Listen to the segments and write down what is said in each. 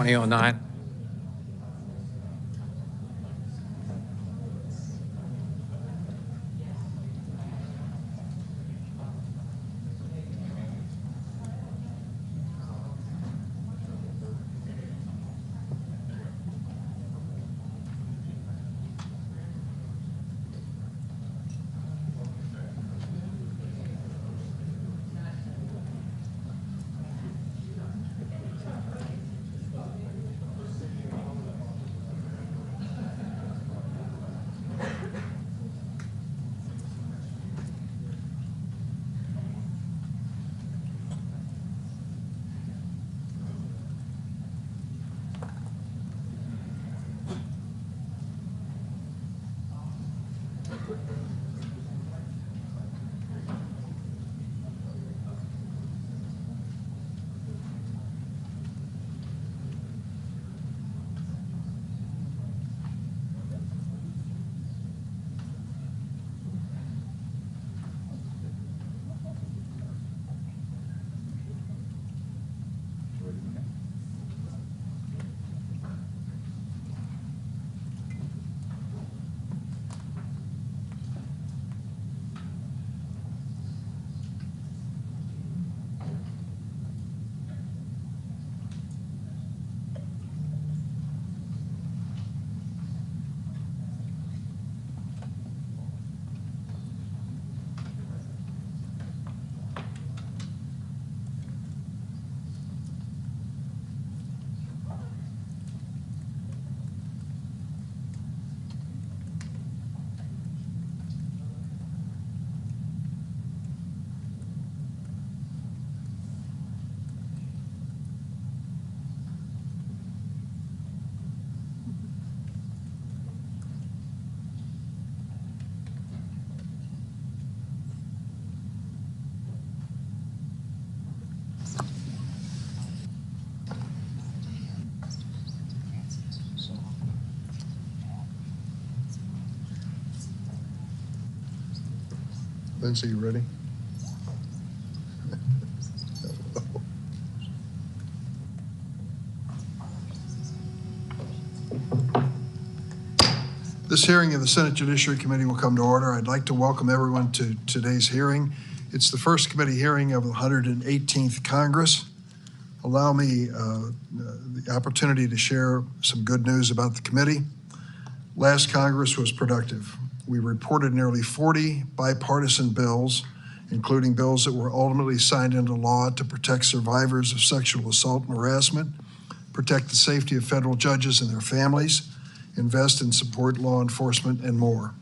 2009. Lindsay, you ready? This hearing of the Senate Judiciary Committee will come to order. I'd like to welcome everyone to today's hearing. It's the first committee hearing of the 118th Congress. Allow me the opportunity to share some good news about the committee. Last Congress was productive. We reported nearly 40 bipartisan bills, including bills that were ultimately signed into law to protect survivors of sexual assault and harassment, protect the safety of federal judges and their families, invest and support law enforcement, and more.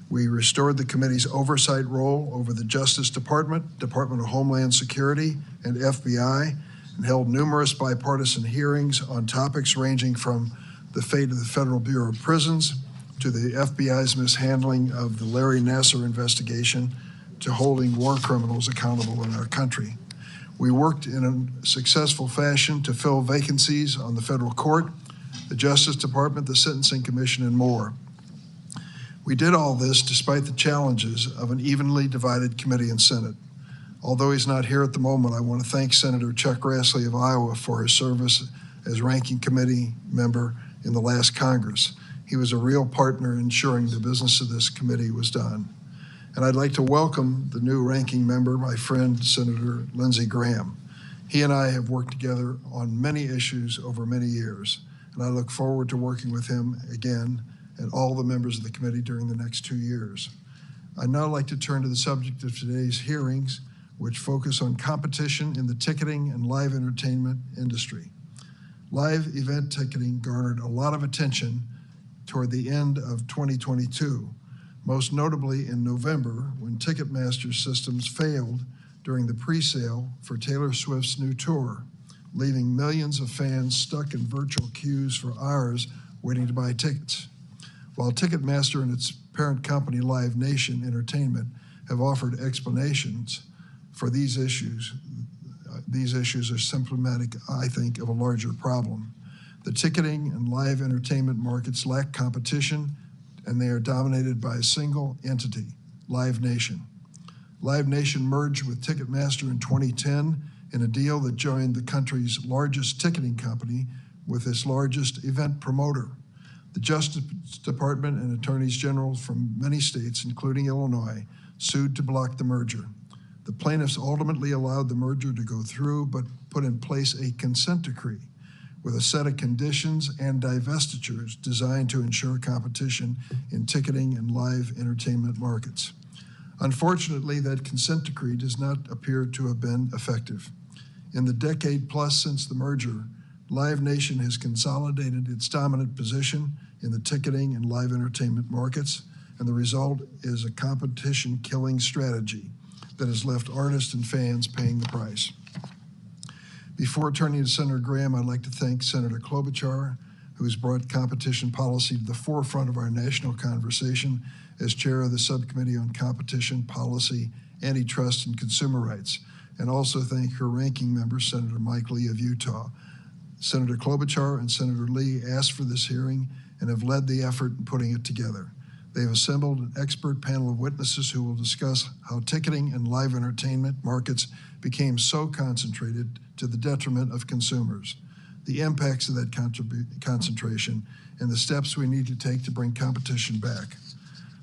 We restored the committee's oversight role over the Justice Department, Department of Homeland Security, and FBI, and held numerous bipartisan hearings on topics ranging from the fate of the Federal Bureau of Prisons to the FBI's mishandling of the Larry Nassar investigation to holding war criminals accountable in our country. We worked in a successful fashion to fill vacancies on the federal court, the Justice Department, the Sentencing Commission, and more. We did all this despite the challenges of an evenly divided committee and Senate. Although he's not here at the moment, I want to thank Senator Chuck Grassley of Iowa for his service as ranking committee member in the last Congress. He was a real partner in ensuring the business of this committee was done. And I'd like to welcome the new ranking member, my friend, Senator Lindsey Graham. He and I have worked together on many issues over many years, and I look forward to working with him again and all the members of the committee during the next 2 years. I'd now like to turn to the subject of today's hearings, which focus on competition in the ticketing and live entertainment industry. Live event ticketing garnered a lot of attention toward the end of 2022, most notably in November when Ticketmaster systems failed during the pre-sale for Taylor Swift's new tour, leaving millions of fans stuck in virtual queues for hours waiting to buy tickets. While Ticketmaster and its parent company, Live Nation Entertainment, have offered explanations for these issues are symptomatic, I think, of a larger problem. The ticketing and live entertainment markets lack competition, and they are dominated by a single entity, Live Nation. Live Nation merged with Ticketmaster in 2010 in a deal that joined the country's largest ticketing company, with its largest event promoter. The Justice Department and attorneys general from many states, including Illinois, sued to block the merger. The plaintiffs ultimately allowed the merger to go through, but put in place a consent decree with a set of conditions and divestitures designed to ensure competition in ticketing and live entertainment markets. Unfortunately, that consent decree does not appear to have been effective. In the decade plus since the merger, Live Nation has consolidated its dominant position in the ticketing and live entertainment markets, and the result is a competition-killing strategy that has left artists and fans paying the price. Before turning to Senator Graham, I'd like to thank Senator Klobuchar, who has brought competition policy to the forefront of our national conversation as chair of the Subcommittee on Competition Policy, Antitrust, and Consumer Rights, and also thank her ranking member, Senator Mike Lee of Utah. Senator Klobuchar and Senator Lee asked for this hearing and have led the effort in putting it together. They have assembled an expert panel of witnesses who will discuss how ticketing and live entertainment markets became so concentrated to the detriment of consumers, the impacts of that concentration, and the steps we need to take to bring competition back.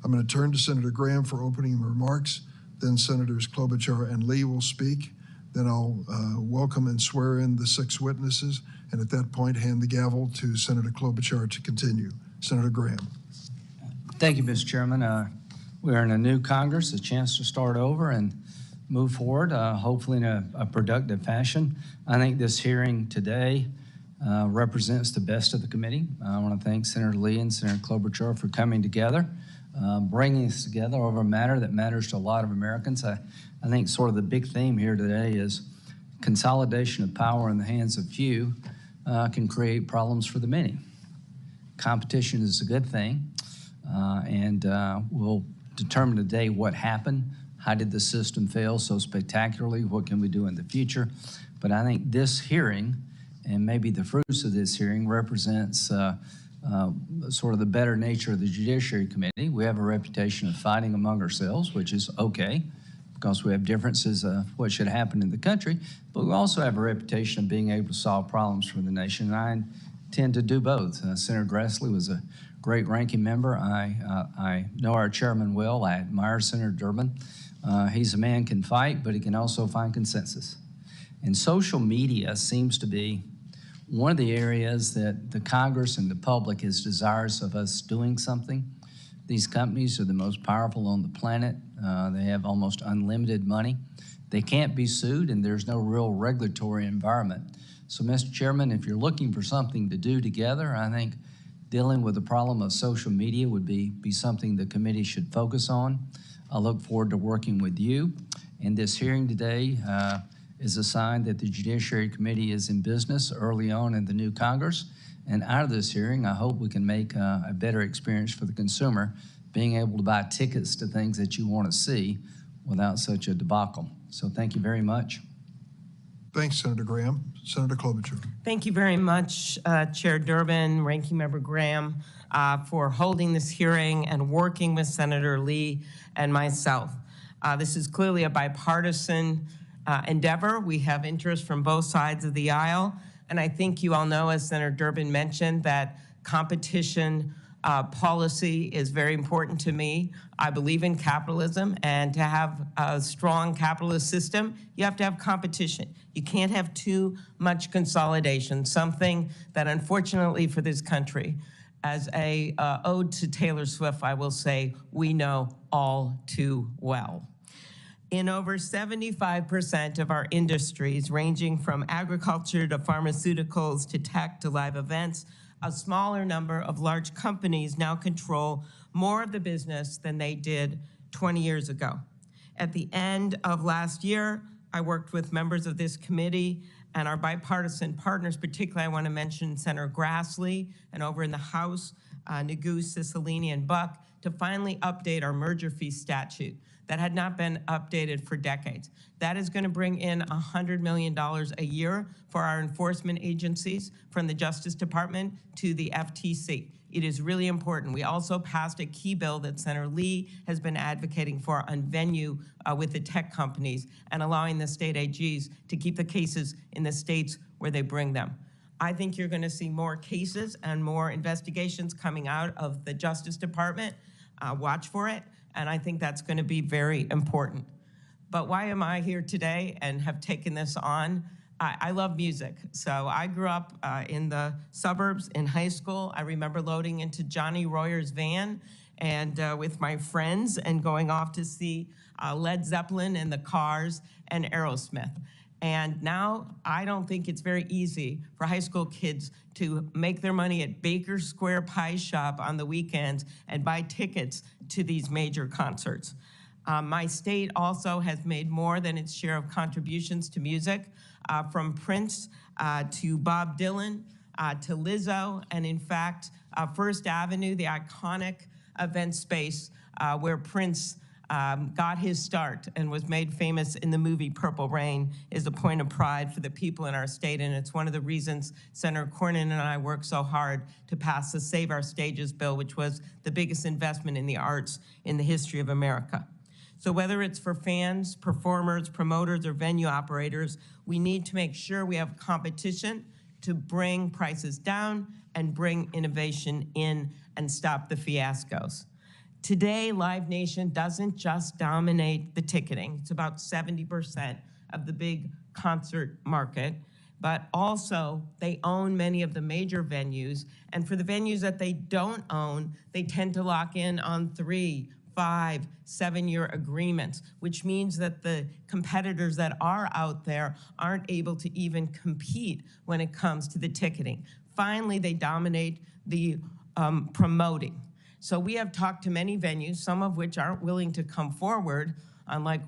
I'm going to turn to Senator Graham for opening remarks, then Senators Klobuchar and Lee will speak. Then I'll welcome and swear in the 6 witnesses, and at that point, hand the gavel to Senator Klobuchar to continue. Senator Graham. Thank you, Mr. Chairman. We're in a new Congress, a chance to start over and move forward, hopefully in a productive fashion. I think this hearing today represents the best of the committee. I want to thank Senator Lee and Senator Klobuchar for coming together, bringing us together over a matter that matters to a lot of Americans. I think sort of the big theme here today is consolidation of power in the hands of few can create problems for the many. Competition is a good thing, and we'll determine today what happened. How did the system fail so spectacularly? What can we do in the future? But I think this hearing, and maybe the fruits of this hearing, represents sort of the better nature of the Judiciary Committee. We have a reputation of fighting among ourselves, which is okay, because we have differences of what should happen in the country, but we also have a reputation of being able to solve problems for the nation, and I intend to do both. Senator Grassley was a great ranking member. I know our chairman well. I admire Senator Durbin. He's a man can fight, but he can also find consensus. And social media seems to be one of the areas that the Congress and the public is desirous of us doing something. These companies are the most powerful on the planet. They have almost unlimited money. They can't be sued, and there's no real regulatory environment. So, Mr. Chairman, if you're looking for something to do together, I think dealing with the problem of social media would be something the committee should focus on. I look forward to working with you. And this hearing today is a sign that the Judiciary Committee is in business early on in the new Congress. And out of this hearing, I hope we can make a better experience for the consumer, being able to buy tickets to things that you want to see without such a debacle. So thank you very much. Thanks, Senator Graham. Senator Klobuchar. Thank you very much, Chair Durbin, Ranking Member Graham, for holding this hearing and working with Senator Lee and myself. This is clearly a bipartisan endeavor. We have interest from both sides of the aisle. And I think you all know, as Senator Durbin mentioned, that competition policy is very important to me. I believe in capitalism, and to have a strong capitalist system, you have to have competition. You can't have too much consolidation, something that unfortunately for this country, as a ode to Taylor Swift, I will say, we know all too well. In over 75% of our industries, ranging from agriculture to pharmaceuticals to tech to live events, a smaller number of large companies now control more of the business than they did 20 years ago. At the end of last year, I worked with members of this committee and our bipartisan partners. Particularly, I want to mention Senator Grassley, and over in the House, Nagu, Cicilline, and Buck, to finally update our merger fee statute that had not been updated for decades. That is going to bring in $100 million a year for our enforcement agencies, from the Justice Department to the FTC. It is really important. We also passed a key bill that Senator Lee has been advocating for on venue with the tech companies and allowing the state AGs to keep the cases in the states where they bring them. I think you're going to see more cases and more investigations coming out of the Justice Department. Watch for it, and I think that's going to be very important. But why am I here today and have taken this on? I love music. So I grew up in the suburbs in high school. I remember loading into Johnny Royer's van and with my friends and going off to see Led Zeppelin and the Cars and Aerosmith. And now I don't think it's very easy for high school kids to make their money at Baker Square Pie Shop on the weekends and buy tickets to these major concerts. My state also has made more than its share of contributions to music, from Prince to Bob Dylan to Lizzo, and in fact, First Avenue, the iconic event space where Prince got his start and was made famous in the movie Purple Rain, is a point of pride for the people in our state, and it's one of the reasons Senator Cornyn and I worked so hard to pass the Save Our Stages bill, which was the biggest investment in the arts in the history of America. So whether it's for fans, performers, promoters, or venue operators, we need to make sure we have competition to bring prices down and bring innovation in and stop the fiascos. Today, Live Nation doesn't just dominate the ticketing. It's about 70% of the big concert market, but also they own many of the major venues. And for the venues that they don't own, they tend to lock in on 3, 5, 7-year agreements, which means that the competitors that are out there aren't able to even compete when it comes to the ticketing. Finally, they dominate the promoting. So we have talked to many venues, some of which aren't willing to come forward, unlike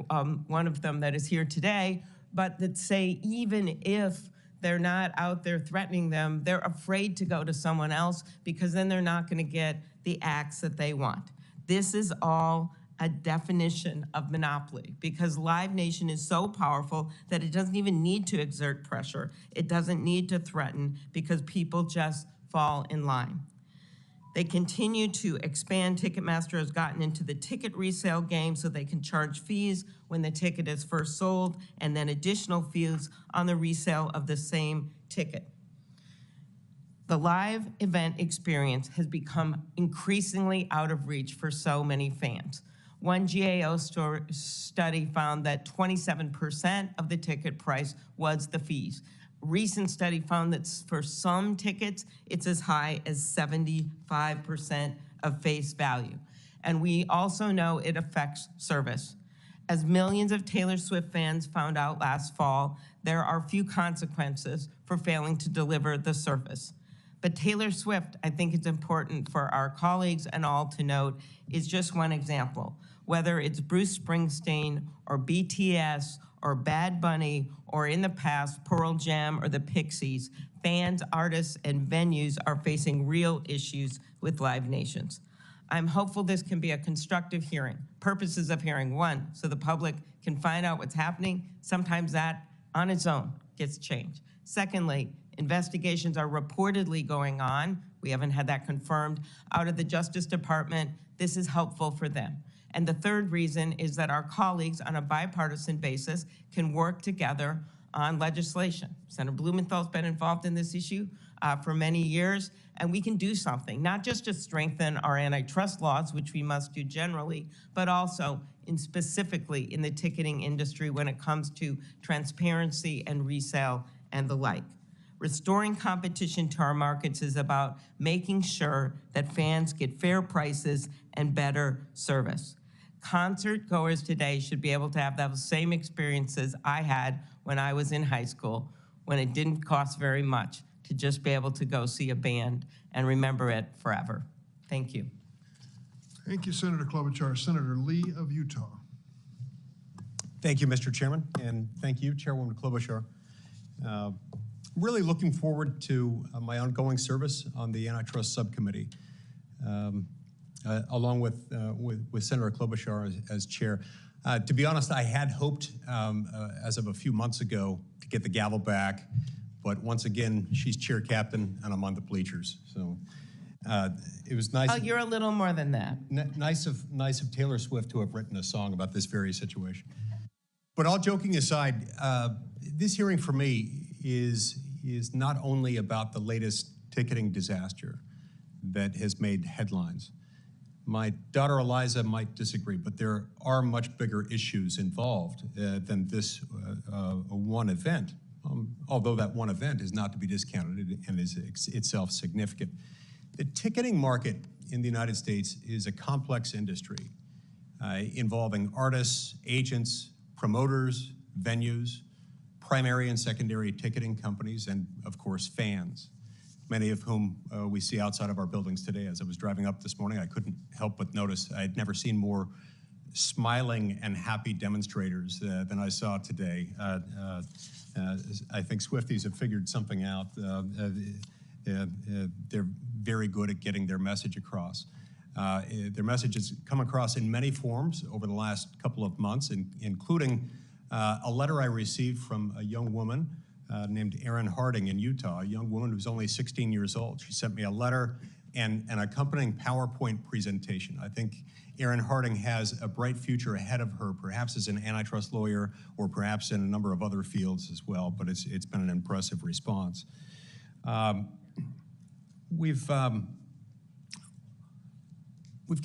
one of them that is here today, but that say even if they're not out there threatening them, they're afraid to go to someone else because then they're not going to get the acts that they want. This is all a definition of monopoly because Live Nation is so powerful that it doesn't even need to exert pressure. It doesn't need to threaten because people just fall in line. They continue to expand. Ticketmaster has gotten into the ticket resale game so they can charge fees when the ticket is first sold and then additional fees on the resale of the same ticket. The live event experience has become increasingly out of reach for so many fans. One GAO study found that 27% of the ticket price was the fees. A recent study found that for some tickets, it's as high as 75% of face value. And we also know it affects service. As millions of Taylor Swift fans found out last fall, there are few consequences for failing to deliver the service. But Taylor Swift, I think it's important for our colleagues and all to note, is just one example. Whether it's Bruce Springsteen or BTS or Bad Bunny or in the past Pearl Jam or the Pixies, fans, artists, and venues are facing real issues with Live Nations. I'm hopeful this can be a constructive hearing. Purposes of hearing: 1, so the public can find out what's happening. Sometimes that on its own gets changed. Secondly, investigations are reportedly going on. We haven't had that confirmed out of the Justice Department. This is helpful for them. And the third reason is that our colleagues on a bipartisan basis can work together on legislation. Senator Blumenthal's been involved in this issue for many years, and we can do something, not just to strengthen our antitrust laws, which we must do generally, but also specifically in the ticketing industry when it comes to transparency and resale and the like. Restoring competition to our markets is about making sure that fans get fair prices and better service. Concert goers today should be able to have those same experiences I had when I was in high school, when it didn't cost very much to just be able to go see a band and remember it forever. Thank you. Thank you, Senator Klobuchar. Senator Lee of Utah. Thank you, Mr. Chairman, and thank you, Chairwoman Klobuchar. Really looking forward to my ongoing service on the Antitrust Subcommittee, along with Senator Klobuchar as chair. To be honest, I had hoped, as of a few months ago, to get the gavel back, but once again, she's chair captain, and I'm on the bleachers. So it was nice. Oh, you're a little more than that. Nice of Taylor Swift to have written a song about this very situation. But all joking aside, this hearing for me is is not only about the latest ticketing disaster that has made headlines. My daughter Eliza might disagree, but there are much bigger issues involved than this one event, although that one event is not to be discounted and is itself significant. The ticketing market in the United States is a complex industry involving artists, agents, promoters, venues, primary and secondary ticketing companies, and of course fans, many of whom we see outside of our buildings today. As I was driving up this morning, I couldn't help but notice I had never seen more smiling and happy demonstrators than I saw today. I think Swifties have figured something out. They're very good at getting their message across. Their message has come across in many forms over the last couple of months, including a letter I received from a young woman named Erin Harding in Utah, a young woman who's only 16 years old. She sent me a letter and an accompanying PowerPoint presentation. I think Erin Harding has a bright future ahead of her, perhaps as an antitrust lawyer or perhaps in a number of other fields as well, but it's been an impressive response. We've got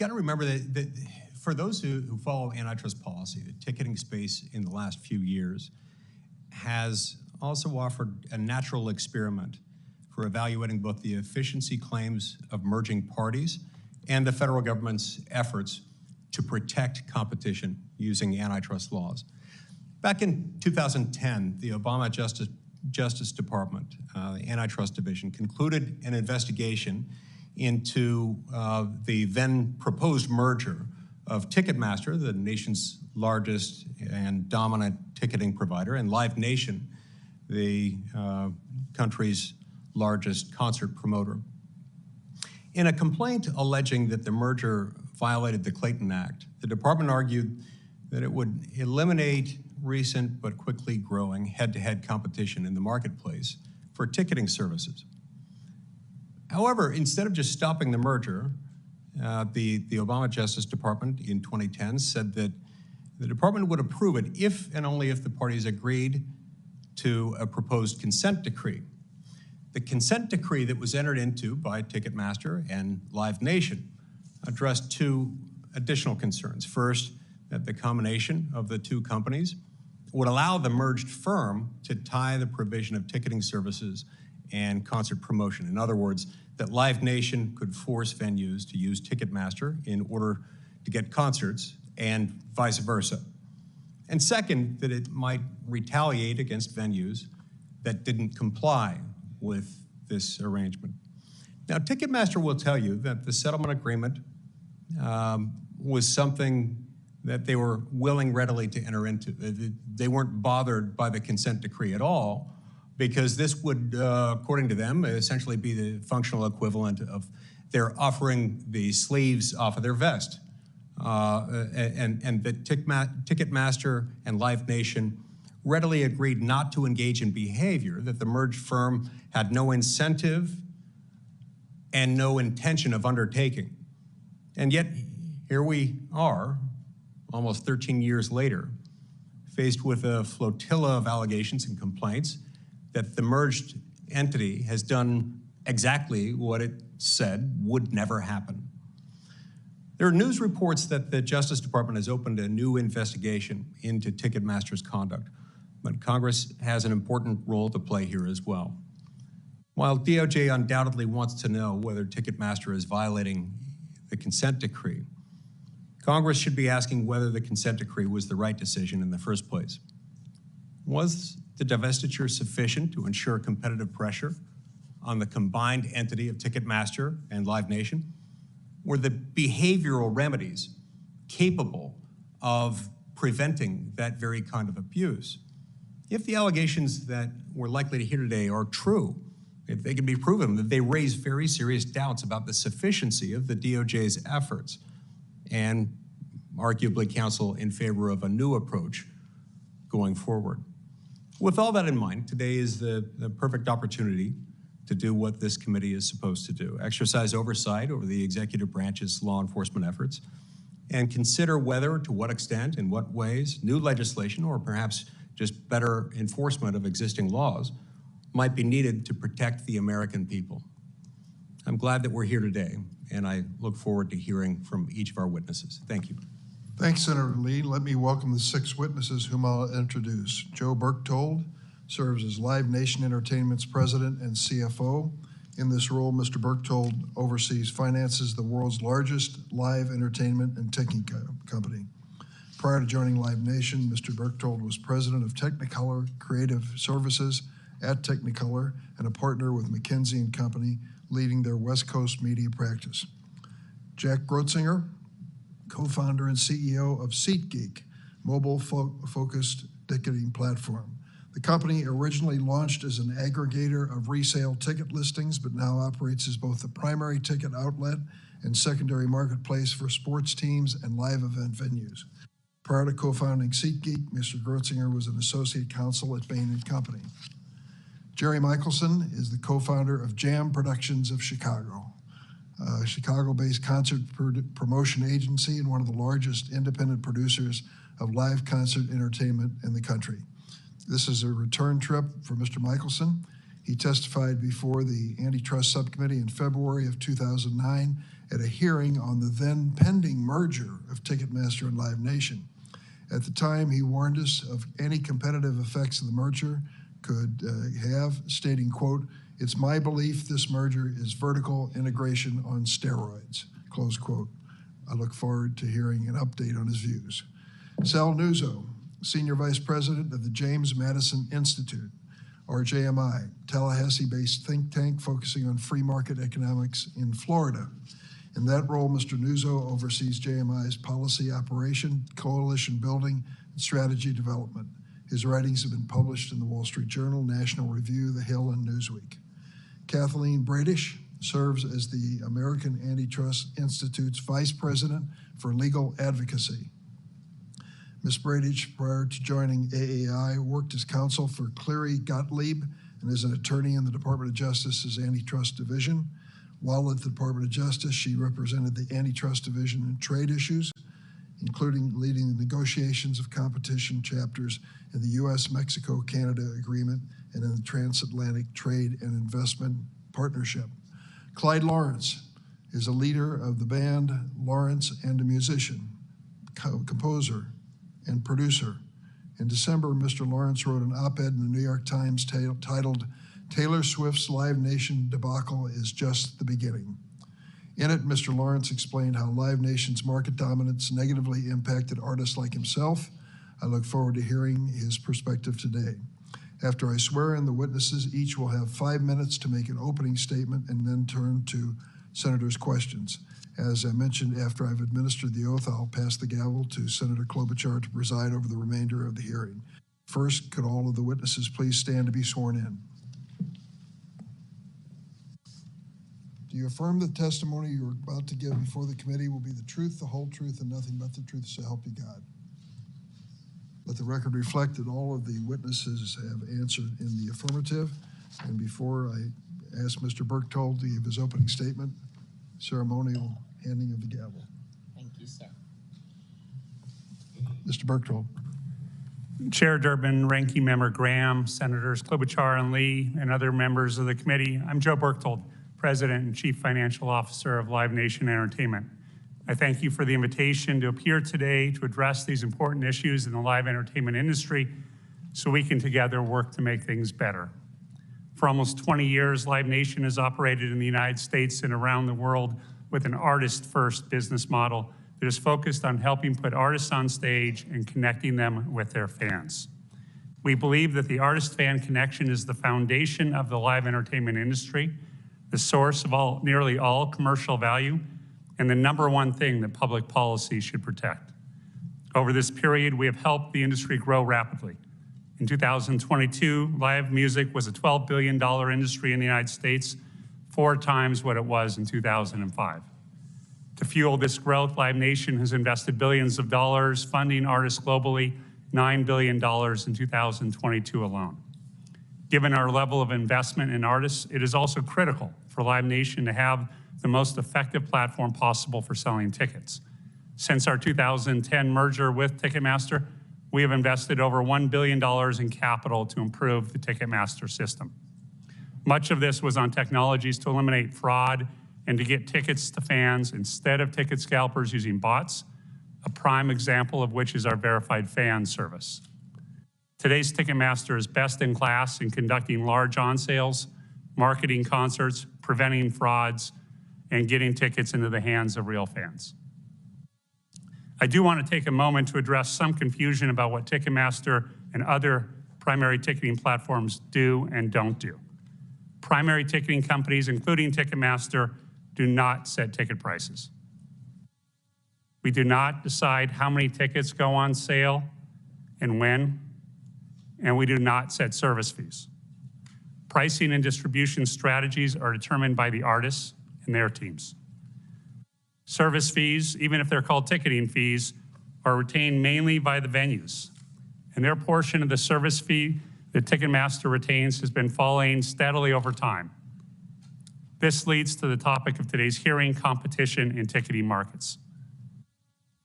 to remember that for those who follow antitrust policy, the ticketing space in the last few years has also offered a natural experiment for evaluating both the efficiency claims of merging parties and the federal government's efforts to protect competition using antitrust laws. Back in 2010, the Obama Justice Department, the Antitrust Division, concluded an investigation into the then proposed merger of Ticketmaster, the nation's largest and dominant ticketing provider, and Live Nation, the country's largest concert promoter. In a complaint alleging that the merger violated the Clayton Act, the department argued that it would eliminate recent but quickly growing head-to-head competition in the marketplace for ticketing services. However, instead of just stopping the merger, the Obama Justice Department in 2010 said that the department would approve it if and only if the parties agreed to a proposed consent decree. The consent decree that was entered into by Ticketmaster and Live Nation addressed two additional concerns. First, that the combination of the two companies would allow the merged firm to tie the provision of ticketing services and concert promotion. In other words, that Live Nation could force venues to use Ticketmaster in order to get concerts and vice versa. And second, that it might retaliate against venues that didn't comply with this arrangement. Now, Ticketmaster will tell you that the settlement agreement was something that they were willing readily to enter into. They weren't bothered by the consent decree at all, because this would, according to them, essentially be the functional equivalent of their offering the sleeves off of their vest. And that Ticketmaster and Live Nation readily agreed not to engage in behavior that the merged firm had no incentive and no intention of undertaking. And yet, here we are, almost 13 years later, faced with a flotilla of allegations and complaints that the merged entity has done exactly what it said would never happen. There are news reports that the Justice Department has opened a new investigation into Ticketmaster's conduct, but Congress has an important role to play here as well. While DOJ undoubtedly wants to know whether Ticketmaster is violating the consent decree, Congress should be asking whether the consent decree was the right decision in the first place. Was the divestiture sufficient to ensure competitive pressure on the combined entity of Ticketmaster and Live Nation? Were the behavioral remedies capable of preventing that very kind of abuse? If the allegations that we're likely to hear today are true, if they can be proven, that they raise very serious doubts about the sufficiency of the DOJ's efforts and arguably counsel in favor of a new approach going forward. With all that in mind, today is the perfect opportunity to do what this committee is supposed to do: exercise oversight over the executive branch's law enforcement efforts, and consider whether, to what extent, in what ways, new legislation, or perhaps just better enforcement of existing laws, might be needed to protect the American people. I'm glad that we're here today, and I look forward to hearing from each of our witnesses. Thank you. Thanks, Senator Lee. Let me welcome the 6 witnesses whom I'll introduce. Joe Berchtold serves as Live Nation Entertainment's president and CFO. In this role, Mr. Berchtold oversees finances the world's largest live entertainment and ticketing company. Prior to joining Live Nation, Mr. Berchtold was president of Technicolor Creative Services at Technicolor and a partner with McKinsey & Company, leading their West Coast media practice. Jack Grotzinger, co-founder and CEO of SeatGeek, mobile-focused ticketing platform. The company originally launched as an aggregator of resale ticket listings, but now operates as both the primary ticket outlet and secondary marketplace for sports teams and live event venues. Prior to co-founding SeatGeek, Mr. Grotzinger was an associate counsel at Bain & Company. Jerry Michelson is the co-founder of Jam Productions of Chicago, a Chicago-based concert promotion agency and one of the largest independent producers of live concert entertainment in the country. This is a return trip for Mr. Michelson. He testified before the Antitrust Subcommittee in February of 2009 at a hearing on the then pending merger of Ticketmaster and Live Nation. At the time, he warned us of any competitive effects of the merger could have, stating, quote, "It's my belief this merger is vertical integration on steroids," close quote. I look forward to hearing an update on his views. Sal Nuzzo, Senior Vice President of the James Madison Institute, or JMI, Tallahassee-based think tank focusing on free market economics in Florida. In that role, Mr. Nuzzo oversees JMI's policy operation, coalition building, and strategy development. His writings have been published in the Wall Street Journal, National Review, The Hill, and Newsweek. Kathleen Bradish serves as the American Antitrust Institute's Vice President for Legal Advocacy. Ms. Bradish, prior to joining AAI, worked as counsel for Cleary Gottlieb and as an attorney in the Department of Justice's Antitrust Division. While at the Department of Justice, she represented the Antitrust Division in trade issues, including leading the negotiations of competition chapters in the U.S.-Mexico-Canada Agreement and in the Transatlantic Trade and Investment Partnership. Clyde Lawrence is a leader of the band Lawrence and a musician, composer, and producer. In December, Mr. Lawrence wrote an op-ed in the New York Times titled, "Taylor Swift's Live Nation debacle is just the beginning." In it, Mr. Lawrence explained how Live Nation's market dominance negatively impacted artists like himself. I look forward to hearing his perspective today. After I swear in the witnesses, each will have 5 minutes to make an opening statement and then turn to senators' questions. As I mentioned, after I've administered the oath, I'll pass the gavel to Senator Klobuchar to preside over the remainder of the hearing. First, could all of the witnesses please stand to be sworn in? Do you affirm the testimony you're about to give before the committee will be the truth, the whole truth, and nothing but the truth, so help you God? Let the record reflect that all of the witnesses have answered in the affirmative. And before I ask Mr. Berchtold to give his opening statement, ceremonial handing of the gavel. Thank you, sir. Mr. Berchtold. Chair Durbin, Ranking Member Graham, Senators Klobuchar and Lee, and other members of the committee, I'm Joe Berchtold, President and Chief Financial Officer of Live Nation Entertainment. I thank you for the invitation to appear today to address these important issues in the live entertainment industry so we can together work to make things better. For almost 20 years, Live Nation has operated in the United States and around the world with an artist-first business model that is focused on helping put artists on stage and connecting them with their fans. We believe that the artist-fan connection is the foundation of the live entertainment industry, the source of nearly all commercial value, and the #1 thing that public policy should protect. Over this period, we have helped the industry grow rapidly. In 2022, live music was a $12 billion industry in the United States, 4 times what it was in 2005. To fuel this growth, Live Nation has invested billions of dollars funding artists globally, $9 billion in 2022 alone. Given our level of investment in artists, it is also critical for Live Nation to have the most effective platform possible for selling tickets. Since our 2010 merger with Ticketmaster, we have invested over $1 billion in capital to improve the Ticketmaster system. Much of this was on technologies to eliminate fraud and to get tickets to fans instead of ticket scalpers using bots, a prime example of which is our verified fan service. Today's Ticketmaster is best in class in conducting large on-sales, marketing concerts, preventing frauds, and getting tickets into the hands of real fans. I do want to take a moment to address some confusion about what Ticketmaster and other primary ticketing platforms do and don't do. Primary ticketing companies, including Ticketmaster, do not set ticket prices. We do not decide how many tickets go on sale and when, and we do not set service fees. Pricing and distribution strategies are determined by the artists and their teams. Service fees, even if they're called ticketing fees, are retained mainly by the venues, and their portion of the service fee that Ticketmaster retains has been falling steadily over time. This leads to the topic of today's hearing, competition in ticketing markets.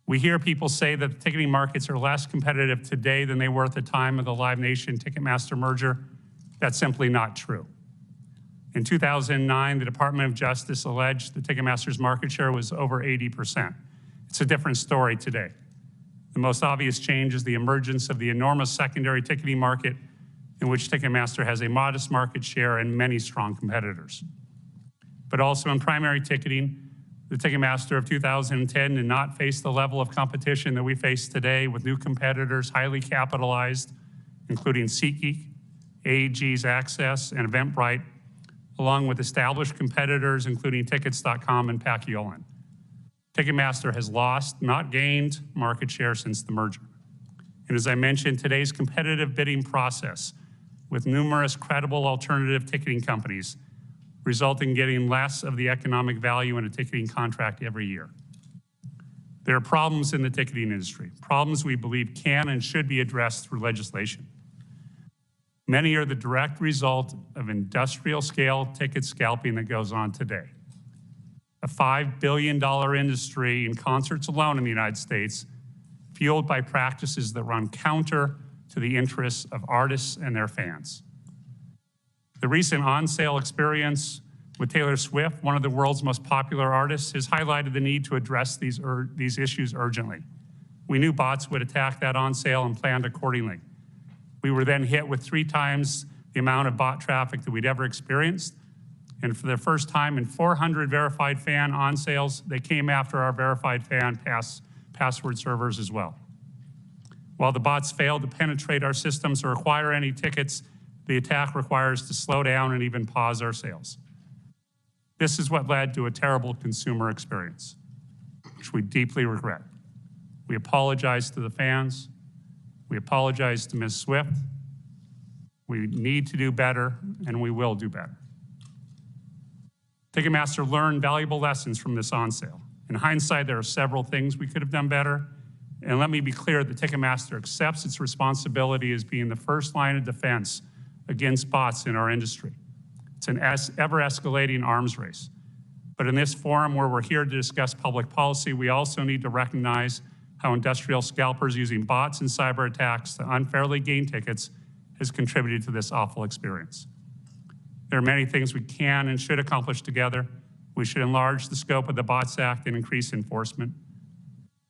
We hear people say that the ticketing markets are less competitive today than they were at the time of the Live Nation Ticketmaster merger. That's simply not true. In 2009, the Department of Justice alleged that Ticketmaster's market share was over 80%. It's a different story today. The most obvious change is the emergence of the enormous secondary ticketing market in which Ticketmaster has a modest market share and many strong competitors. But also in primary ticketing, the Ticketmaster of 2010 did not face the level of competition that we face today with new competitors highly capitalized, including SeatGeek, AEG's Access, and Eventbrite, along with established competitors including Tickets.com and Paciolan. Ticketmaster has lost, not gained, market share since the merger. And as I mentioned, today's competitive bidding process with numerous credible alternative ticketing companies result in getting less of the economic value in a ticketing contract every year. There are problems in the ticketing industry, problems we believe can and should be addressed through legislation. Many are the direct result of industrial scale ticket scalping that goes on today. A $5 billion industry in concerts alone in the United States, fueled by practices that run counter to the interests of artists and their fans. The recent on-sale experience with Taylor Swift, one of the world's most popular artists, has highlighted the need to address these issues urgently. We knew bots would attack that on-sale and planned accordingly. We were then hit with 3 times the amount of bot traffic that we'd ever experienced. And for the first time in 400 verified fan on-sales, they came after our verified fan password servers as well. While the bots failed to penetrate our systems or acquire any tickets, the attack requires to slow down and even pause our sales. This is what led to a terrible consumer experience, which we deeply regret. We apologize to the fans. We apologize to Ms. Swift. We need to do better, and we will do better. Ticketmaster learned valuable lessons from this on-sale. In hindsight, there are several things we could have done better. And let me be clear that Ticketmaster accepts its responsibility as being the first line of defense against bots in our industry. It's an ever-escalating arms race. But in this forum where we're here to discuss public policy, we also need to recognize how industrial scalpers using bots and cyber attacks to unfairly gain tickets has contributed to this awful experience. There are many things we can and should accomplish together. We should enlarge the scope of the Bots Act and increase enforcement.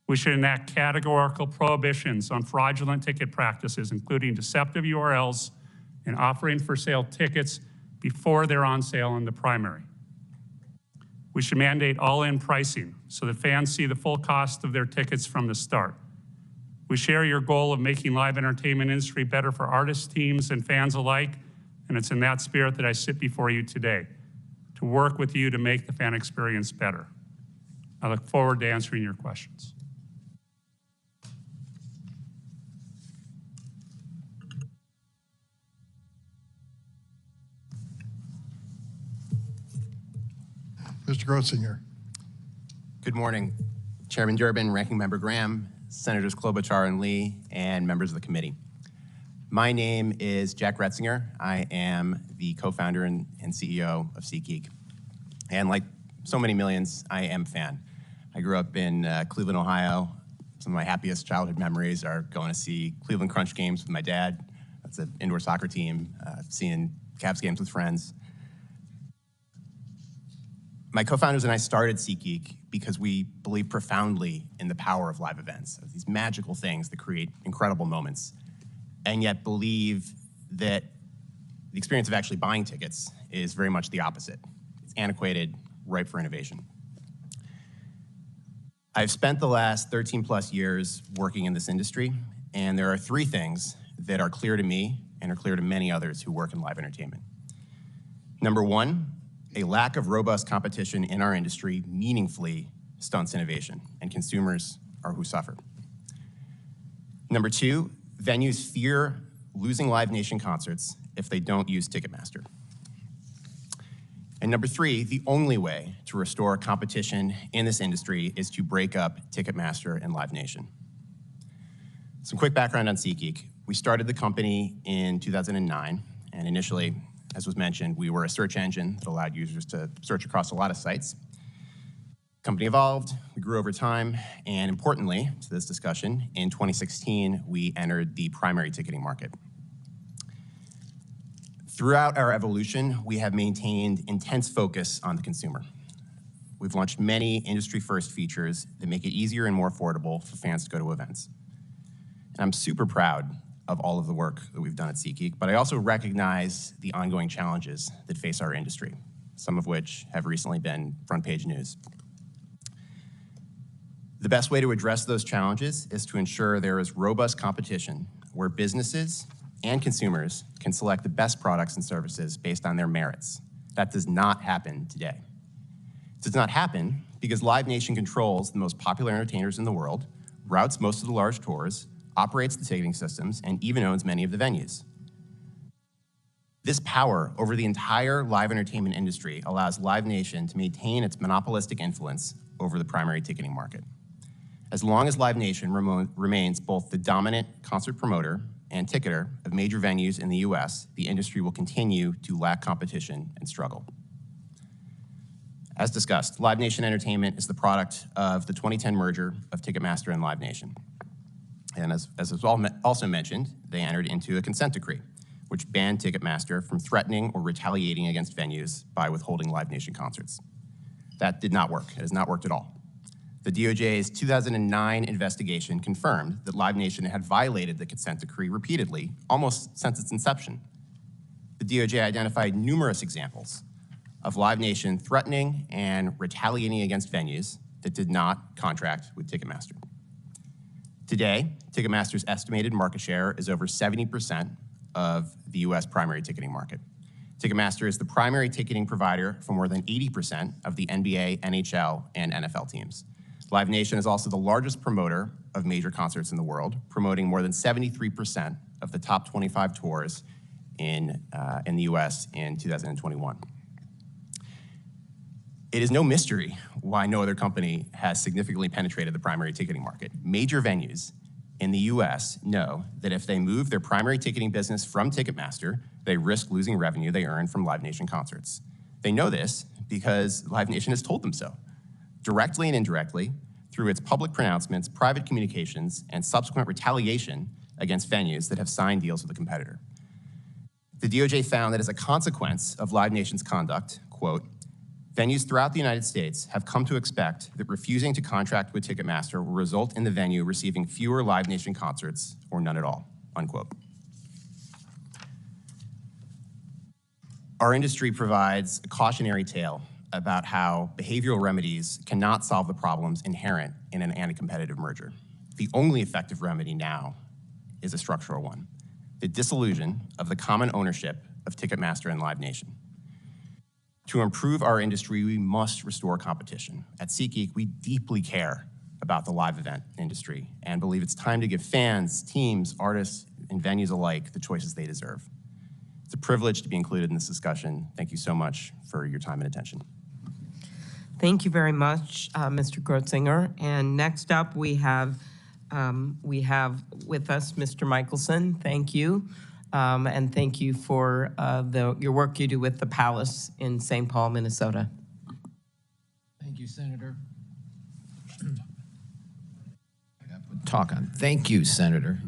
We should enact categorical prohibitions on fraudulent ticket practices, including deceptive URLs and offering for sale tickets before they're on sale in the primary. We should mandate all-in pricing so that fans see the full cost of their tickets from the start. We share your goal of making live entertainment industry better for artists, teams, and fans alike, and it's in that spirit that I sit before you today, to work with you to make the fan experience better. I look forward to answering your questions. Mr. Grotzinger. Good morning, Chairman Durbin, Ranking Member Graham, Senators Klobuchar and Lee, and members of the committee. My name is Jack Retzinger. I am the co-founder and CEO of SeatGeek. And like so many millions, I am a fan. I grew up in Cleveland, Ohio. Some of my happiest childhood memories are going to see Cleveland Crunch games with my dad. That's an indoor soccer team, seeing Cavs games with friends. My co-founders and I started SeatGeek because we believe profoundly in the power of live events, of these magical things that create incredible moments, and yet believe that the experience of actually buying tickets is very much the opposite. It's antiquated, ripe for innovation. I've spent the last 13 plus years working in this industry, and there are three things that are clear to me and are clear to many others who work in live entertainment. Number one, a lack of robust competition in our industry meaningfully stunts innovation, and consumers are who suffer. Number two, venues fear losing Live Nation concerts if they don't use Ticketmaster. And number three, the only way to restore competition in this industry is to break up Ticketmaster and Live Nation. Some quick background on SeatGeek. We started the company in 2009, and initially, as was mentioned, we were a search engine that allowed users to search across a lot of sites. The company evolved, we grew over time, and importantly to this discussion, in 2016, we entered the primary ticketing market. Throughout our evolution, we have maintained intense focus on the consumer. We've launched many industry-first features that make it easier and more affordable for fans to go to events. And I'm super proud of all of the work that we've done at SeatGeek, but I also recognize the ongoing challenges that face our industry, some of which have recently been front-page news. The best way to address those challenges is to ensure there is robust competition where businesses and consumers can select the best products and services based on their merits. That does not happen today. It does not happen because Live Nation controls the most popular entertainers in the world, routes most of the large tours, operates the ticketing systems, and even owns many of the venues. This power over the entire live entertainment industry allows Live Nation to maintain its monopolistic influence over the primary ticketing market. As long as Live Nation remains both the dominant concert promoter and ticketer of major venues in the US, the industry will continue to lack competition and struggle. As discussed, Live Nation Entertainment is the product of the 2010 merger of Ticketmaster and Live Nation. And as was also mentioned, they entered into a consent decree, which banned Ticketmaster from threatening or retaliating against venues by withholding Live Nation concerts. That did not work. It has not worked at all. The DOJ's 2009 investigation confirmed that Live Nation had violated the consent decree repeatedly, almost since its inception. The DOJ identified numerous examples of Live Nation threatening and retaliating against venues that did not contract with Ticketmaster. Today, Ticketmaster's estimated market share is over 70% of the US primary ticketing market. Ticketmaster is the primary ticketing provider for more than 80% of the NBA, NHL, and NFL teams. Live Nation is also the largest promoter of major concerts in the world, promoting more than 73% of the top 25 tours in the US in 2021. It is no mystery why no other company has significantly penetrated the primary ticketing market. Major venues in the US know that if they move their primary ticketing business from Ticketmaster, they risk losing revenue they earn from Live Nation concerts. They know this because Live Nation has told them so, directly and indirectly, through its public pronouncements, private communications, and subsequent retaliation against venues that have signed deals with a competitor. The DOJ found that as a consequence of Live Nation's conduct, quote, venues throughout the United States have come to expect that refusing to contract with Ticketmaster will result in the venue receiving fewer Live Nation concerts or none at all, unquote. Our industry provides a cautionary tale about how behavioral remedies cannot solve the problems inherent in an anti-competitive merger. The only effective remedy now is a structural one, the dissolution of the common ownership of Ticketmaster and Live Nation. To improve our industry, we must restore competition. At SeatGeek, we deeply care about the live event industry and believe it's time to give fans, teams, artists, and venues alike the choices they deserve. It's a privilege to be included in this discussion. Thank you so much for your time and attention. Thank you very much, Mr. Grotzinger. And next up, we have with us Mr. Michelson. Thank you. And thank you for your work you do with the Palace in St. Paul, Minnesota. Thank you, Senator. Talk on. Thank you, Senator.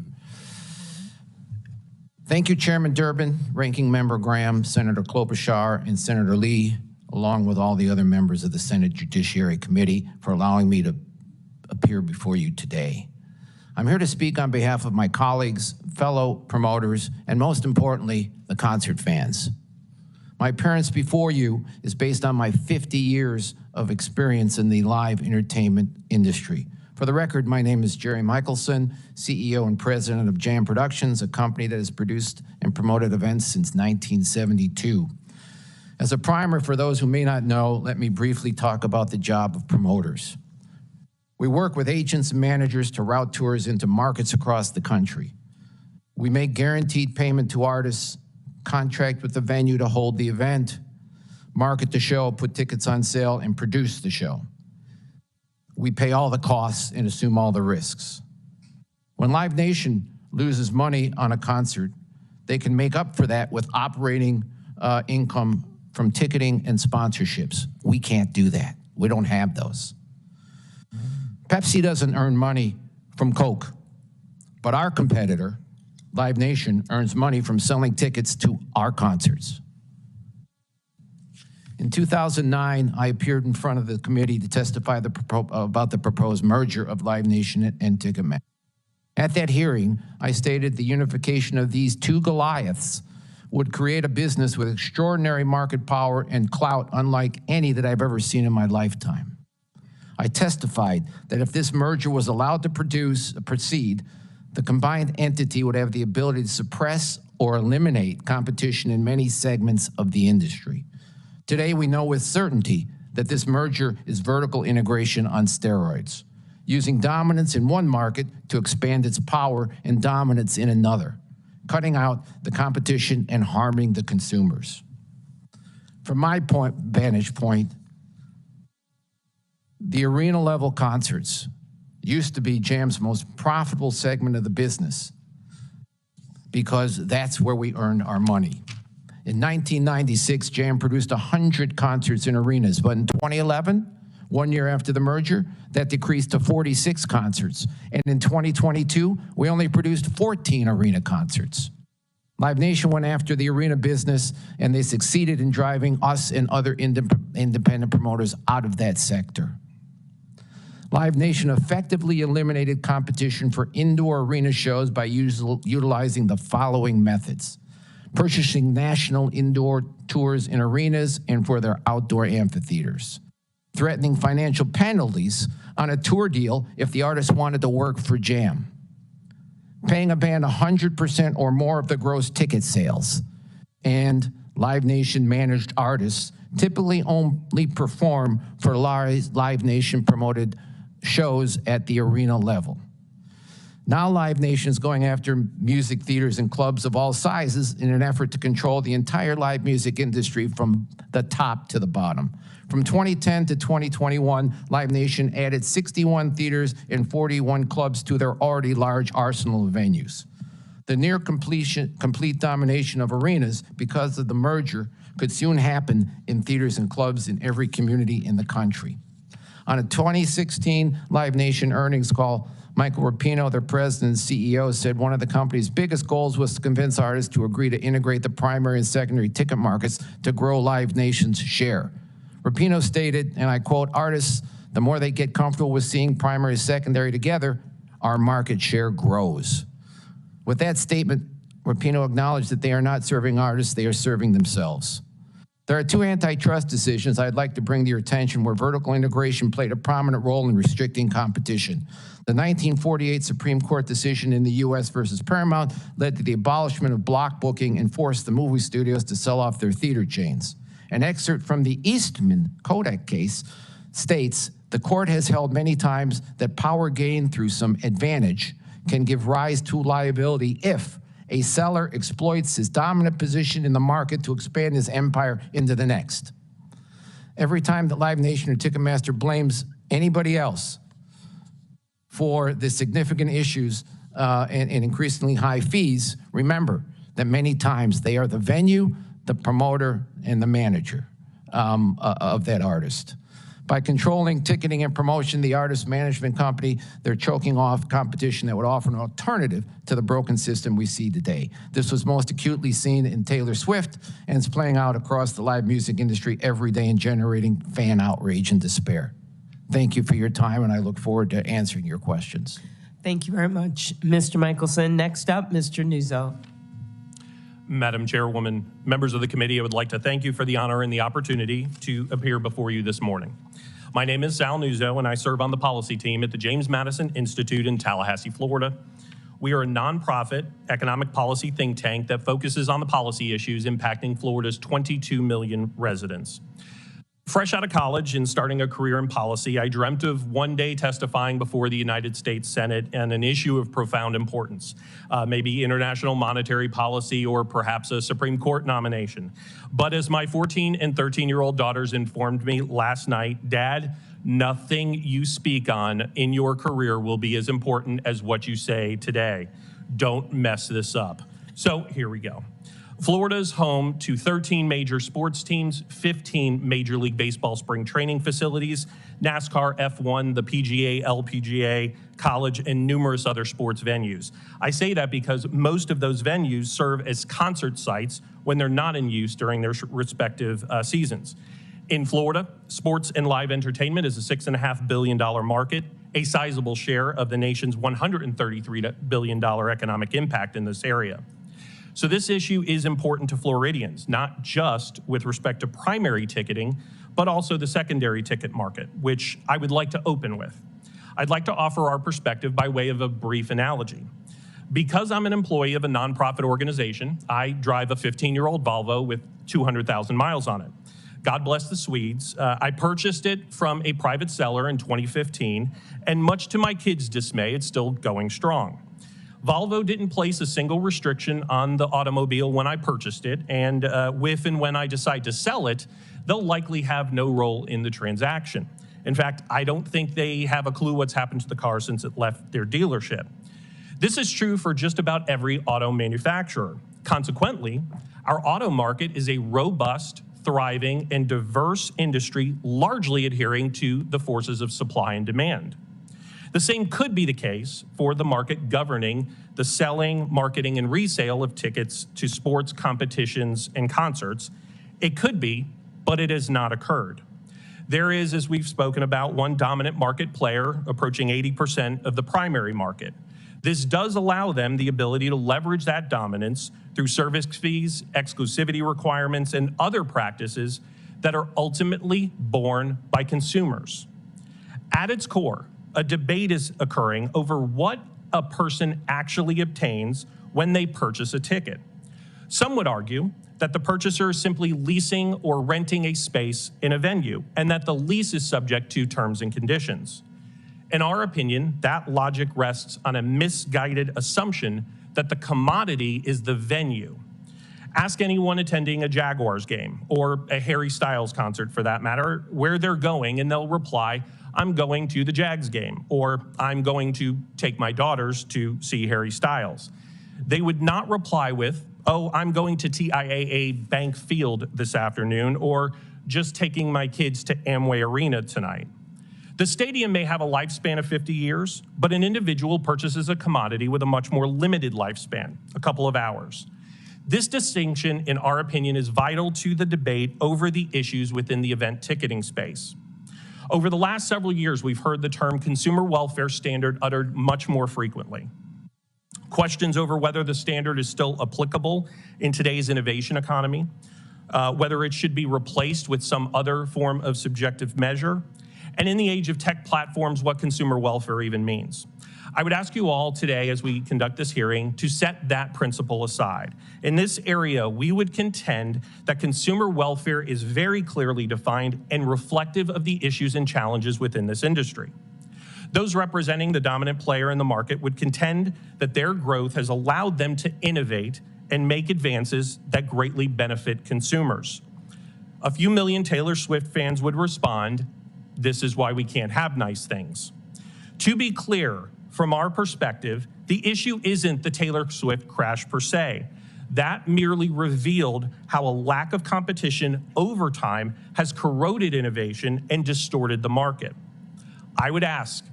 Thank you, Chairman Durbin, Ranking Member Graham, Senator Klobuchar, and Senator Lee, along with all the other members of the Senate Judiciary Committee, for allowing me to appear before you today. I'm here to speak on behalf of my colleagues, fellow promoters, and most importantly, the concert fans. My appearance before you is based on my 50 years of experience in the live entertainment industry. For the record, my name is Jerry Michelson, CEO and president of Jam Productions, a company that has produced and promoted events since 1972. As a primer for those who may not know, let me briefly talk about the job of promoters. We work with agents and managers to route tours into markets across the country. We make guaranteed payment to artists, contract with the venue to hold the event, market the show, put tickets on sale, and produce the show. We pay all the costs and assume all the risks. When Live Nation loses money on a concert, they can make up for that with operating income from ticketing and sponsorships. We can't do that. We don't have those. Pepsi doesn't earn money from Coke, but our competitor, Live Nation, earns money from selling tickets to our concerts. In 2009, I appeared in front of the committee to testify about the proposed merger of Live Nation and Ticketmaster. At that hearing, I stated the unification of these two Goliaths would create a business with extraordinary market power and clout unlike any that I've ever seen in my lifetime. I testified that if this merger was allowed to proceed, the combined entity would have the ability to suppress or eliminate competition in many segments of the industry. Today, we know with certainty that this merger is vertical integration on steroids, using dominance in one market to expand its power and dominance in another, cutting out the competition and harming the consumers. From my vantage point, the arena-level concerts used to be Jam's most profitable segment of the business because that's where we earned our money. In 1996, Jam produced 100 concerts in arenas, but in 2011, 1 year after the merger, that decreased to 46 concerts. And in 2022, we only produced 14 arena concerts. Live Nation went after the arena business, and they succeeded in driving us and other independent promoters out of that sector. Live Nation effectively eliminated competition for indoor arena shows by utilizing the following methods: purchasing national indoor tours in arenas and for their outdoor amphitheaters, threatening financial penalties on a tour deal if the artist wanted to work for Jam, paying a band 100% or more of the gross ticket sales, and Live Nation managed artists typically only perform for Live Nation promoted shows at the arena level. Now Live Nation is going after music theaters and clubs of all sizes in an effort to control the entire live music industry from the top to the bottom. From 2010 to 2021, Live Nation added 61 theaters and 41 clubs to their already large arsenal of venues. The near complete domination of arenas because of the merger could soon happen in theaters and clubs in every community in the country. On a 2016 Live Nation earnings call, Michael Rapino, their president and CEO, said one of the company's biggest goals was to convince artists to agree to integrate the primary and secondary ticket markets to grow Live Nation's share. Rapino stated, and I quote, "Artists, the more they get comfortable with seeing primary and secondary together, our market share grows." With that statement, Rapino acknowledged that they are not serving artists, they are serving themselves. There are two antitrust decisions I'd like to bring to your attention where vertical integration played a prominent role in restricting competition. The 1948 Supreme Court decision in the U.S. versus Paramount led to the abolishment of block booking and forced the movie studios to sell off their theater chains. An excerpt from the Eastman Kodak case states, "The court has held many times that power gained through some advantage can give rise to liability if a seller exploits his dominant position in the market to expand his empire into the next." Every time that Live Nation or Ticketmaster blames anybody else for the significant issues and increasingly high fees, remember that many times they are the venue, the promoter, and the manager of that artist. By controlling ticketing and promotion, the artist management company, they're choking off competition that would offer an alternative to the broken system we see today. This was most acutely seen in Taylor Swift, and it's playing out across the live music industry every day and generating fan outrage and despair. Thank you for your time, and I look forward to answering your questions. Thank you very much, Mr. Michelson. Next up, Mr. Nuzzo. Madam Chairwoman, members of the committee, I would like to thank you for the honor and the opportunity to appear before you this morning. My name is Sal Nuzzo, and I serve on the policy team at the James Madison Institute in Tallahassee, Florida. We are a nonprofit economic policy think tank that focuses on the policy issues impacting Florida's 22 million residents. Fresh out of college and starting a career in policy, I dreamt of one day testifying before the United States Senate on an issue of profound importance, maybe international monetary policy or perhaps a Supreme Court nomination. But as my 14 and 13-year-old daughters informed me last night, Dad, nothing you speak on in your career will be as important as what you say today. Don't mess this up. So here we go. Florida's home to 13 major sports teams, 15 Major League Baseball spring training facilities, NASCAR, F1, the PGA, LPGA, college, and numerous other sports venues. I say that because most of those venues serve as concert sites when they're not in use during their respective seasons. In Florida, sports and live entertainment is a $6.5 billion market, a sizable share of the nation's $133 billion economic impact in this area. So this issue is important to Floridians, not just with respect to primary ticketing, but also the secondary ticket market, which I would like to open with. I'd like to offer our perspective by way of a brief analogy. Because I'm an employee of a nonprofit organization, I drive a 15-year-old Volvo with 200,000 miles on it. God bless the Swedes. I purchased it from a private seller in 2015, and much to my kids' dismay, it's still going strong. Volvo didn't place a single restriction on the automobile when I purchased it, and if and when I decide to sell it, they'll likely have no role in the transaction. In fact, I don't think they have a clue what's happened to the car since it left their dealership. This is true for just about every auto manufacturer. Consequently, our auto market is a robust, thriving, and diverse industry largely adhering to the forces of supply and demand. The same could be the case for the market governing the selling, marketing, and resale of tickets to sports, competitions, and concerts. It could be, but it has not occurred. There is, as we've spoken about, one dominant market player approaching 80% of the primary market. This does allow them the ability to leverage that dominance through service fees, exclusivity requirements, and other practices that are ultimately borne by consumers. At its core, a debate is occurring over what a person actually obtains when they purchase a ticket. Some would argue that the purchaser is simply leasing or renting a space in a venue, and that the lease is subject to terms and conditions. In our opinion, that logic rests on a misguided assumption that the commodity is the venue. Ask anyone attending a Jaguars game, or a Harry Styles concert for that matter, where they're going, and they'll reply, I'm going to the Jags game, or I'm going to take my daughters to see Harry Styles. They would not reply with, oh, I'm going to TIAA Bank Field this afternoon, or just taking my kids to Amway Arena tonight. The stadium may have a lifespan of 50 years, but an individual purchases a commodity with a much more limited lifespan, a couple of hours. This distinction, in our opinion, is vital to the debate over the issues within the event ticketing space. Over the last several years, we've heard the term consumer welfare standard uttered much more frequently. Questions over whether the standard is still applicable in today's innovation economy, whether it should be replaced with some other form of subjective measure, and in the age of tech platforms, what consumer welfare even means. I would ask you all today, as we conduct this hearing, to set that principle aside. In this area, we would contend that consumer welfare is very clearly defined and reflective of the issues and challenges within this industry. Those representing the dominant player in the market would contend that their growth has allowed them to innovate and make advances that greatly benefit consumers. A few million Taylor Swift fans would respond, this is why we can't have nice things. To be clear, from our perspective, the issue isn't the Taylor Swift crash per se. That merely revealed how a lack of competition over time has corroded innovation and distorted the market. I would ask,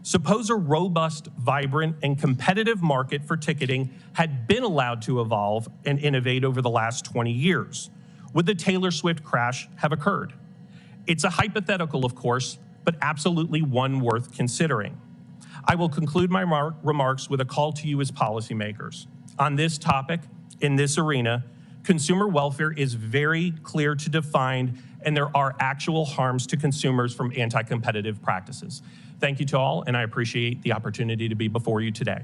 suppose a robust, vibrant, and competitive market for ticketing had been allowed to evolve and innovate over the last 20 years. Would the Taylor Swift crash have occurred? It's a hypothetical, of course, but absolutely one worth considering. I will conclude my remarks with a call to you as policymakers. On this topic, in this arena, consumer welfare is very clear to define, and there are actual harms to consumers from anti-competitive practices. Thank you to all, and I appreciate the opportunity to be before you today.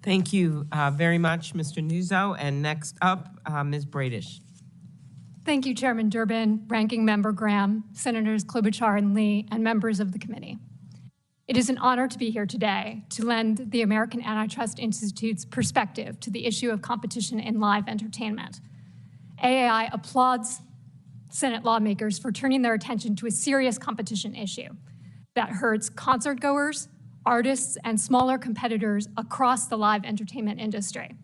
Thank you very much, Mr. Nuzzo. And next up, Ms. Bradish. Thank you, Chairman Durbin, Ranking Member Graham, Senators Klobuchar and Lee, and members of the committee. It is an honor to be here today to lend the American Antitrust Institute's perspective to the issue of competition in live entertainment. AAI applauds Senate lawmakers for turning their attention to a serious competition issue that hurts concertgoers, artists, and smaller competitors across the live entertainment industry.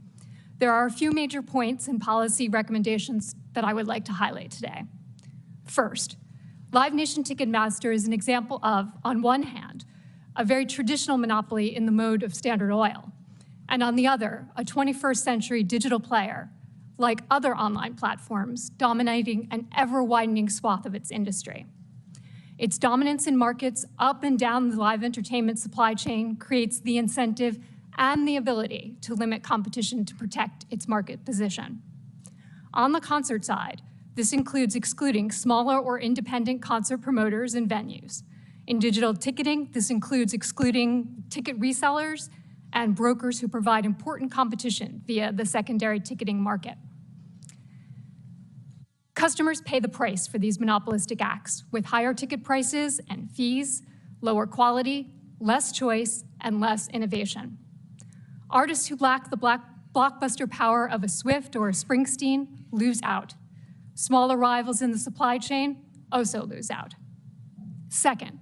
There are a few major points and policy recommendations that I would like to highlight today. First, Live Nation Ticketmaster is an example of, on one hand, a very traditional monopoly in the mode of Standard Oil, and on the other, a 21st century digital player, like other online platforms, dominating an ever-widening swath of its industry. Its dominance in markets up and down the live entertainment supply chain creates the incentive and the ability to limit competition to protect its market position. On the concert side, this includes excluding smaller or independent concert promoters and venues. In digital ticketing, this includes excluding ticket resellers and brokers who provide important competition via the secondary ticketing market. Customers pay the price for these monopolistic acts with higher ticket prices and fees, lower quality, less choice, and less innovation. Artists who lack the blockbuster power of a Swift or a Springsteen lose out. Smaller rivals in the supply chain also lose out. Second,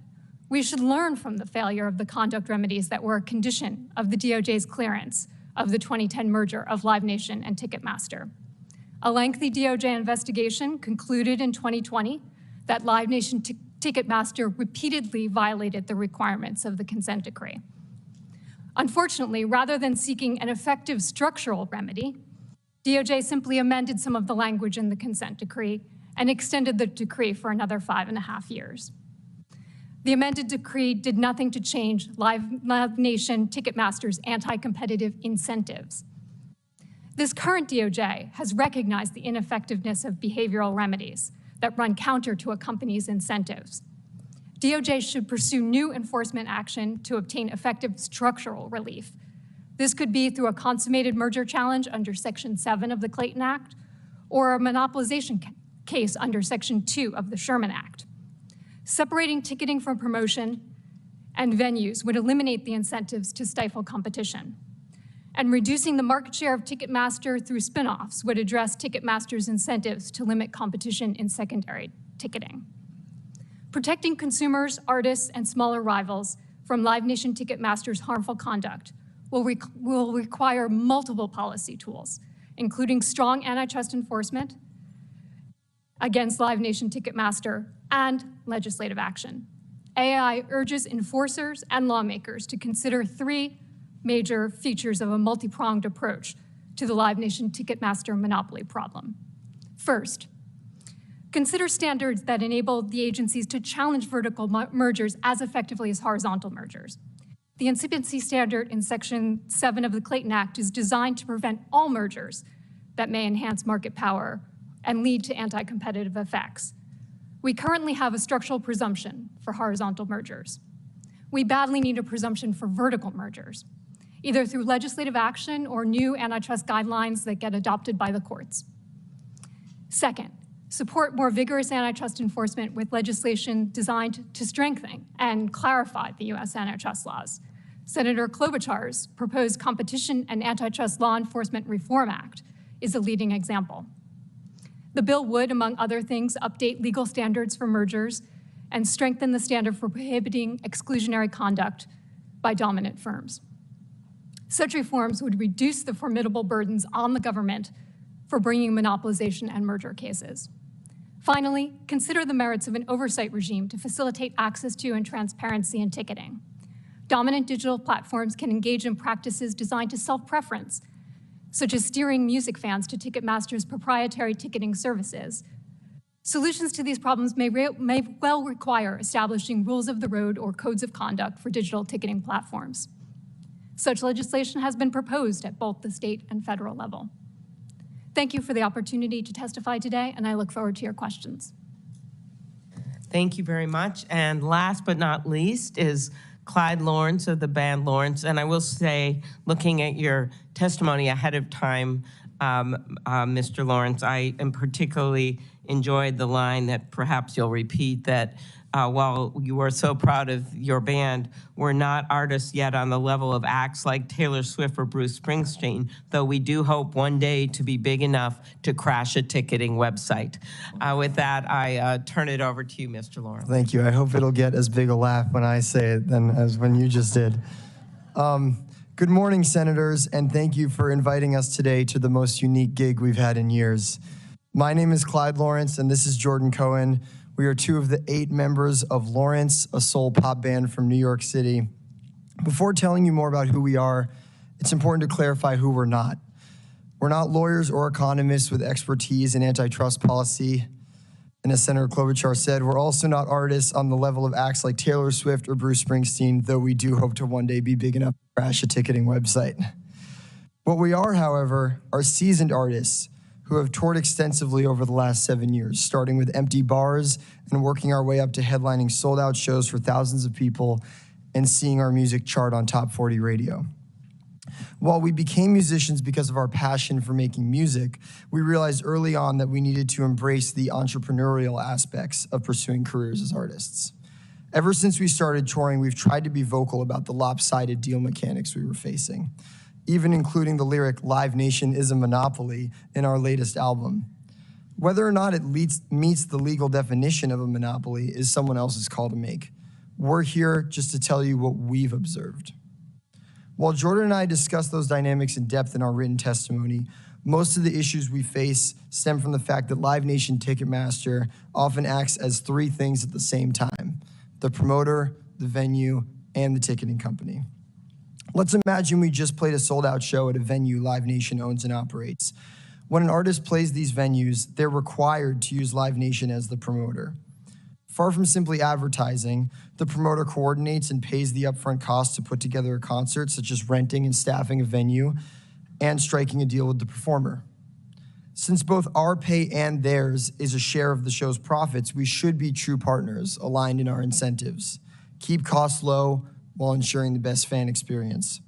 we should learn from the failure of the conduct remedies that were a condition of the DOJ's clearance of the 2010 merger of Live Nation and Ticketmaster. A lengthy DOJ investigation concluded in 2020 that Live Nation Ticketmaster repeatedly violated the requirements of the consent decree. Unfortunately, rather than seeking an effective structural remedy, DOJ simply amended some of the language in the consent decree and extended the decree for another 5.5 years. The amended decree did nothing to change Live Nation Ticketmaster's anti-competitive incentives. This current DOJ has recognized the ineffectiveness of behavioral remedies that run counter to a company's incentives. DOJ should pursue new enforcement action to obtain effective structural relief. This could be through a consummated merger challenge under Section 7 of the Clayton Act or a monopolization case under Section 2 of the Sherman Act. Separating ticketing from promotion and venues would eliminate the incentives to stifle competition. And reducing the market share of Ticketmaster through spinoffs would address Ticketmaster's incentives to limit competition in secondary ticketing. Protecting consumers, artists, and smaller rivals from Live Nation Ticketmaster's harmful conduct will require multiple policy tools, including strong antitrust enforcement against Live Nation Ticketmaster and legislative action. AAI urges enforcers and lawmakers to consider 3 major features of a multi-pronged approach to the Live Nation Ticketmaster monopoly problem. First, consider standards that enable the agencies to challenge vertical mergers as effectively as horizontal mergers. The incipiency standard in Section 7 of the Clayton Act is designed to prevent all mergers that may enhance market power and lead to anti-competitive effects. We currently have a structural presumption for horizontal mergers. We badly need a presumption for vertical mergers, either through legislative action or new antitrust guidelines that get adopted by the courts. Second, support more vigorous antitrust enforcement with legislation designed to strengthen and clarify the U.S. antitrust laws. Senator Klobuchar's proposed Competition and Antitrust Law Enforcement Reform Act is a leading example. The bill would, among other things, update legal standards for mergers and strengthen the standard for prohibiting exclusionary conduct by dominant firms. Such reforms would reduce the formidable burdens on the government for bringing monopolization and merger cases. Finally, consider the merits of an oversight regime to facilitate access to and transparency in ticketing. Dominant digital platforms can engage in practices designed to self-preference, such as steering music fans to Ticketmaster's proprietary ticketing services. Solutions to these problems may well require establishing rules of the road or codes of conduct for digital ticketing platforms. Such legislation has been proposed at both the state and federal level. Thank you for the opportunity to testify today, and I look forward to your questions. Thank you very much. And last but not least is Clyde Lawrence of the band Lawrence. And I will say, looking at your testimony ahead of time, Mr. Lawrence, I particularly enjoyed the line that perhaps you'll repeat, that while you are so proud of your band, we're not artists yet on the level of acts like Taylor Swift or Bruce Springsteen, though we do hope one day to be big enough to crash a ticketing website. With that, I turn it over to you, Mr. Lawrence. Thank you. I hope it'll get as big a laugh when I say it than as when you just did. Good morning, Senators, and thank you for inviting us today to the most unique gig we've had in years. My name is Clyde Lawrence, and this is Jordan Cohen. We are two of the 8 members of Lawrence, a soul pop band from New York City. Before telling you more about who we are, it's important to clarify who we're not. We're not lawyers or economists with expertise in antitrust policy. And as Senator Klobuchar said, we're also not artists on the level of acts like Taylor Swift or Bruce Springsteen, though we do hope to one day be big enough to crash a ticketing website. What we are, however, are seasoned artists who have toured extensively over the last 7 years, starting with empty bars and working our way up to headlining sold-out shows for thousands of people and seeing our music chart on Top 40 radio. While we became musicians because of our passion for making music, we realized early on that we needed to embrace the entrepreneurial aspects of pursuing careers as artists. Ever since we started touring, we've tried to be vocal about the lopsided deal mechanics we were facing, even including the lyric, "Live Nation is a monopoly," in our latest album. Whether or not it meets the legal definition of a monopoly is someone else's call to make. We're here just to tell you what we've observed. While Jordan and I discussed those dynamics in depth in our written testimony, most of the issues we face stem from the fact that Live Nation Ticketmaster often acts as 3 things at the same time: the promoter, the venue, and the ticketing company. Let's imagine we just played a sold-out show at a venue Live Nation owns and operates. When an artist plays these venues, they're required to use Live Nation as the promoter. Far from simply advertising, the promoter coordinates and pays the upfront costs to put together a concert, such as renting and staffing a venue and striking a deal with the performer. Since both our pay and theirs is a share of the show's profits, we should be true partners, aligned in our incentives. Keep costs low while ensuring the best fan experience.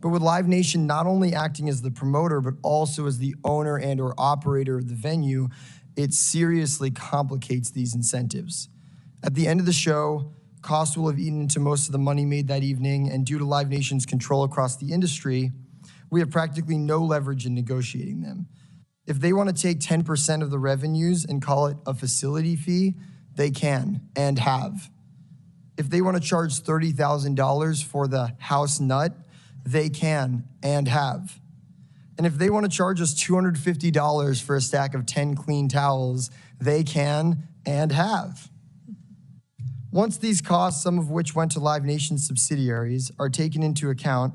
But with Live Nation not only acting as the promoter, but also as the owner and or operator of the venue, it seriously complicates these incentives. At the end of the show, costs will have eaten into most of the money made that evening, and due to Live Nation's control across the industry, we have practically no leverage in negotiating them. If they want to take 10% of the revenues and call it a facility fee, they can and have. If they want to charge $30,000 for the house nut, they can and have. And if they want to charge us $250 for a stack of 10 clean towels, they can and have. Once these costs, some of which went to Live Nation subsidiaries, are taken into account,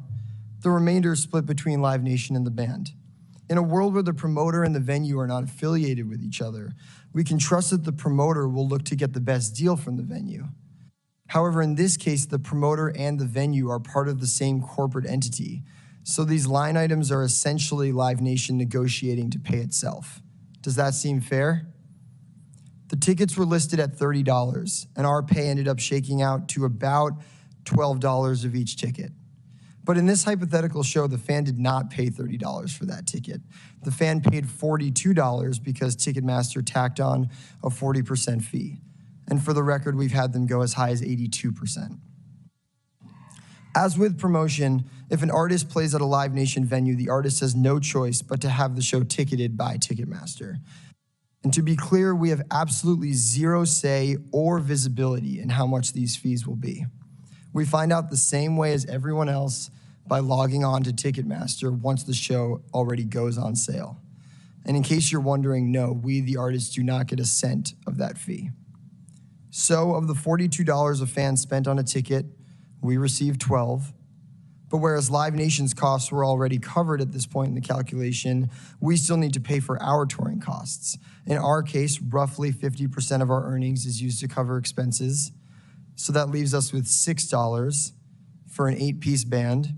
the remainder is split between Live Nation and the band. In a world where the promoter and the venue are not affiliated with each other, we can trust that the promoter will look to get the best deal from the venue. However, in this case, the promoter and the venue are part of the same corporate entity, so these line items are essentially Live Nation negotiating to pay itself. Does that seem fair? The tickets were listed at $30, and our pay ended up shaking out to about $12 of each ticket. But in this hypothetical show, the fan did not pay $30 for that ticket. The fan paid $42 because Ticketmaster tacked on a 40% fee. And for the record, we've had them go as high as 82%. As with promotion, if an artist plays at a Live Nation venue, the artist has no choice but to have the show ticketed by Ticketmaster. And to be clear, we have absolutely zero say or visibility in how much these fees will be. We find out the same way as everyone else by logging on to Ticketmaster once the show already goes on sale. And in case you're wondering, no, we, the artists, do not get a cent of that fee. So of the $42 a fan spent on a ticket, we received 12. But whereas Live Nation's costs were already covered at this point in the calculation, we still need to pay for our touring costs. In our case, roughly 50% of our earnings is used to cover expenses. So that leaves us with $6 for an 8-piece band,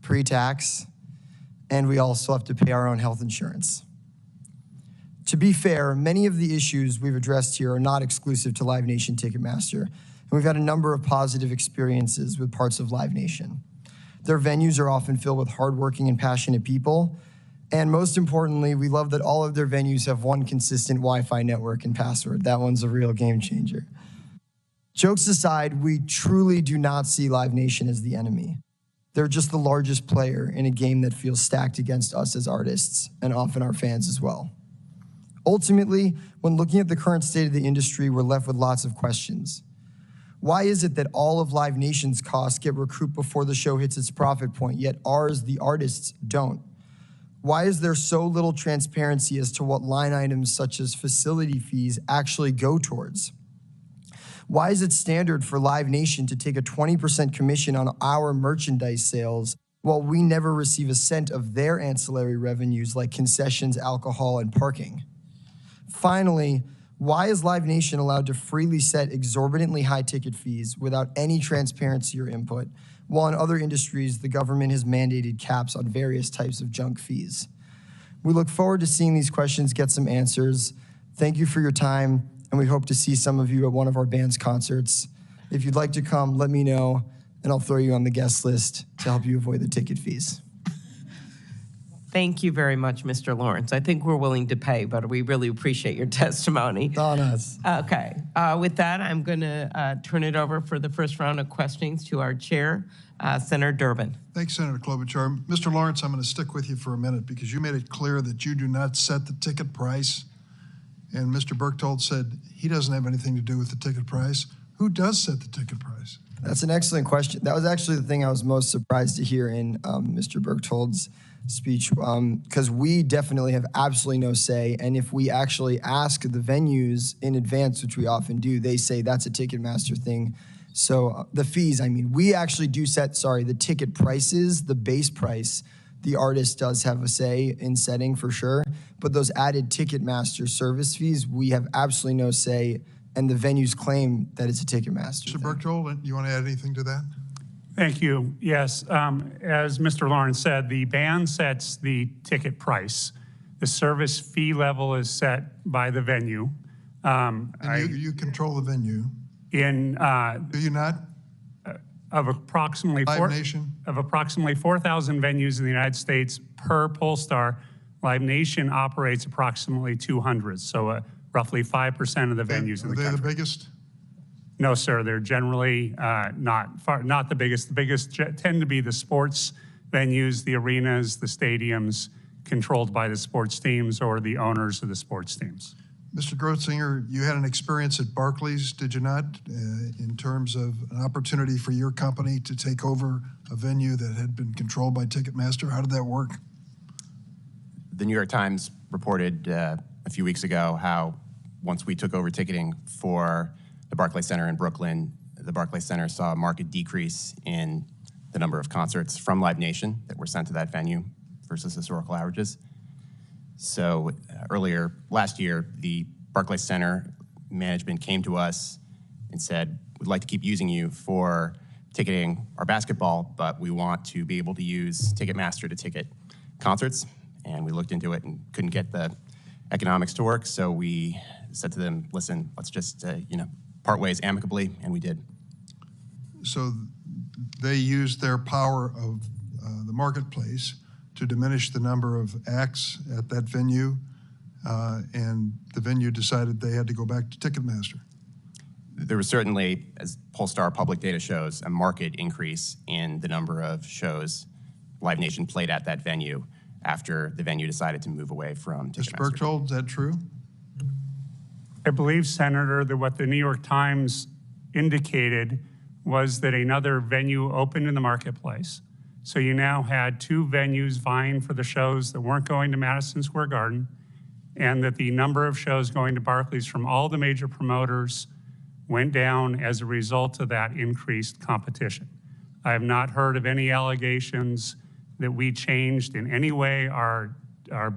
pre-tax, and we also have to pay our own health insurance. To be fair, many of the issues we've addressed here are not exclusive to Live Nation Ticketmaster, and we've had a number of positive experiences with parts of Live Nation. Their venues are often filled with hardworking and passionate people, and most importantly, we love that all of their venues have one consistent Wi-Fi network and password. That one's a real game changer. Jokes aside, we truly do not see Live Nation as the enemy. They're just the largest player in a game that feels stacked against us as artists, and often our fans as well. Ultimately, when looking at the current state of the industry, we're left with lots of questions. Why is it that all of Live Nation's costs get recouped before the show hits its profit point, yet ours, the artists, don't? Why is there so little transparency as to what line items such as facility fees actually go towards? Why is it standard for Live Nation to take a 20% commission on our merchandise sales while we never receive a cent of their ancillary revenues like concessions, alcohol, and parking? Finally, why is Live Nation allowed to freely set exorbitantly high ticket fees without any transparency or input, while in other industries, the government has mandated caps on various types of junk fees? We look forward to seeing these questions get some answers. Thank you for your time, and we hope to see some of you at one of our band's concerts. If you'd like to come, let me know, and I'll throw you on the guest list to help you avoid the ticket fees. Thank you very much, Mr. Lawrence. I think we're willing to pay, but we really appreciate your testimony. It's on us. Okay. With that, I'm going to turn it over for the first round of questions to our chair, Senator Durbin. Thanks, Senator Klobuchar. Mr. Lawrence, I'm going to stick with you for a minute because you made it clear that you do not set the ticket price. And Mr. Berchtold said he doesn't have anything to do with the ticket price. Who does set the ticket price? That's an excellent question. That was actually the thing I was most surprised to hear in Mr. Berchtold's speech, because we definitely have absolutely no say. And if we actually ask the venues in advance, which we often do, they say that's a Ticketmaster thing. So the fees, I mean, we actually do set, the ticket prices, the base price. The artist does have a say in setting for sure. But those added Ticketmaster service fees, we have absolutely no say. And the venues claim that it's a Ticketmaster Mr. thing. Berchtold, you want to add anything to that? Thank you. Yes, as Mr. Lawrence said, the band sets the ticket price. The service fee level is set by the venue. And you control the venue. Do you not? Of approximately Live Nation? Of approximately 4,000 venues in the United States per Pollstar, Live Nation operates approximately 200, so roughly 5% of the venues in the country. Are they the biggest? No, sir. They're generally not the biggest. The biggest tend to be the sports venues, the arenas, the stadiums controlled by the sports teams or the owners of the sports teams. Mr. Grotzinger, you had an experience at Barclays, did you not, in terms of an opportunity for your company to take over a venue that had been controlled by Ticketmaster? How did that work? The New York Times reported a few weeks ago how once we took over ticketing for the Barclays Center in Brooklyn, the Barclays Center saw a marked decrease in the number of concerts from Live Nation that were sent to that venue versus historical averages. So earlier last year, the Barclays Center management came to us and said, we'd like to keep using you for ticketing our basketball, but we want to be able to use Ticketmaster to ticket concerts. And we looked into it and couldn't get the economics to work. So we said to them, listen, let's just, part ways amicably, and we did. So they used their power of the marketplace to diminish the number of acts at that venue, and the venue decided they had to go back to Ticketmaster. There was certainly, as Pollstar public data shows, a marked increase in the number of shows Live Nation played at that venue after the venue decided to move away from Ticketmaster. Mr. Berchtold, is that true? I believe, Senator, that what the New York Times indicated was that another venue opened in the marketplace. So you now had two venues vying for the shows that weren't going to Madison Square Garden, and that the number of shows going to Barclays from all the major promoters went down as a result of that increased competition. I have not heard of any allegations that we changed in any way our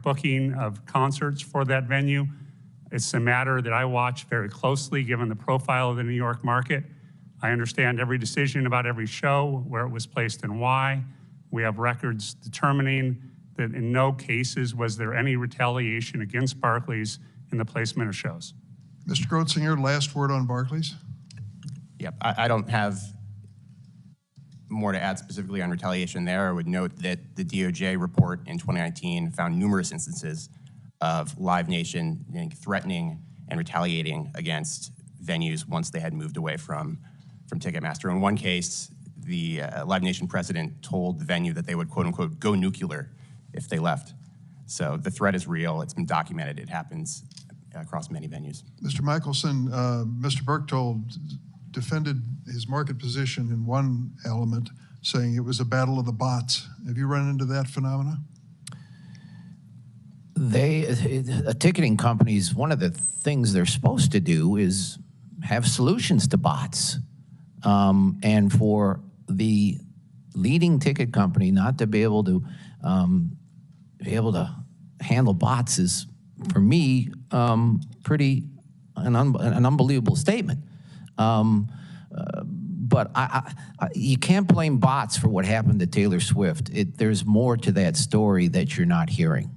booking of concerts for that venue. It's a matter that I watch very closely given the profile of the New York market. I understand every decision about every show, where it was placed and why. We have records determining that in no cases was there any retaliation against Barclays in the placement of shows. Mr. Grotzinger, last word on Barclays? Yep, I don't have more to add specifically on retaliation there. I would note that the DOJ report in 2019 found numerous instances of Live Nation threatening and retaliating against venues once they had moved away from Ticketmaster. In one case, the Live Nation president told the venue that they would, quote unquote, go nuclear if they left. So the threat is real. It's been documented. It happens across many venues. Mr. Michelson, Mr. Berchtold defended his market position in one element, saying it was a battle of the bots. Have you run into that phenomena? Ticketing companies, one of the things they're supposed to do is have solutions to bots. And for the leading ticket company not to be able to handle bots is, for me, pretty an unbelievable statement. But you can't blame bots for what happened to Taylor Swift. There's more to that story that you're not hearing.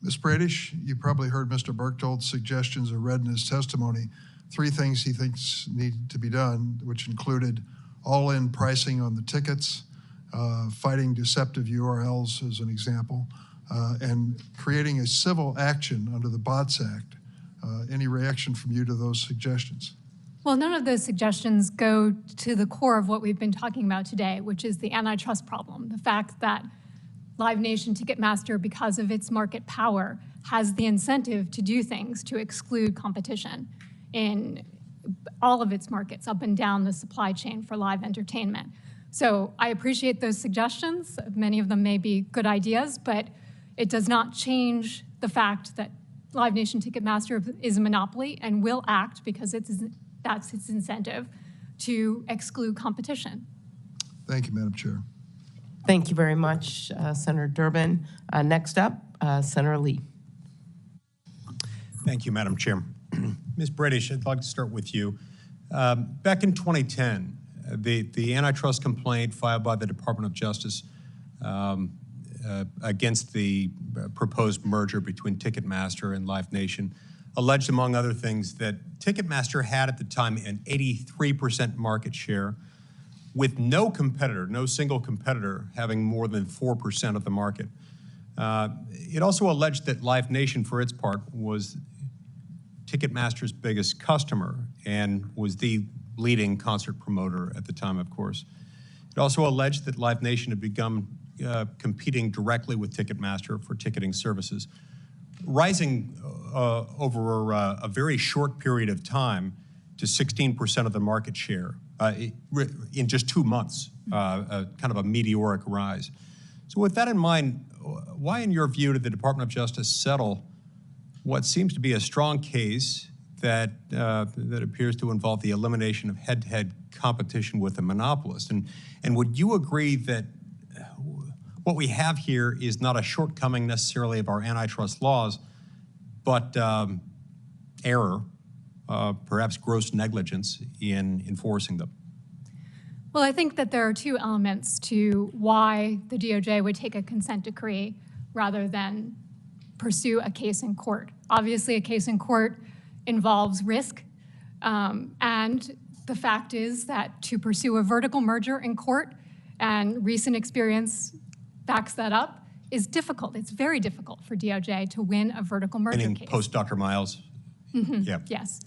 Ms. Bradish, you probably heard Mr. Berchtold's suggestions or read in his testimony 3 things he thinks need to be done, which included all-in pricing on the tickets, fighting deceptive URLs as an example, and creating a civil action under the Bots Act. Any reaction from you to those suggestions? Well, none of those suggestions go to the core of what we've been talking about today, which is the antitrust problem. The fact that Live Nation Ticketmaster, because of its market power, has the incentive to do things to exclude competition in all of its markets up and down the supply chain for live entertainment. So I appreciate those suggestions. Many of them may be good ideas, but it does not change the fact that Live Nation Ticketmaster is a monopoly and will act because that's its incentive to exclude competition. Thank you, Madam Chair. Thank you very much, Senator Durbin. Next up, Senator Lee. Thank you, Madam Chair. Ms. Bradish, I'd like to start with you. Back in 2010, the antitrust complaint filed by the Department of Justice against the proposed merger between Ticketmaster and Live Nation alleged, among other things, that Ticketmaster had at the time an 83% market share, with no competitor, no single competitor, having more than 4% of the market. It also alleged that Live Nation, for its part, was Ticketmaster's biggest customer and was the leading concert promoter at the time, of course. It also alleged that Live Nation had begun competing directly with Ticketmaster for ticketing services, rising over a very short period of time to 16% of the market share in just 2 months, kind of a meteoric rise. So with that in mind, why, in your view, did the Department of Justice settle what seems to be a strong case that appears to involve the elimination of head-to-head competition with a monopolist? And would you agree that what we have here is not a shortcoming necessarily of our antitrust laws, but error, perhaps gross negligence in enforcing them? Well, I think that there are 2 elements to why the DOJ would take a consent decree rather than pursue a case in court. Obviously, a case in court involves risk, and the fact is that to pursue a vertical merger in court, and recent experience backs that up, is difficult. It's very difficult for DOJ to win a vertical merger case. Post Dr. Miles? Mm-hmm. Yeah. Yes.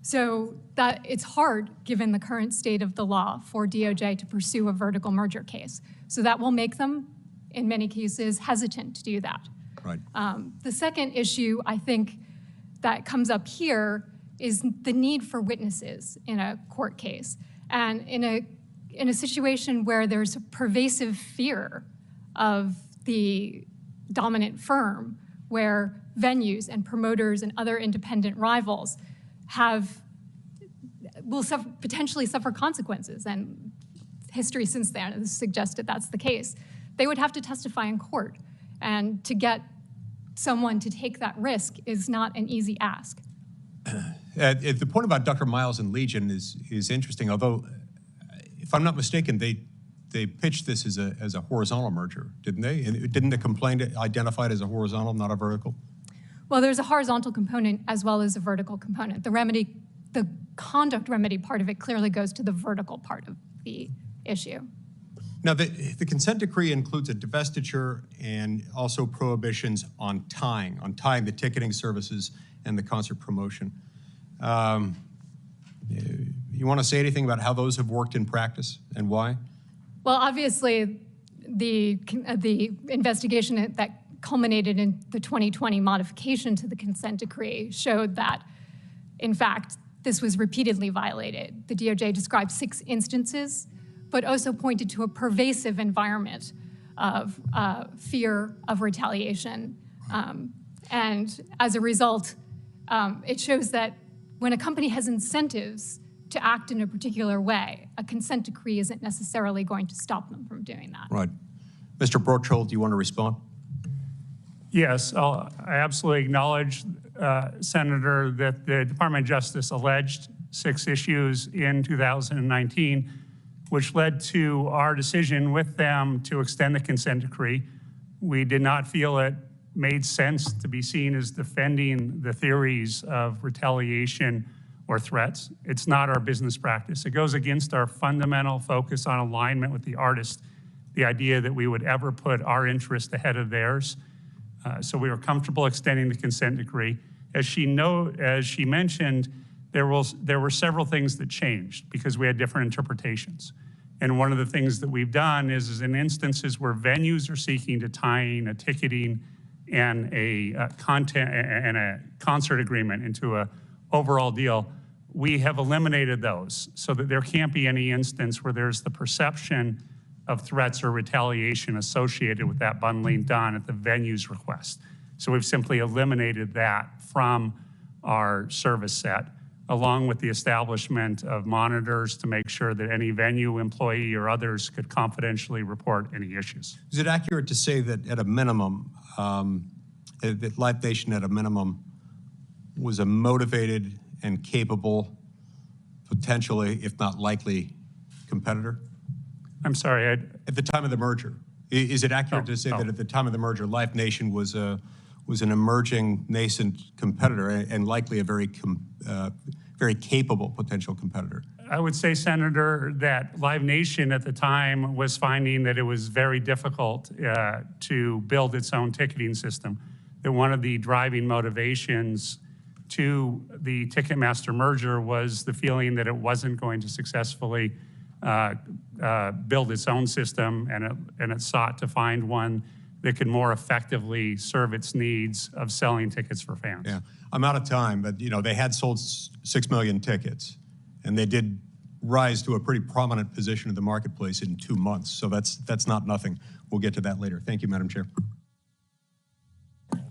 So that it's hard, given the current state of the law, for DOJ to pursue a vertical merger case. So that will make them, in many cases, hesitant to do that. Right. The second issue, I think, that comes up here is the need for witnesses in a court case. And in in a situation where there's a pervasive fear of the dominant firm, where venues and promoters and other independent rivals will potentially suffer consequences, and history since then has suggested that's the case. They would have to testify in court, and to get someone to take that risk is not an easy ask. The point about Dr. Miles and Legion is interesting, although, if I'm not mistaken, they pitched this as a horizontal merger, didn't they? And didn't the complaint identify it as a horizontal, not a vertical? Well, there's a horizontal component as well as a vertical component. The conduct remedy part of it clearly goes to the vertical part of the issue. Now, the consent decree includes a divestiture and also prohibitions on tying the ticketing services and the concert promotion. You want to say anything about how those have worked in practice and why? Well, obviously, the investigation that culminated in the 2020 modification to the consent decree showed that, in fact, this was repeatedly violated. The DOJ described 6 instances, but also pointed to a pervasive environment of fear of retaliation. And as a result, it shows that when a company has incentives to act in a particular way, a consent decree isn't necessarily going to stop them from doing that. Right. Mr. Berchtold, do you want to respond? Yes, I absolutely acknowledge, Senator, that the Department of Justice alleged 6 issues in 2019, which led to our decision with them to extend the consent decree. We did not feel it made sense to be seen as defending the theories of retaliation or threats. It's not our business practice. It goes against our fundamental focus on alignment with the artist, the idea that we would ever put our interest ahead of theirs. So we were comfortable extending the consent decree. As she mentioned, there were several things that changed because we had different interpretations. And one of the things that we've done is in instances where venues are seeking to tie in a ticketing and a concert agreement into an overall deal, we have eliminated those so that there can't be any instance where there's the perception of threats or retaliation associated with that bundling done at the venue's request. So we've simply eliminated that from our service set, along with the establishment of monitors to make sure that any venue employee or others could confidentially report any issues. Is it accurate to say that at a minimum, that Live Nation at a minimum was a motivated and capable, potentially, if not likely, competitor? I'm sorry, at the time of the merger, is it accurate to say that at the time of the merger, Live Nation was an emerging, nascent competitor and likely a very capable potential competitor? I would say, Senator, that Live Nation at the time was finding that it was very difficult to build its own ticketing system. That one of the driving motivations to the Ticketmaster merger was the feeling that it wasn't going to successfully build its own system, and it sought to find one that could more effectively serve its needs of selling tickets for fans. Yeah, I'm out of time, but they had sold 6 million tickets, and they did rise to a pretty prominent position in the marketplace in 2 months. So that's not nothing. We'll get to that later. Thank you, Madam Chair.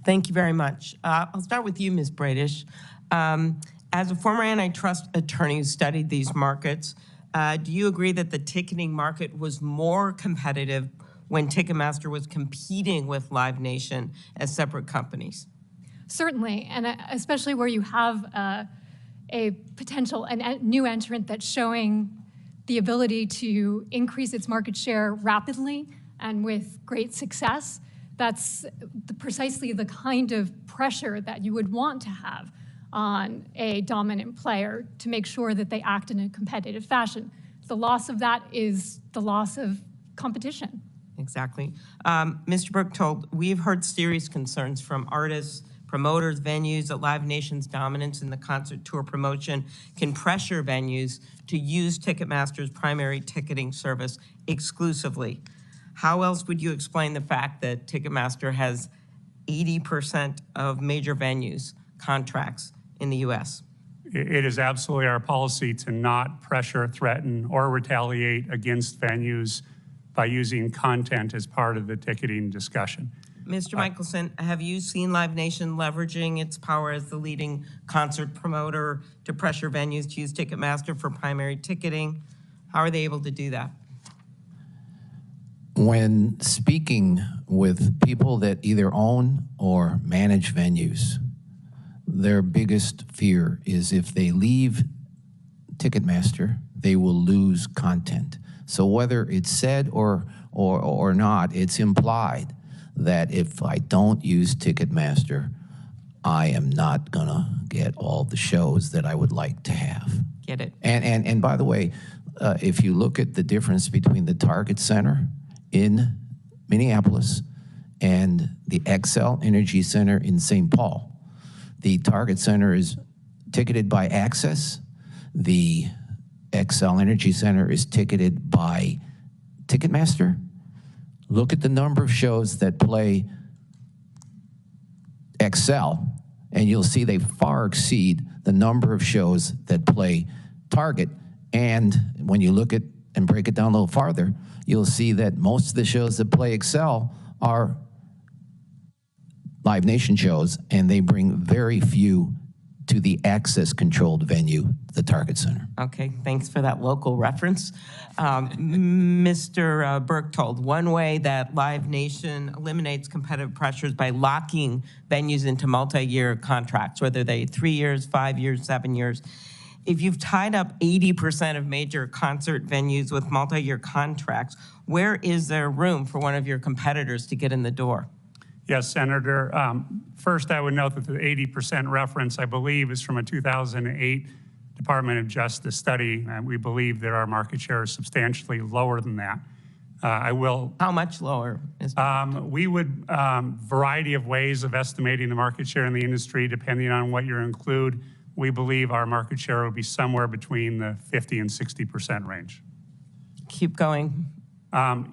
Thank you very much. I'll start with you, Ms. Bradish. As a former antitrust attorney who studied these markets, do you agree that the ticketing market was more competitive when Ticketmaster was competing with Live Nation as separate companies? Certainly, and especially where you have a potential new entrant that's showing the ability to increase its market share rapidly and with great success. That's precisely the kind of pressure that you would want to have on a dominant player to make sure that they act in a competitive fashion. The loss of that is the loss of competition. Exactly. Mr. Berchtold, we've heard serious concerns from artists, promoters, venues that Live Nation's dominance in the concert tour promotion can pressure venues to use Ticketmaster's primary ticketing service exclusively. How else would you explain the fact that Ticketmaster has 80% of major venues contracts in the U.S.? It is absolutely our policy to not pressure, threaten, or retaliate against venues by using content as part of the ticketing discussion. Mr. Michelson, have you seen Live Nation leveraging its power as the leading concert promoter to pressure venues to use Ticketmaster for primary ticketing? How are they able to do that? When speaking with people that either own or manage venues, their biggest fear is if they leave Ticketmaster, they will lose content. So whether it's said or not, it's implied that if I don't use Ticketmaster, I am not gonna get all the shows that I would like to have. Get it? And by the way, if you look at the difference between the Target Center in Minneapolis and the Xcel Energy Center in St. Paul, the Target Center is ticketed by Access. The Xcel Energy Center is ticketed by Ticketmaster. Look at the number of shows that play Xcel, and you'll see they far exceed the number of shows that play Target. And when you look at and break it down a little farther, you'll see that most of the shows that play Xcel are Live Nation shows, and they bring very few to the access-controlled venue, the Target Center. Okay, thanks for that local reference. Mr. Berchtold, one way that Live Nation eliminates competitive pressures by locking venues into multi-year contracts, whether they 3 years, 5 years, 7 years. If you've tied up 80% of major concert venues with multi-year contracts, where is there room for one of your competitors to get in the door? Yes, Senator. First, I would note that the 80% reference, I believe, is from a 2008 Department of Justice study, and we believe that our market share is substantially lower than that. How much lower? We would, variety of ways of estimating the market share in the industry, depending on what you include. We believe our market share would be somewhere between the 50 and 60% range. Keep going.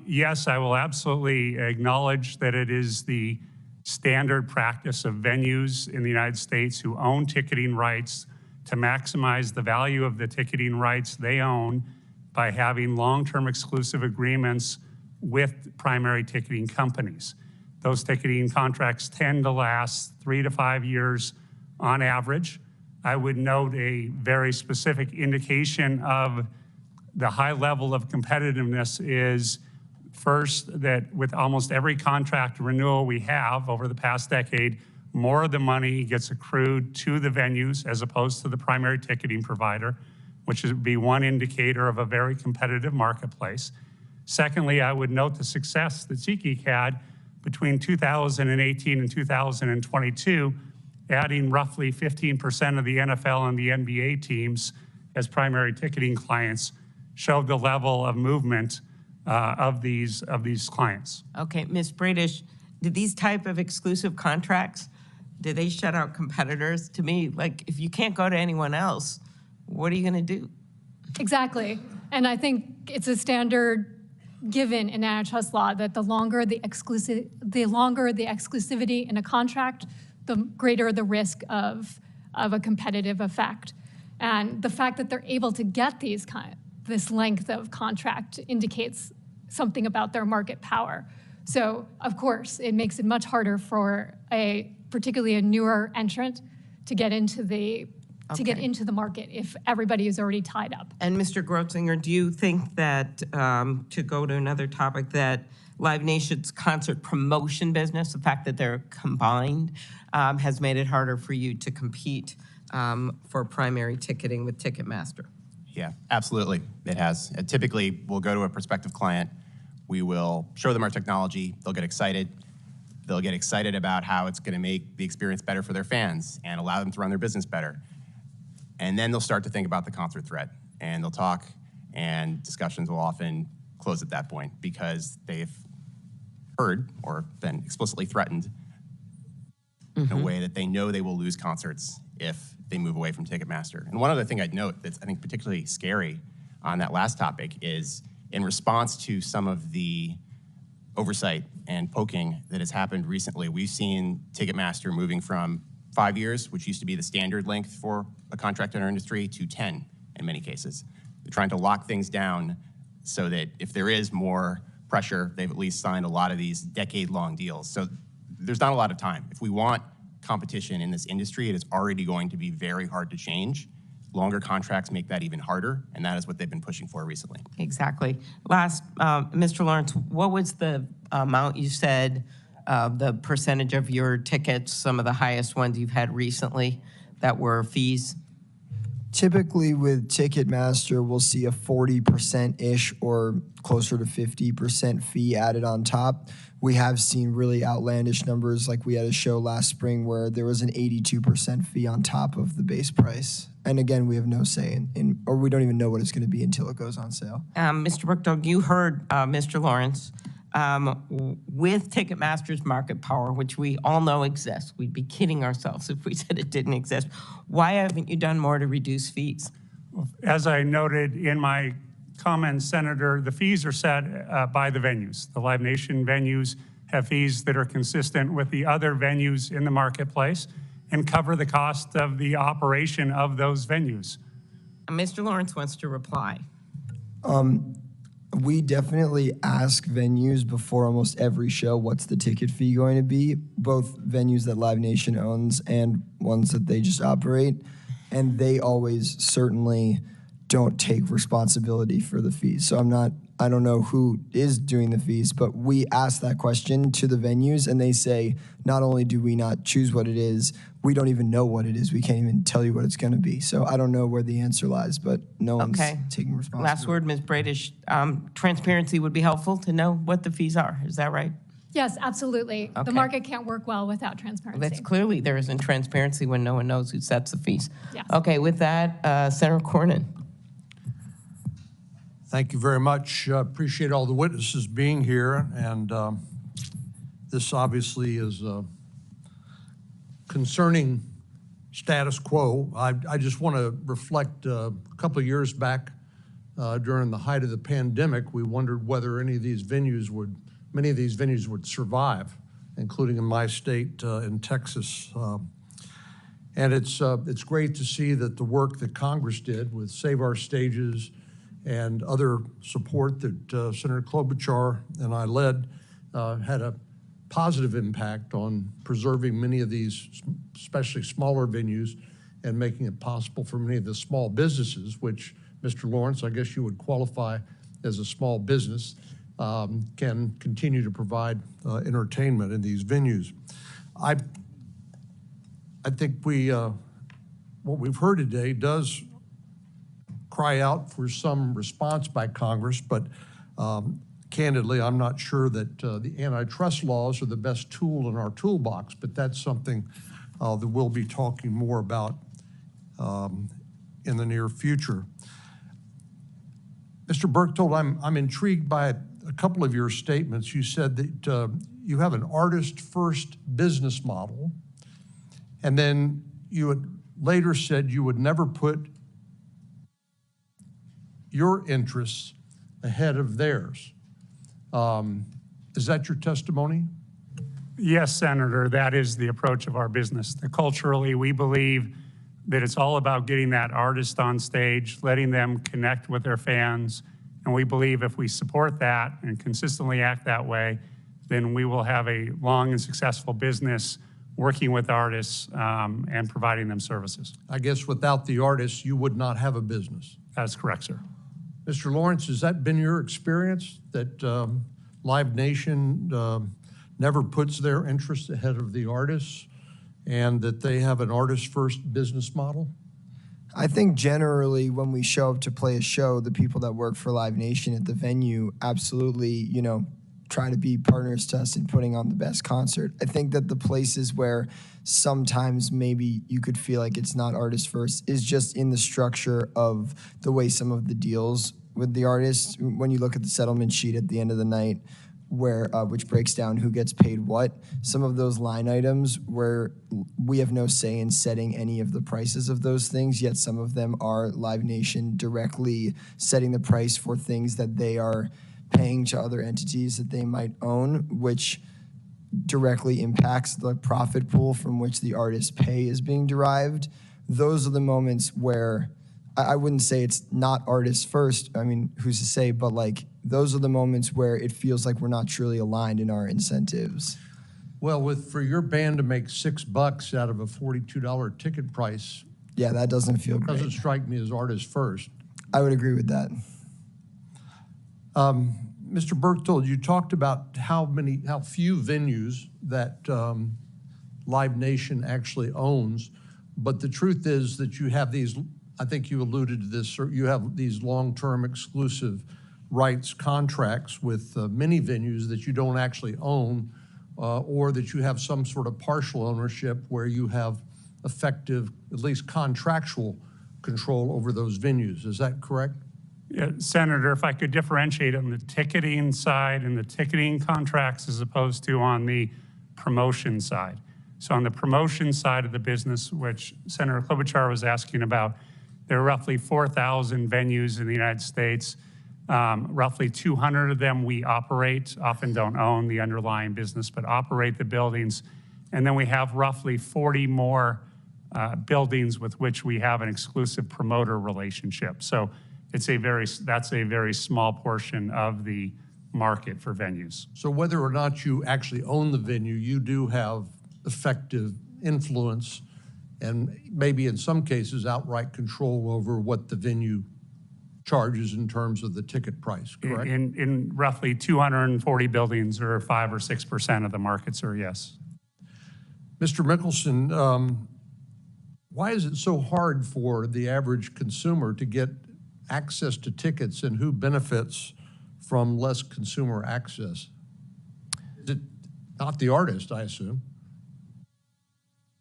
Yes, I will absolutely acknowledge that it is the standard practice of venues in the United States who own ticketing rights to maximize the value of the ticketing rights they own by having long-term exclusive agreements with primary ticketing companies. Those ticketing contracts tend to last 3 to 5 years on average. I would note a very specific indication of the high level of competitiveness is first that with almost every contract renewal we have over the past decade, more of the money gets accrued to the venues as opposed to the primary ticketing provider, which would be one indicator of a very competitive marketplace. Secondly, I would note the success that SeatGeek had between 2018 and 2022, adding roughly 15% of the NFL and the NBA teams as primary ticketing clients, showed the level of movement of these clients. Okay, Ms. Bradish, did these type of exclusive contracts, do they shut out competitors? To me, like, if you can't go to anyone else, what are you going to do? Exactly. And I think it's a standard given in antitrust law that the longer the exclusivity in a contract, the greater the risk of a competitive effect. And the fact that they're able to get this length of contract indicates something about their market power. So, of course, it makes it much harder for particularly a newer entrant to get into the market if everybody is already tied up. And Mr. Grotzinger, do you think that, to go to another topic, that Live Nation's concert promotion business, the fact that they're combined, has made it harder for you to compete for primary ticketing with Ticketmaster? Yeah, absolutely, it has. Typically, we'll go to a prospective client, we will show them our technology, they'll get excited. They'll get excited about how it's gonna make the experience better for their fans and allow them to run their business better. And then they'll start to think about the concert threat, and they'll talk, and discussions will often close at that point because they've heard or been explicitly threatened in a way that they know they will lose concerts if they move away from Ticketmaster. And one other thing I'd note that's, I think, particularly scary on that last topic is in response to some of the oversight and poking that has happened recently, we've seen Ticketmaster moving from 5 years, which used to be the standard length for a contract in our industry, to 10 in many cases. They're trying to lock things down so that if there is more pressure, they've at least signed a lot of these decade-long deals. So there's not a lot of time. If we want competition in this industry, it is already going to be very hard to change. Longer contracts make that even harder, and that is what they've been pushing for recently. Exactly. Last, Mr. Lawrence, what was the amount you said, the percentage of your tickets, some of the highest ones you've had recently that were fees? Typically with Ticketmaster, we'll see a 40%-ish or closer to 50% fee added on top. We have seen really outlandish numbers, like we had a show last spring where there was an 82% fee on top of the base price. And again, we have no say or we don't even know what it's going to be until it goes on sale. Mr. Berchtold, you heard Mr. Lawrence. With Ticketmaster's market power, which we all know exists, we'd be kidding ourselves if we said it didn't exist. Why haven't you done more to reduce fees? As I noted in my comments, Senator, the fees are set by the venues. The Live Nation venues have fees that are consistent with the other venues in the marketplace and cover the cost of the operation of those venues. Mr. Lawrence wants to reply. We definitely ask venues before almost every show, what's the ticket fee going to be? Both venues that Live Nation owns and ones that they just operate. And they always certainly don't take responsibility for the fees. So I don't know who is doing the fees, but we ask that question to the venues and they say, not only do we not choose what it is, we don't even know what it is. We can't even tell you what it's going to be. So I don't know where the answer lies, but no one's taking responsibility. Last word, Ms. Bradish. Transparency would be helpful to know what the fees are. Is that right? Yes, absolutely. Okay. The market can't work well without transparency. That's clearly there isn't transparency when no one knows who sets the fees. Yes. Okay, with that, Senator Cornyn. Thank you very much. Appreciate all the witnesses being here. And this obviously is a concerning status quo. I just want to reflect a couple of years back during the height of the pandemic, we wondered whether many of these venues would survive, including in my state in Texas. And it's great to see that the work that Congress did with Save Our Stages and other support that Senator Klobuchar and I led had a positive impact on preserving many of these, especially smaller venues, and making it possible for many of the small businesses, which, Mr. Lawrence, I guess you would qualify as a small business, can continue to provide entertainment in these venues. I think what we've heard today does cry out for some response by Congress, but candidly, I'm not sure that the antitrust laws are the best tool in our toolbox, but that's something that we'll be talking more about in the near future. Mr. Berchtold, I'm intrigued by a couple of your statements. You said that you have an artist-first business model, and then you had later said you would never put your interests ahead of theirs. Is that your testimony? Yes, Senator, that is the approach of our business. Culturally, we believe that it's all about getting that artist on stage, letting them connect with their fans. And we believe if we support that and consistently act that way, then we will have a long and successful business working with artists and providing them services. I guess without the artists, you would not have a business. That's correct, sir. Mr. Lawrence, has that been your experience, that Live Nation never puts their interests ahead of the artists and that they have an artist-first business model? I think generally when we show up to play a show, the people that work for Live Nation at the venue absolutely, try to be partners to us in putting on the best concert. I think that the places where sometimes maybe you could feel like it's not artist first is just in the structure of the way some of the deals with the artists, when you look at the settlement sheet at the end of the night, where which breaks down who gets paid what, some of those line items where we have no say in setting any of the prices of those things, yet some of them are Live Nation directly setting the price for things that they are paying to other entities that they might own, which directly impacts the profit pool from which the artist's pay is being derived, those are the moments where I wouldn't say it's not artists first. I mean, who's to say? But like, those are the moments where it feels like we're not truly aligned in our incentives. Well, for your band to make $6 out of a $42 ticket price, Yeah, that doesn't feel great. doesn't strike me as artist first. I would agree with that. Mr. Berchtold, you talked about how few venues that Live Nation actually owns, but the truth is that you have these, I think you alluded to this, you have these long-term exclusive rights contracts with many venues that you don't actually own, or that you have some sort of partial ownership where you have effective, at least contractual control over those venues. Is that correct? Yeah, Senator, if I could differentiate on the ticketing side and the ticketing contracts as opposed to on the promotion side. So on the promotion side of the business, which Senator Klobuchar was asking about, there are roughly 4,000 venues in the United States. Roughly 200 of them we operate, often don't own the underlying business, but operate the buildings. And then we have roughly 40 more buildings with which we have an exclusive promoter relationship. So that's a very small portion of the market for venues. So whether or not you actually own the venue, you do have effective influence and maybe in some cases outright control over what the venue charges in terms of the ticket price, correct? In roughly 240 buildings, or 5 or 6% of the markets are yes. Mr. Mickelson, why is it so hard for the average consumer to get access to tickets, and who benefits from less consumer access? Is it not the artist, I assume?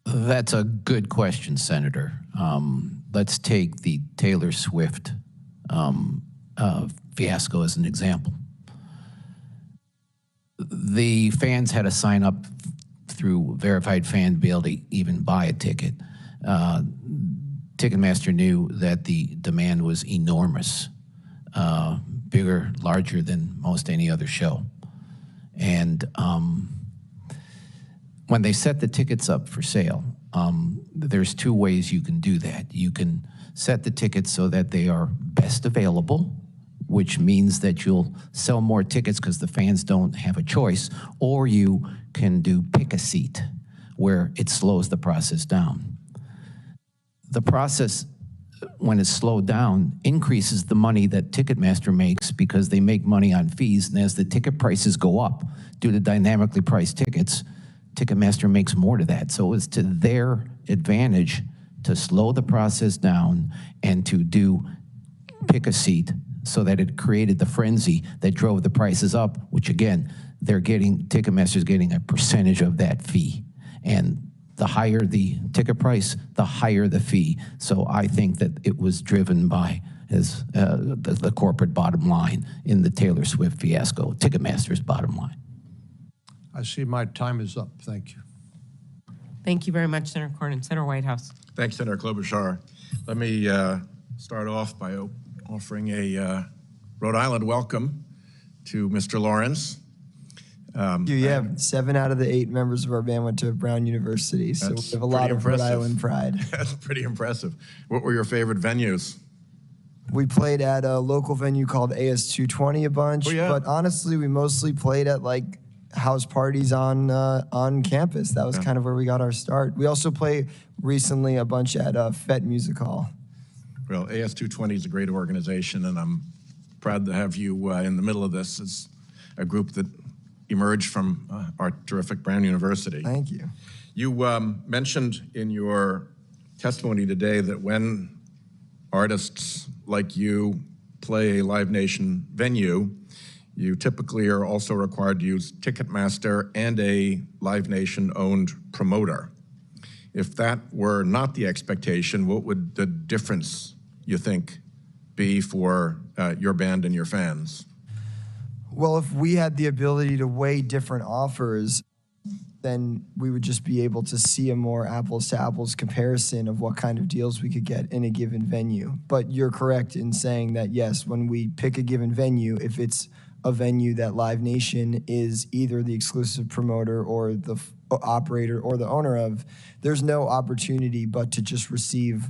That's a good question, Senator. Let's take the Taylor Swift fiasco as an example. The fans had to sign up through verified fan to be able to even buy a ticket. Ticketmaster knew that the demand was enormous, bigger, larger than most any other show. And when they set the tickets up for sale, there's two ways you can do that. You can set the tickets so that they are best available, which means that you'll sell more tickets because the fans don't have a choice, or you can do pick a seat, where it slows the process down. The process, when it's slowed down, increases the money that Ticketmaster makes because they make money on fees, and as the ticket prices go up due to dynamically priced tickets, Ticketmaster makes more to that. So it's to their advantage to slow the process down and to do pick a seat, so that it created the frenzy that drove the prices up, which again, Ticketmaster's getting a percentage of that fee. And the higher the ticket price, the higher the fee. So I think that it was driven by the corporate bottom line in the Taylor Swift fiasco, Ticketmaster's bottom line. I see my time is up. Thank you. Thank you very much, Senator Cornyn. Senator Whitehouse. Thanks, Senator Klobuchar. Let me start off by offering a Rhode Island welcome to Mr. Lawrence. Yeah, 7 out of the 8 members of our band went to Brown University, so we have a lot of Rhode Island pride. That's pretty impressive. What were your favorite venues? We played at a local venue called AS220 a bunch, but honestly, we mostly played at like house parties on campus. That was kind of where we got our start. We also played recently a bunch at Fett Music Hall. Well, AS220 is a great organization, and I'm proud to have you in the middle of this as a group that emerged from our terrific Brown University. Thank you. You mentioned in your testimony today that when artists like you play a Live Nation venue, you typically are also required to use Ticketmaster and a Live Nation-owned promoter. If that were not the expectation, what would the difference, you think, be for your band and your fans? Well, if we had the ability to weigh different offers, then we would just be able to see a more apples-to-apples comparison of what kind of deals we could get in a given venue. But you're correct in saying that, yes, when we pick a given venue, if it's a venue that Live Nation is either the exclusive promoter or the operator or the owner of, there's no opportunity but to just receive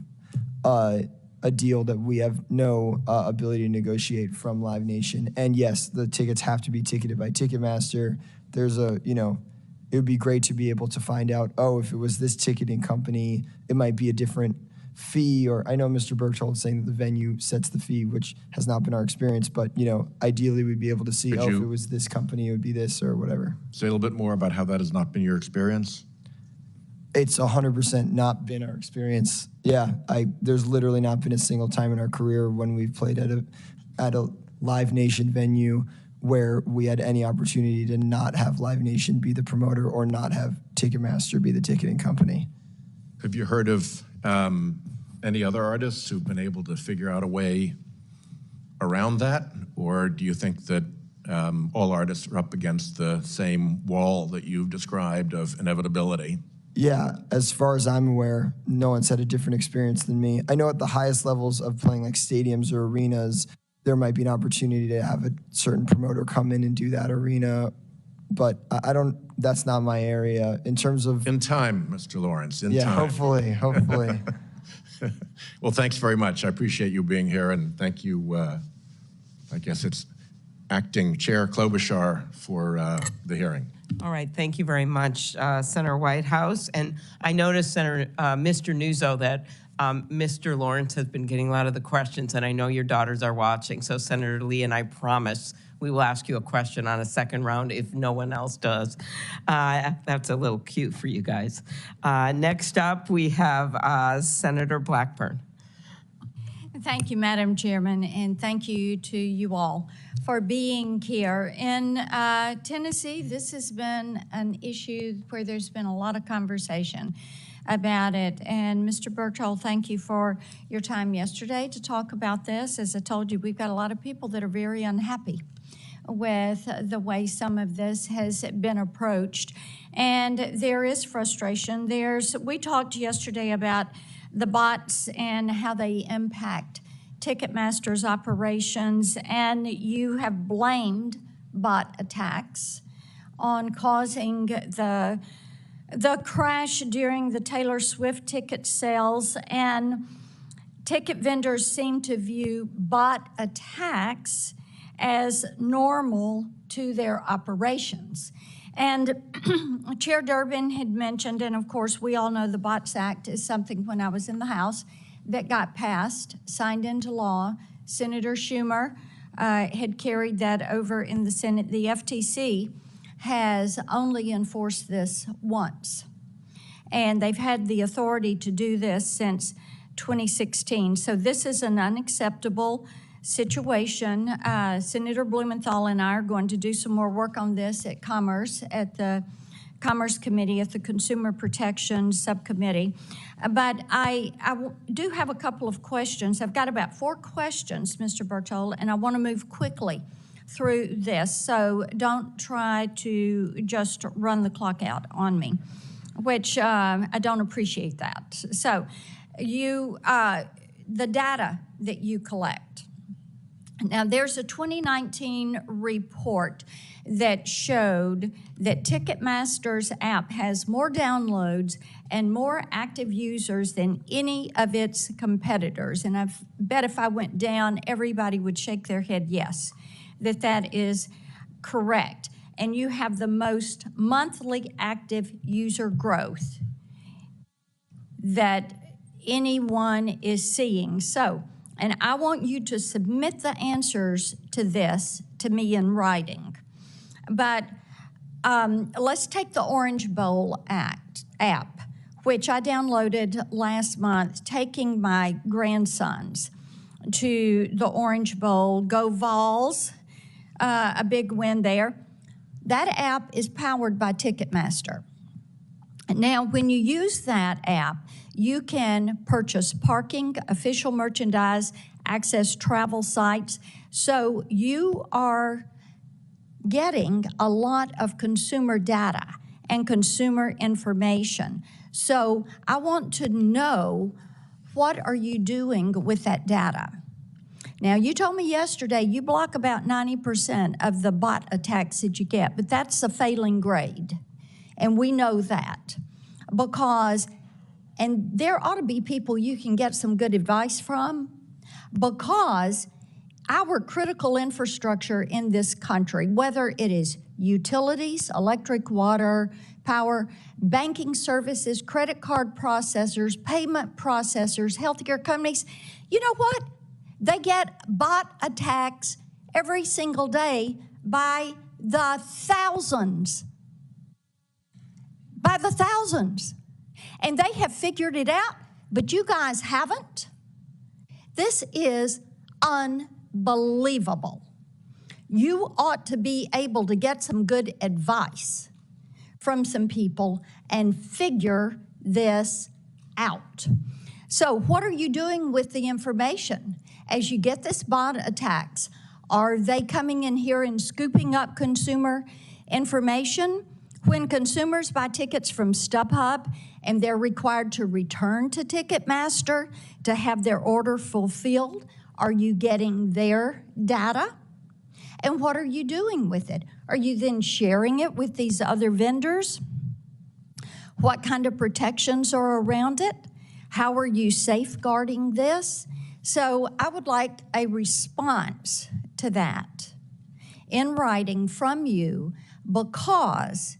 a deal that we have no ability to negotiate from Live Nation. And yes, the tickets have to be ticketed by Ticketmaster. There's a, it would be great to be able to find out, if it was this ticketing company, it might be a different fee. Or I know Mr. Berchtold is saying that the venue sets the fee, which has not been our experience, but ideally we'd be able to see, if it was this company, it would be this or whatever. Say a little bit more about how that has not been your experience. It's 100% not been our experience. Yeah, there's literally not been a single time in our career when we've played at a Live Nation venue where we had any opportunity to not have Live Nation be the promoter or not have Ticketmaster be the ticketing company. Have you heard of any other artists who've been able to figure out a way around that? Or do you think that all artists are up against the same wall that you've described of inevitability? Yeah, as far as I'm aware, no one's had a different experience than me. I know at the highest levels of playing like stadiums or arenas, there might be an opportunity to have a certain promoter come in and do that arena, but that's not my area in terms of... In time, Mr. Lawrence, in time. Hopefully. Well, thanks very much. I appreciate you being here, and thank you, I guess it's Acting Chair Klobuchar for the hearing. All right, thank you very much, Senator Whitehouse. And I noticed, Mr. Nuzzo, that Mr. Lawrence has been getting a lot of the questions, and I know your daughters are watching. So Senator Lee and I promise we will ask you a question on a second round if no one else does. That's a little cute for you guys. Next up, we have Senator Blackburn. Thank you, Madam Chairman, and thank you to you all for being here. In Tennessee, this has been an issue where there's been a lot of conversation about it. And Mr. Berchtold, thank you for your time yesterday to talk about this. As I told you, we've got a lot of people that are very unhappy with the way some of this has been approached. And there is frustration. We talked yesterday about the bots and how they impact Ticketmaster's operations, and you have blamed bot attacks on causing the crash during the Taylor Swift ticket sales, and ticket vendors seem to view bot attacks as normal to their operations. And Chair Durbin had mentioned, and of course we all know the Bots Act is something when I was in the House that got passed, signed into law. Senator Schumer had carried that over in the Senate. The FTC has only enforced this once, and they've had the authority to do this since 2016. So this is an unacceptable situation. Senator Blumenthal and I are going to do some more work on this at the Commerce Committee, at the Consumer Protection Subcommittee. But I do have a couple of questions. I've got about 4 questions, Mr. Berchtold, and I want to move quickly through this. So don't try to just run the clock out on me, which I don't appreciate that. So the data that you collect. Now, there's a 2019 report that showed that Ticketmaster's app has more downloads and more active users than any of its competitors. And I bet if I went down, everybody would shake their head yes, that is correct. And you have the most monthly active user growth that anyone is seeing. So, and I want you to submit the answers to this to me in writing. But let's take the Orange Bowl app, which I downloaded last month, taking my grandsons to the Orange Bowl. Go Vols, a big win there. That app is powered by Ticketmaster. Now, when you use that app, you can purchase parking, official merchandise, access travel sites. So you are getting a lot of consumer data and consumer information. So I want to know, what are you doing with that data? Now, you told me yesterday you block about 90% of the bot attacks that you get, but that's a failing grade. And we know that because, and there ought to be people you can get some good advice from, because our critical infrastructure in this country, whether it is utilities, electric, water, power, banking services, credit card processors, payment processors, healthcare companies, you know what? They get bot attacks every single day by the thousands. By the thousands. And they have figured it out, but you guys haven't. This is unbelievable. You ought to be able to get some good advice from some people and figure this out. So what are you doing with the information? As you get this bot attacks, are they coming in here and scooping up consumer information? When consumers buy tickets from StubHub and they're required to return to Ticketmaster to have their order fulfilled, are you getting their data? And what are you doing with it? Are you then sharing it with these other vendors? What kind of protections are around it? How are you safeguarding this? So I would like a response to that in writing from you, because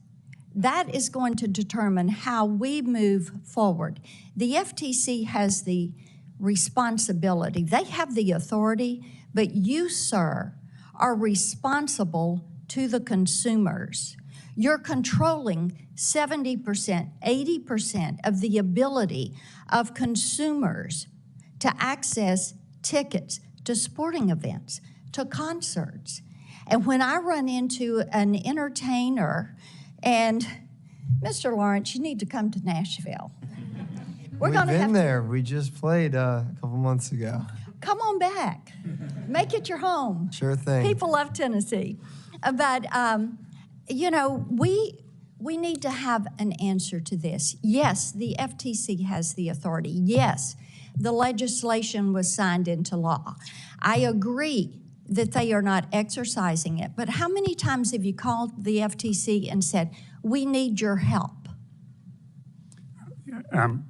that is going to determine how we move forward. The FTC has the responsibility. They have the authority, but you, sir, are responsible to the consumers. You're controlling 70%, 80% of the ability of consumers to access tickets to sporting events, to concerts. And when I run into an entertainer, and Mr. Lawrence, you need to come to Nashville. We've been there. We just played a couple months ago. Come on back. Make it your home. Sure thing. People love Tennessee. But, you know, we need to have an answer to this. Yes, the FTC has the authority. Yes, the legislation was signed into law. I agree that they are not exercising it. But how many times have you called the FTC and said, we need your help?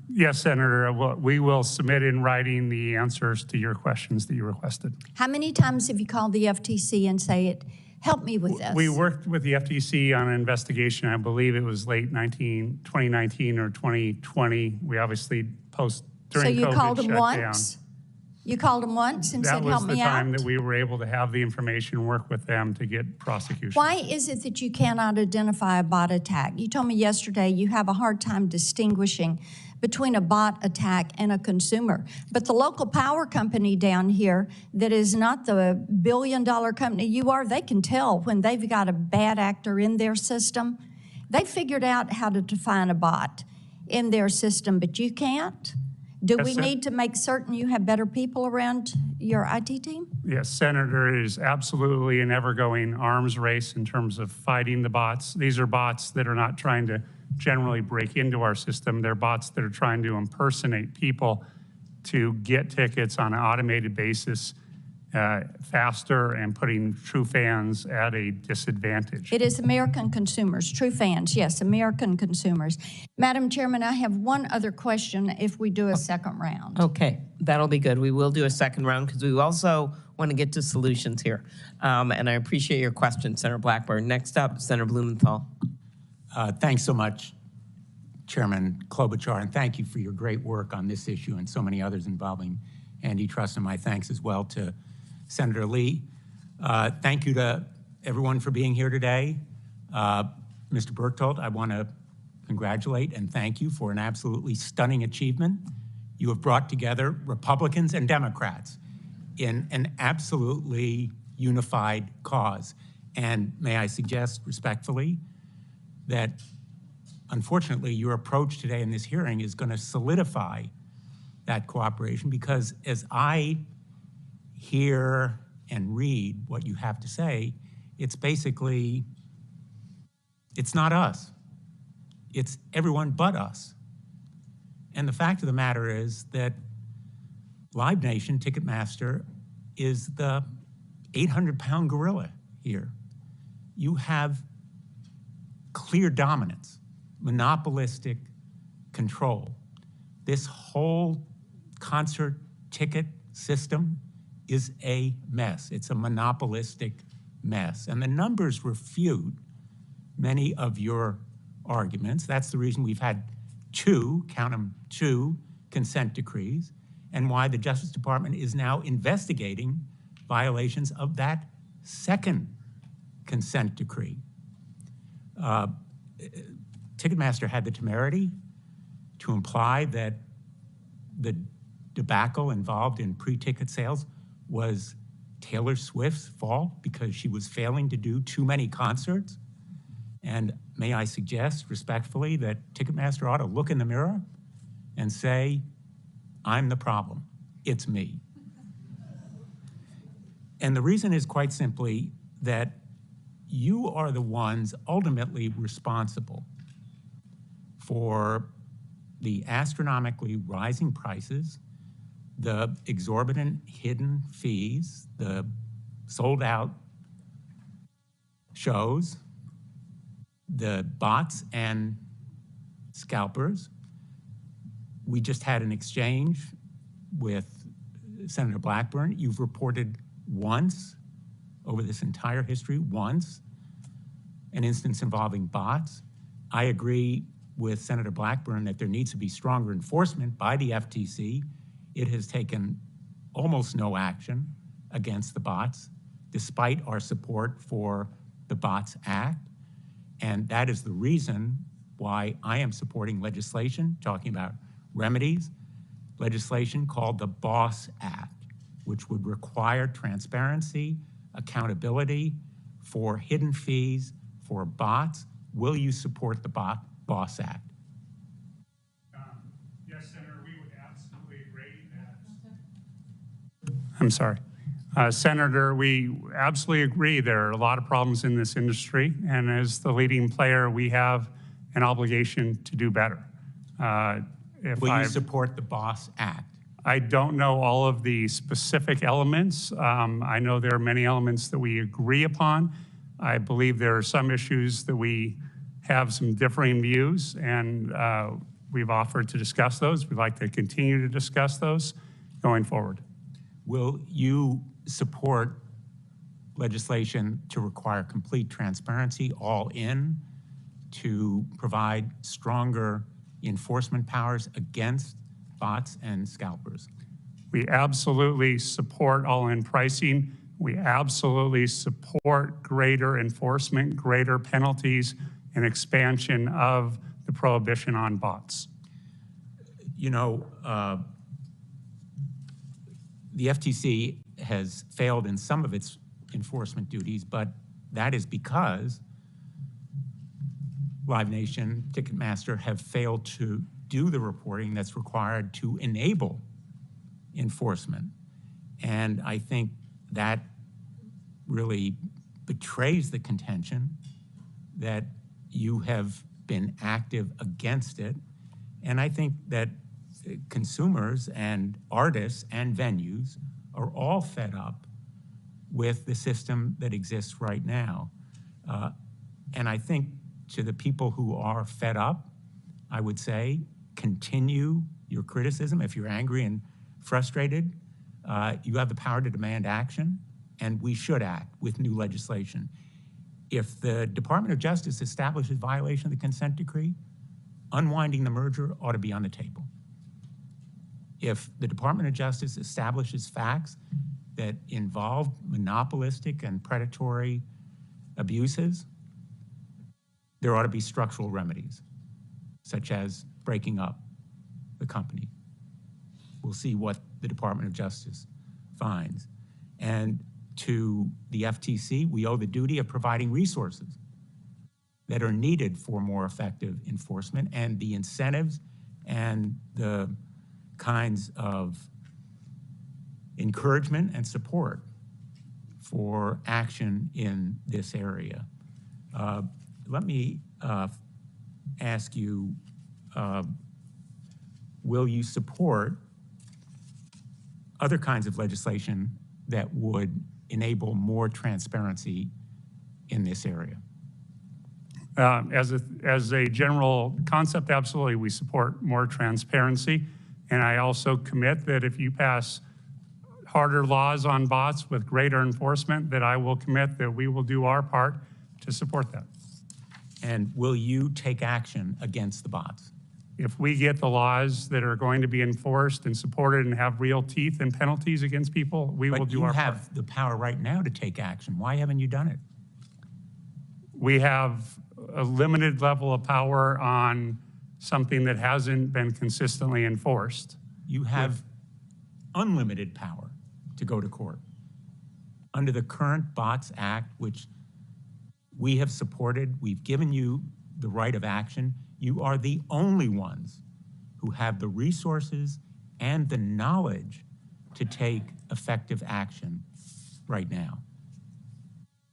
Yes, Senator, we will submit in writing the answers to your questions that you requested. How many times have you called the FTC and say, help me with this? We worked with the FTC on an investigation. I believe it was late 2019 or 2020. We obviously during COVID So you called them shut once? down. You called them once and said, help me out? That was the time that we were able to have the information, work with them to get prosecution. Why is it that you cannot identify a bot attack? You told me yesterday you have a hard time distinguishing between a bot attack and a consumer. But the local power company down here that is not the billion-dollar company you are, they can tell when they've got a bad actor in their system. They figured out how to define a bot in their system, but you can't? Do we need to make certain you have better people around your IT team? Yes, Senator, it is absolutely an ever-going arms race in terms of fighting the bots. These are bots that are not trying to generally break into our system. They're bots that are trying to impersonate people to get tickets on an automated basis faster and putting true fans at a disadvantage. It is American consumers, true fans, yes, American consumers. Madam Chairman, I have one other question if we do a second round. Okay, that'll be good. We will do a second round because we also want to get to solutions here. And I appreciate your question, Senator Blackburn. Next up, Senator Blumenthal. Thanks so much, Chairman Klobuchar, and thank you for your great work on this issue and so many others involving antitrust, and my thanks as well to Senator Lee. Thank you to everyone for being here today. Mr. Berchtold, I want to congratulate and thank you for an absolutely stunning achievement. You have brought together Republicans and Democrats in an absolutely unified cause. And may I suggest respectfully that unfortunately your approach today in this hearing is going to solidify that cooperation, because as I hear and read what you have to say, it's basically, it's not us. It's everyone but us. And the fact of the matter is that Live Nation, Ticketmaster, is the 800-pound gorilla here. You have clear dominance, monopolistic control. This whole concert ticket system is a mess. It's a monopolistic mess. And the numbers refute many of your arguments. That's the reason we've had two, count them, two consent decrees, and why the Justice Department is now investigating violations of that second consent decree. Ticketmaster had the temerity to imply that the debacle involved in pre-ticket sales was Taylor Swift's fault because she was failing to do too many concerts. And may I suggest respectfully that Ticketmaster ought to look in the mirror and say, I'm the problem, it's me. And the reason is quite simply that you are the ones ultimately responsible for the astronomically rising prices, the exorbitant hidden fees, the sold out shows, the bots and scalpers. We just had an exchange with Senator Blackburn. You've reported once over this entire history, once, an instance involving bots. I agree with Senator Blackburn that there needs to be stronger enforcement by the FTC. It has taken almost no action against the bots, despite our support for the Bots Act. And that is the reason why I am supporting legislation, talking about remedies, legislation called the BOSS Act, which would require transparency, accountability for hidden fees, for bots. Will you support the BOSS Act? Yes, Senator, we would absolutely agree that. I'm sorry. Senator, we absolutely agree there are a lot of problems in this industry, and as the leading player, we have an obligation to do better. Will you support the BOSS Act? I don't know all of the specific elements. I know there are many elements that we agree upon. I believe there are some issues that we have some differing views, and we've offered to discuss those. We'd like to continue to discuss those going forward. Will you support legislation to require complete transparency, all in, to provide stronger enforcement powers against bots and scalpers? We absolutely support all-in pricing. We absolutely support greater enforcement, greater penalties, and expansion of the prohibition on bots. You know, the FTC has failed in some of its enforcement duties, but that is because Live Nation, Ticketmaster have failed to do the reporting that's required to enable enforcement. And I think that really betrays the contention that you have been active against it. And I think that consumers and artists and venues are all fed up with the system that exists right now. And I think to the people who are fed up, I would say, continue your criticism. If you're angry and frustrated, you have the power to demand action, and we should act with new legislation. If the Department of Justice establishes violation of the consent decree, unwinding the merger ought to be on the table. If the Department of Justice establishes facts that involve monopolistic and predatory abuses, there ought to be structural remedies, such as breaking up the company. We'll see what the Department of Justice finds. And to the FTC, we owe the duty of providing resources that are needed for more effective enforcement, and the incentives and the kinds of encouragement and support for action in this area. Let me ask you, will you support other kinds of legislation that would enable more transparency in this area? As a general concept, absolutely, we support more transparency. And I also commit that if you pass harder laws on bots with greater enforcement, that I will commit that we will do our part to support that. And will you take action against the bots? If we get the laws that are going to be enforced and supported and have real teeth and penalties against people, we will do our part. But you have the power right now to take action. Why haven't you done it? We have a limited level of power on something that hasn't been consistently enforced. You have unlimited power to go to court. Under the current Bots Act, which we have supported, we've given you the right of action. You are the only ones who have the resources and the knowledge to take effective action right now.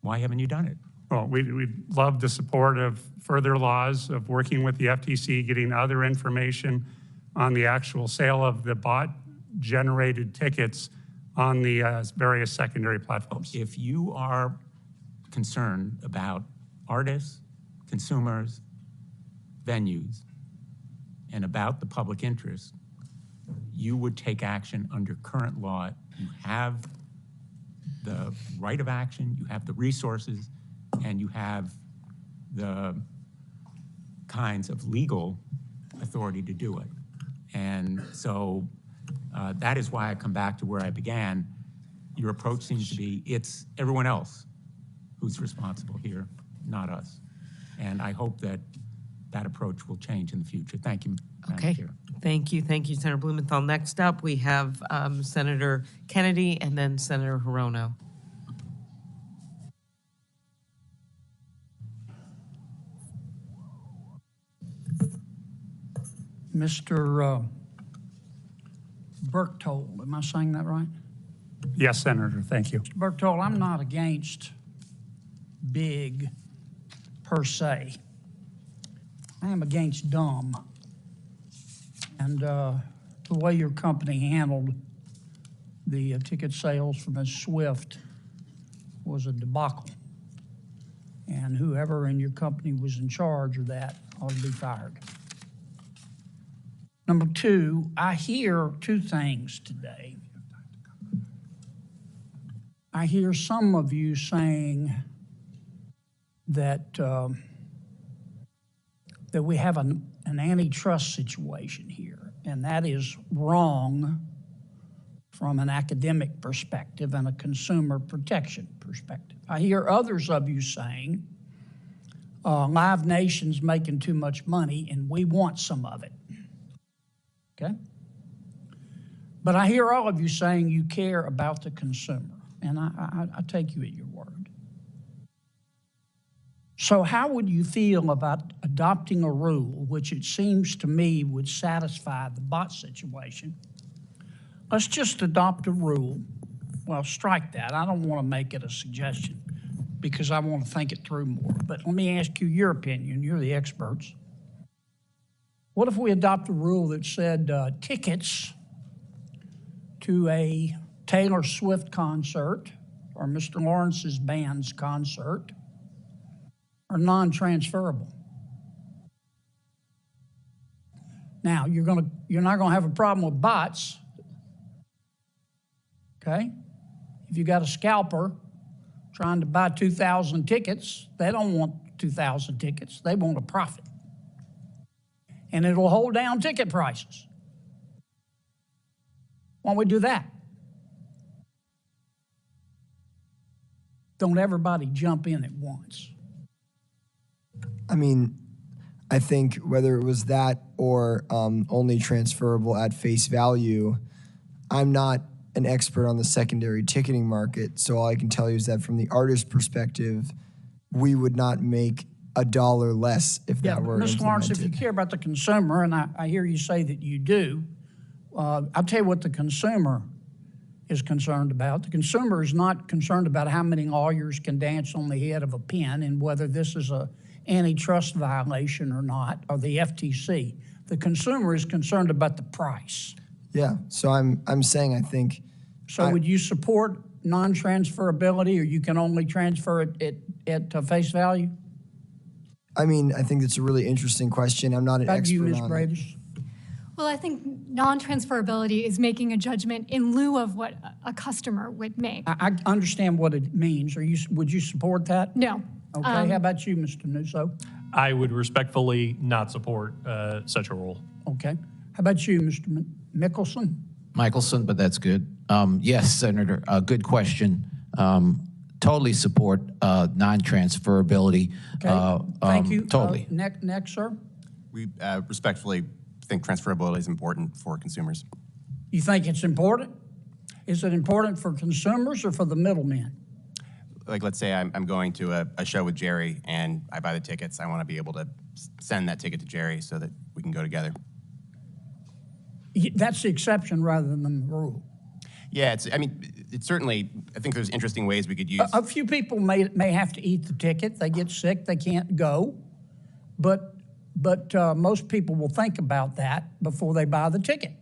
Why haven't you done it? Well, we'd love the support of further laws, of working with the FTC, getting other information on the actual sale of the bot-generated tickets on the various secondary platforms. If you are concerned about artists, consumers, venues, and about the public interest, you would take action under current law. You have the right of action, you have the resources, and you have the kinds of legal authority to do it. And so that is why I come back to where I began. Your approach seems to be, it's everyone else who's responsible here, not us. And I hope that that approach will change in the future. Thank you, Madam Chair. Thank you, Senator Blumenthal. Next up, we have Senator Kennedy and then Senator Hirono. Mr. Berchtold, am I saying that right? Yes, Senator, thank you. Mr. Berchtold, I'm not against big per se. I am against dumb. And the way your company handled the ticket sales for Ms. Swift was a debacle. And whoever in your company was in charge of that ought to be fired. Number two, I hear two things today. I hear some of you saying that that we have an antitrust situation here, and that is wrong from an academic perspective and a consumer protection perspective. I hear others of you saying Live Nation's making too much money and we want some of it. Okay? But I hear all of you saying you care about the consumer, and I take you at your word. So how would you feel about adopting a rule, which it seems to me would satisfy the bot situation? Let's just adopt a rule. Well, strike that. I don't want to make it a suggestion because I want to think it through more. But let me ask you your opinion. You're the experts. What if we adopt a rule that said tickets to a Taylor Swift concert or Mr. Lawrence's band's concert are non-transferable? Now, you're not gonna have a problem with bots, okay? If you got a scalper trying to buy 2,000 tickets, they don't want 2,000 tickets, they want a profit. And it'll hold down ticket prices. Why don't we do that? Don't everybody jump in at once. I mean, I think whether it was that or only transferable at face value, I'm not an expert on the secondary ticketing market, so all I can tell you is that from the artist perspective, we would not make $1 less if that were implemented. Mr. Lawrence, if you care about the consumer, and I hear you say that you do, I'll tell you what the consumer is concerned about. The consumer is not concerned about how many lawyers can dance on the head of a pin and whether this is an antitrust violation or not, or the FTC. The consumer is concerned about the price. Yeah, so I'm saying I think. So would you support non-transferability, or you can only transfer it at face value? I mean, I think it's a really interesting question. I'm not an Back to you, expert Ms. on it. Bradish. Well, I think non-transferability is making a judgment in lieu of what a customer would make. I understand what it means. Would you support that? No. Okay, how about you, Mr. Nuzzo? I would respectfully not support such a rule. Okay. How about you, Mr. Mickelson? Michelson, but that's good. Yes, Senator, good question. Totally support non-transferability. Okay, thank you. Totally. Next, sir. We respectfully think transferability is important for consumers. You think it's important? Is it important for consumers or for the middlemen? Like, let's say I'm going to a show with Jerry and I buy the tickets. I want to be able to send that ticket to Jerry so that we can go together. That's the exception rather than the rule. Yeah, it's certainly, I think there's interesting ways we could use. A few people may have to eat the ticket. They get sick, they can't go. But most people will think about that before they buy the ticket.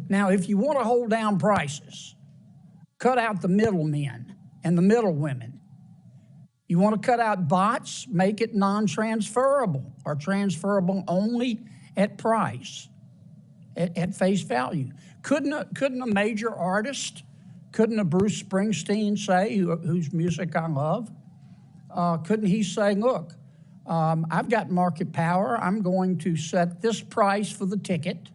Now, if you want to hold down prices, cut out the middlemen and the middlewomen. You want to cut out bots, make it non-transferable or transferable only at price, at face value. Couldn't a major artist, couldn't a Bruce Springsteen say, whose music I love, couldn't he say, look, I've got market power. I'm going to set this price for the ticket.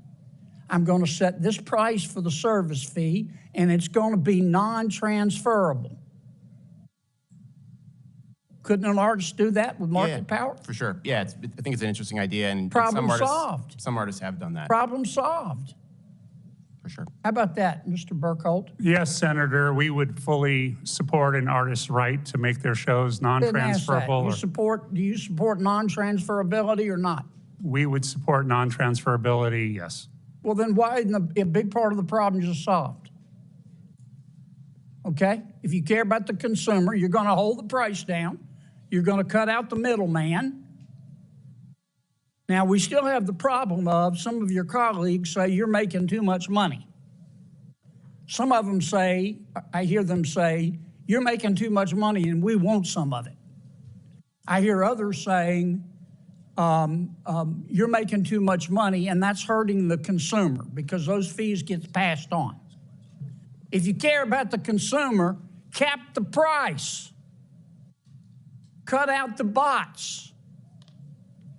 I'm going to set this price for the service fee, and it's going to be non-transferable. Couldn't an artist do that with market power? For sure. Yeah, I think it's an interesting idea, and Problem solved. Some artists have done that. Problem solved. For sure. How about that, Mr. Burkholdt? Yes, Senator, we would fully support an artist's right to make their shows non-transferable. Do you support non-transferability or not? We would support non-transferability, yes. Well, then why isn't a big part of the problem just solved? Okay? If you care about the consumer, you're going to hold the price down. You're going to cut out the middleman. Now, we still have the problem of some of your colleagues say you're making too much money. Some of them say, I hear them say, you're making too much money and we want some of it. I hear others saying, you're making too much money and that's hurting the consumer because those fees get passed on. If you care about the consumer, cap the price. Cut out the bots.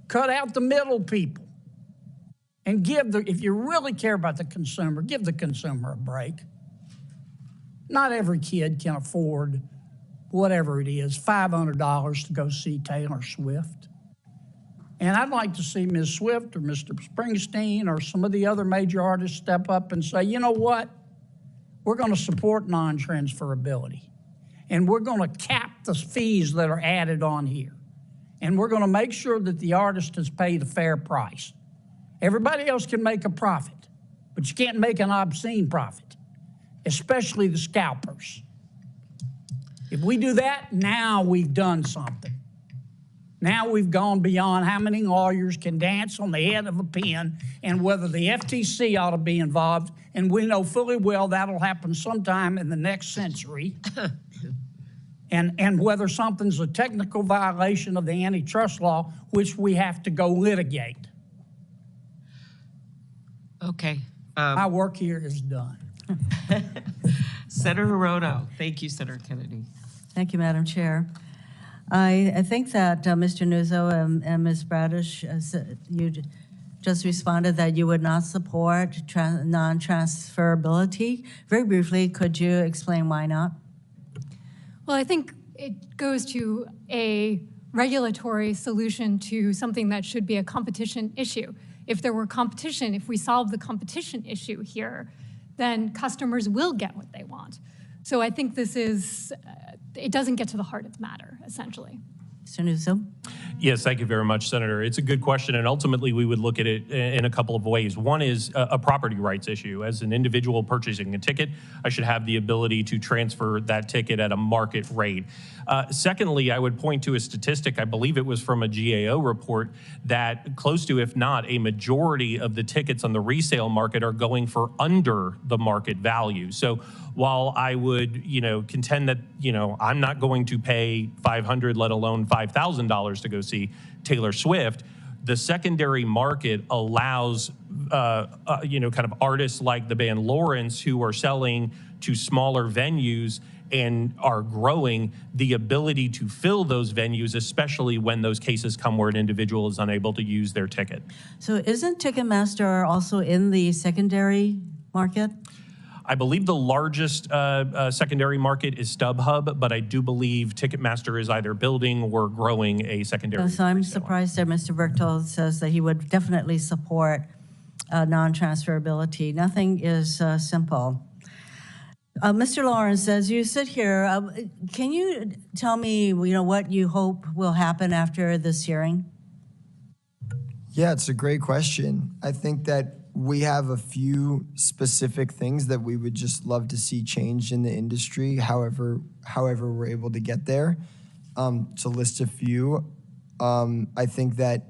Cut out the middle people. And if you really care about the consumer, give the consumer a break. Not every kid can afford whatever it is, $500 to go see Taylor Swift. And I'd like to see Ms. Swift or Mr. Springsteen or some of the other major artists step up and say, you know what? We're going to support non-transferability. And we're going to cap the fees that are added on here. And we're going to make sure that the artist is paid a fair price. Everybody else can make a profit, but you can't make an obscene profit, especially the scalpers. If we do that, now we've done something. Now we've gone beyond how many lawyers can dance on the head of a pin and whether the FTC ought to be involved, and we know fully well that'll happen sometime in the next century. And whether something's a technical violation of the antitrust law, which we have to go litigate. Okay. My work here is done. Senator Hirono. Thank you, Senator Kennedy. Thank you, Madam Chair. I think that Mr. Nuzzo and Ms. Bradish, you just responded that you would not support non-transferability. Very briefly, could you explain why not? Well, I think it goes to a regulatory solution to something that should be a competition issue. If there were competition, if we solve the competition issue here, then customers will get what they want. So I think this is, it doesn't get to the heart of the matter, essentially. Mr. Nuzzo? Yes, thank you very much, Senator. It's a good question, and ultimately we would look at it in a couple of ways. One is a property rights issue. As an individual purchasing a ticket, I should have the ability to transfer that ticket at a market rate. Secondly, I would point to a statistic, I believe it was from a GAO report, that close to, if not, a majority of the tickets on the resale market are going for under the market value. So while I would, contend that, I'm not going to pay $500, let alone $5,000 to go see Taylor Swift, the secondary market allows, kind of artists like the band Lawrence, who are selling to smaller venues and are growing, the ability to fill those venues, especially when those cases come where an individual is unable to use their ticket. So isn't Ticketmaster also in the secondary market? I believe the largest secondary market is StubHub, but I do believe Ticketmaster is either building or growing a secondary. So I'm surprised that Mr. Berchtold says that he would definitely support non-transferability. Nothing is simple. Mr. Lawrence, as you sit here, can you tell me, what you hope will happen after this hearing? Yeah, it's a great question. I think that we have a few specific things that we would just love to see changed in the industry, however we're able to get there. To list a few, I think that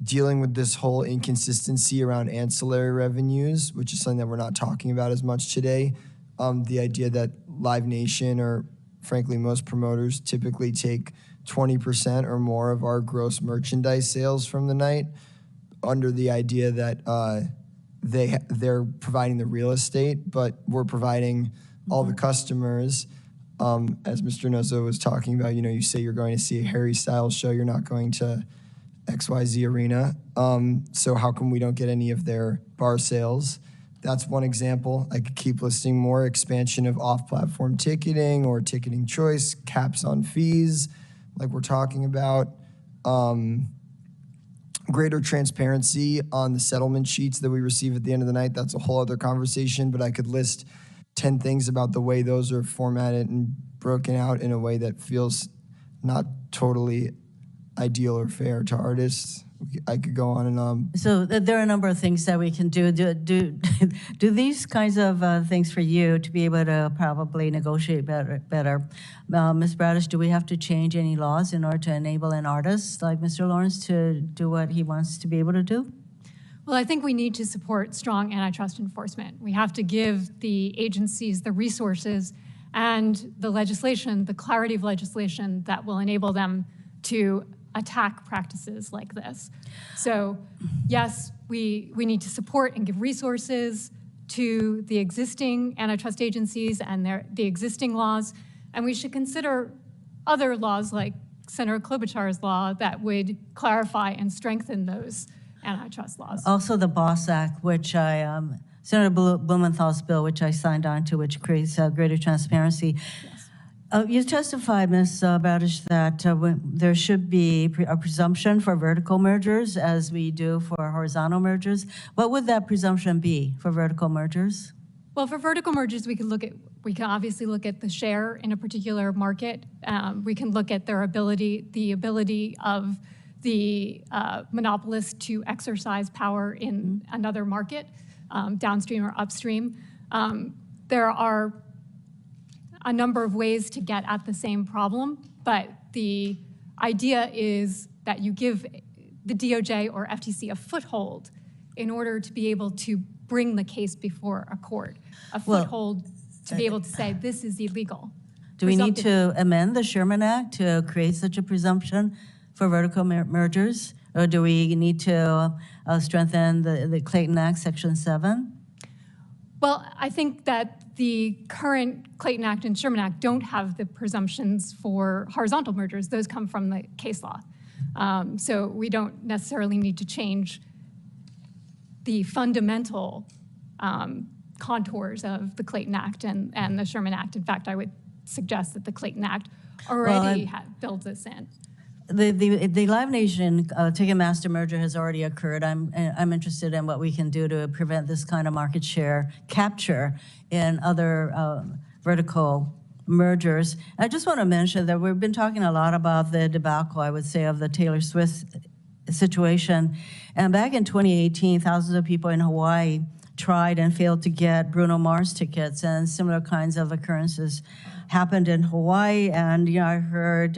dealing with this whole inconsistency around ancillary revenues, which is something that we're not talking about as much today, the idea that Live Nation, or frankly most promoters, typically take 20% or more of our gross merchandise sales from the night, under the idea that they're providing the real estate, but we're providing all the customers. As Mr. Nuzzo was talking about, you say you're going to see a Harry Styles show, you're not going to XYZ Arena. So how come we don't get any of their bar sales? That's one example. I could keep listing more. Expansion of off-platform ticketing or ticketing choice, caps on fees, like we're talking about. Greater transparency on the settlement sheets that we receive at the end of the night. That's a whole other conversation, but I could list 10 things about the way those are formatted and broken out in a way that feels not totally ideal or fair to artists. I could go on and on. So there are a number of things that we can do. Do these kinds of things for you to be able to probably negotiate better. Ms. Bradish, do we have to change any laws in order to enable an artist like Mr. Lawrence to do what he wants to be able to do? Well, I think we need to support strong antitrust enforcement. We have to give the agencies the resources and the legislation, the clarity of legislation that will enable them to attack practices like this. So yes, we need to support and give resources to the existing antitrust agencies and the existing laws, and we should consider other laws like Senator Klobuchar's law that would clarify and strengthen those antitrust laws. Also the BOSS Act, which Senator Blumenthal's bill, which I signed on to, which creates greater transparency. Yes. You testified, Ms. Bradish, that there should be a presumption for vertical mergers as we do for horizontal mergers. What would that presumption be for vertical mergers? Well, for vertical mergers, we can obviously look at the share in a particular market. We can look at the ability of the monopolist to exercise power in another market, downstream or upstream. There are a number of ways to get at the same problem, but the idea is that you give the DOJ or FTC a foothold in order to be able to bring the case before a court, a foothold to be able to say this is illegal. Do we need to amend the Sherman Act to create such a presumption for vertical mergers, or do we need to strengthen the Clayton Act, Section 7? Well, I think that the current Clayton Act and Sherman Act don't have the presumptions for horizontal mergers. Those come from the case law. So we don't necessarily need to change the fundamental contours of the Clayton Act and the Sherman Act. In fact, I would suggest that the Clayton Act already builds this in. The Live Nation Ticketmaster merger has already occurred. I'm interested in what we can do to prevent this kind of market share capture in other vertical mergers. I just want to mention that we've been talking a lot about the debacle, I would say, of the Taylor Swift situation. And back in 2018, thousands of people in Hawaii tried and failed to get Bruno Mars tickets, and similar kinds of occurrences happened in Hawaii. And I heard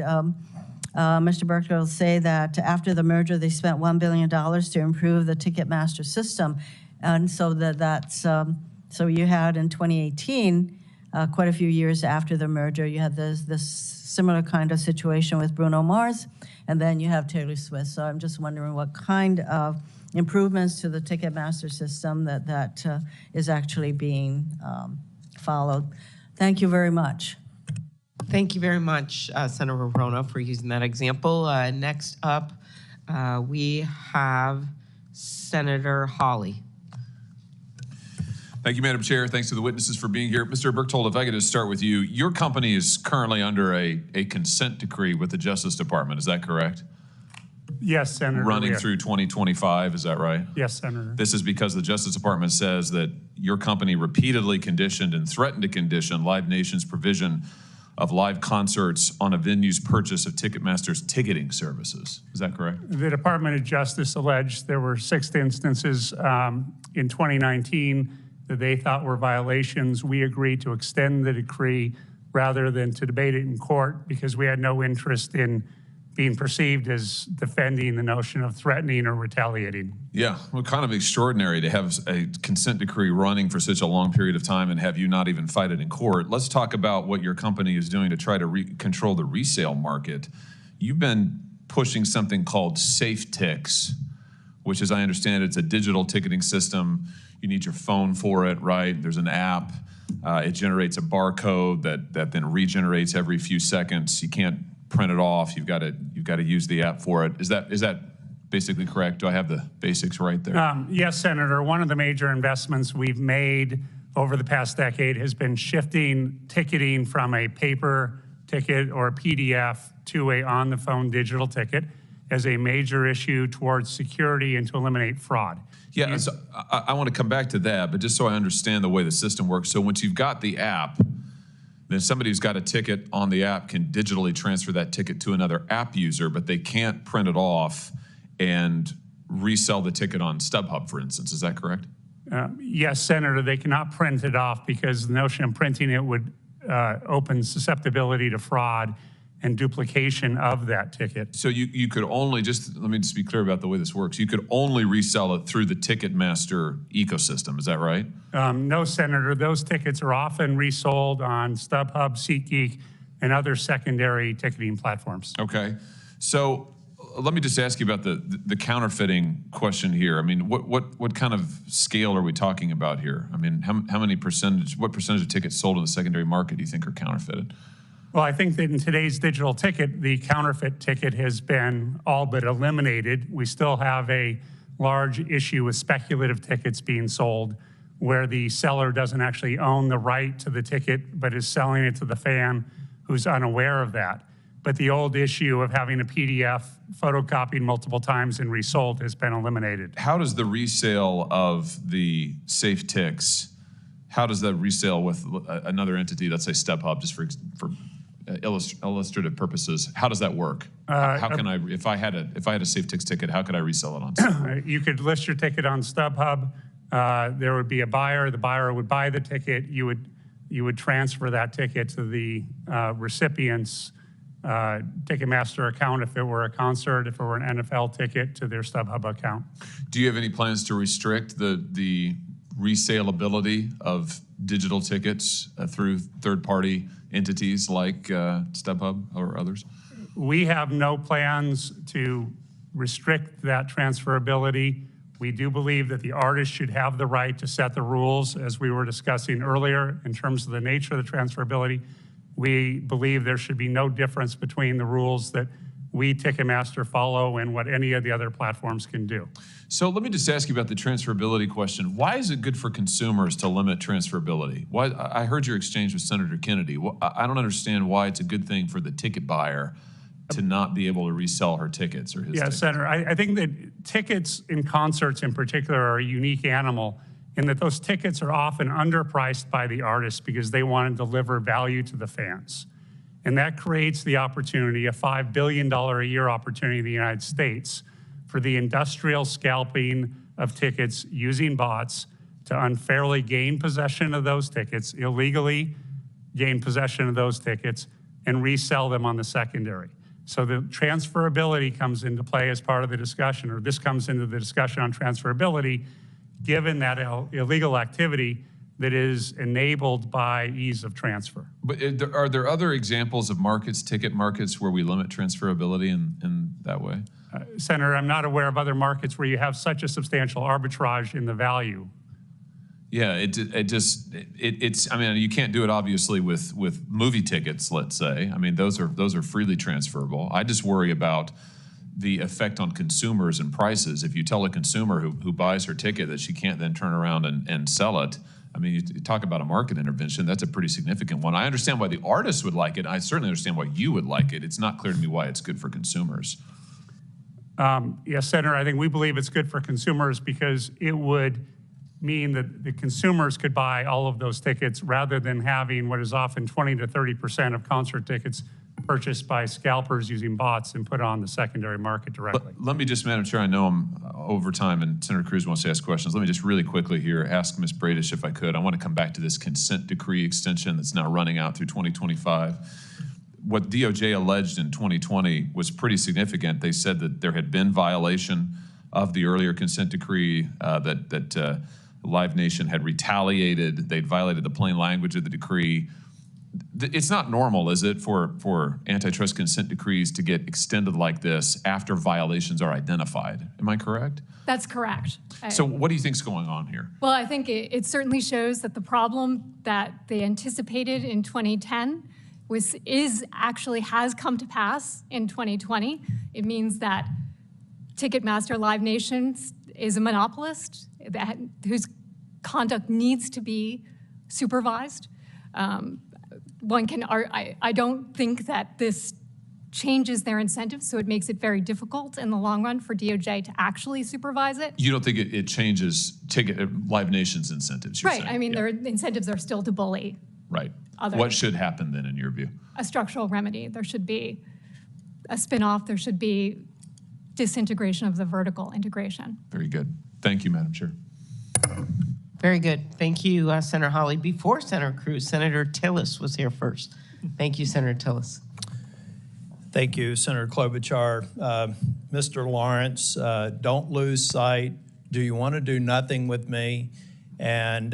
Mr. Berkowitz say that after the merger, they spent $1 billion to improve the Ticketmaster system. And so so you had in 2018, quite a few years after the merger, you had this similar kind of situation with Bruno Mars, and then you have Taylor Swift. So I'm just wondering what kind of improvements to the Ticketmaster system that is actually being followed. Thank you very much. Thank you very much, Senator Rona, for using that example. Next up, we have Senator Hawley. Thank you, Madam Chair. Thanks to the witnesses for being here. Mr. Berchtold, if I could just start with you. Your company is currently under a consent decree with the Justice Department. Is that correct? Yes, Senator. Running Yeah. through 2025, is that right? Yes, Senator. This is because the Justice Department says that your company repeatedly conditioned and threatened to condition Live Nation's provision of live concerts on a venue's purchase of Ticketmaster's ticketing services. Is that correct? The Department of Justice alleged there were 6 instances in 2019 that they thought were violations. We agreed to extend the decree rather than to debate it in court because we had no interest in being perceived as defending the notion of threatening or retaliating. Yeah, well, kind of extraordinary to have a consent decree running for such a long period of time and have you not even fight it in court. Let's talk about what your company is doing to try to control the resale market. You've been pushing something called SafeTix, which, as I understand it, it's a digital ticketing system. You need your phone for it, right? There's an app. It generates a barcode that then regenerates every few seconds. You can't print it off. You've got to use the app for it. Is that basically correct? Do I have the basics right there? Yes, Senator. One of the major investments we've made over the past decade has been shifting ticketing from a paper ticket or a PDF to a on-the-phone digital ticket as a major issue towards security and to eliminate fraud. Yeah, so I want to come back to that, but just so I understand the way the system works. So once you've got the app, then somebody who's got a ticket on the app can digitally transfer that ticket to another app user, but they can't print it off and resell the ticket on StubHub, for instance. Is that correct? Yes, Senator, they cannot print it off because the notion of printing it would open susceptibility to fraud and duplication of that ticket. So you could only, let me just be clear about the way this works. You could only resell it through the Ticketmaster ecosystem, is that right? No, Senator, those tickets are often resold on StubHub, SeatGeek, and other secondary ticketing platforms. Okay, so let me just ask you about the counterfeiting question here. I mean, what kind of scale are we talking about here? I mean, what percentage of tickets sold in the secondary market do you think are counterfeited? Well, I think that in today's digital ticket, the counterfeit ticket has been all but eliminated. We still have a large issue with speculative tickets being sold where the seller doesn't actually own the right to the ticket but is selling it to the fan who's unaware of that. But the old issue of having a PDF photocopied multiple times and resold has been eliminated. How does the resale of the SafeTix, how does that resale with another entity, let's say StubHub, just for illustrative purposes, how does that work? How can I, if I had a SafeTix ticket, how could I resell it on StubHub? You could list your ticket on StubHub. There would be a buyer. The buyer would buy the ticket. You would transfer that ticket to the recipient's Ticketmaster account if it were a concert, if it were an NFL ticket, to their StubHub account. Do you have any plans to restrict the resaleability of digital tickets through third-party entities like StubHub or others? We have no plans to restrict that transferability. We do believe that the artist should have the right to set the rules, as we were discussing earlier, in terms of the nature of the transferability. We believe there should be no difference between the rules that we, Ticketmaster, follow and what any of the other platforms can do. So let me just ask you about the transferability question. Why is it good for consumers to limit transferability? Why, I heard your exchange with Senator Kennedy. I don't understand why it's a good thing for the ticket buyer to not be able to resell her tickets or his tickets. Senator, I think that tickets in concerts in particular are a unique animal in that those tickets are often underpriced by the artists because they want to deliver value to the fans. And that creates the opportunity, a $5 billion a year opportunity in the United States for the industrial scalping of tickets using bots to unfairly gain possession of those tickets, illegally gain possession of those tickets, and resell them on the secondary. So the transferability comes into play as part of the discussion, or this comes into the discussion on transferability, given that illegal activity that is enabled by ease of transfer. But are there other examples of markets, ticket markets, where we limit transferability in that way? Senator, I'm not aware of other markets where you have such a substantial arbitrage in the value. Yeah, it's. I mean, you can't do it obviously with movie tickets. Let's say. I mean, those are freely transferable. I just worry about the effect on consumers and prices. If you tell a consumer who buys her ticket that she can't then turn around and sell it, I mean, you talk about a market intervention. That's a pretty significant one. I understand why the artists would like it. I certainly understand why you would like it. It's not clear to me why it's good for consumers. Yes, Senator, I think we believe it's good for consumers because it would mean that the consumers could buy all of those tickets rather than having what is often 20 to 30% of concert tickets purchased by scalpers using bots and put on the secondary market directly. Let me just, Madam Chair, I know I'm over time and Senator Cruz wants to ask questions. Let me just really quickly here ask Ms. Bradish if I could. I want to come back to this consent decree extension that's now running out through 2025. What DOJ alleged in 2020 was pretty significant. They said that there had been violation of the earlier consent decree, that Live Nation had retaliated. They'd violated the plain language of the decree. It's not normal, is it, for antitrust consent decrees to get extended like this after violations are identified? Am I correct? That's correct. So what do you think is going on here? Well, I think it certainly shows that the problem that they anticipated in 2010 actually has come to pass in 2020. It means that Ticketmaster Live Nation is a monopolist whose conduct needs to be supervised. I don't think that this changes their incentives, so it makes it very difficult in the long run for DOJ to actually supervise it. You don't think it changes Live Nation's incentives, you're right, saying? I mean, their incentives are still to bully. Right. Others. What should happen then, in your view? A structural remedy. There should be a spin-off. There should be disintegration of the vertical integration. Very good. Thank you, Madam Chair. Very good. Thank you, Senator Hawley. Before Senator Cruz, Senator Tillis was here first. Thank you, Senator Tillis. Thank you, Senator Klobuchar. Mr. Lawrence, don't lose sight. Do you want to do nothing with me? And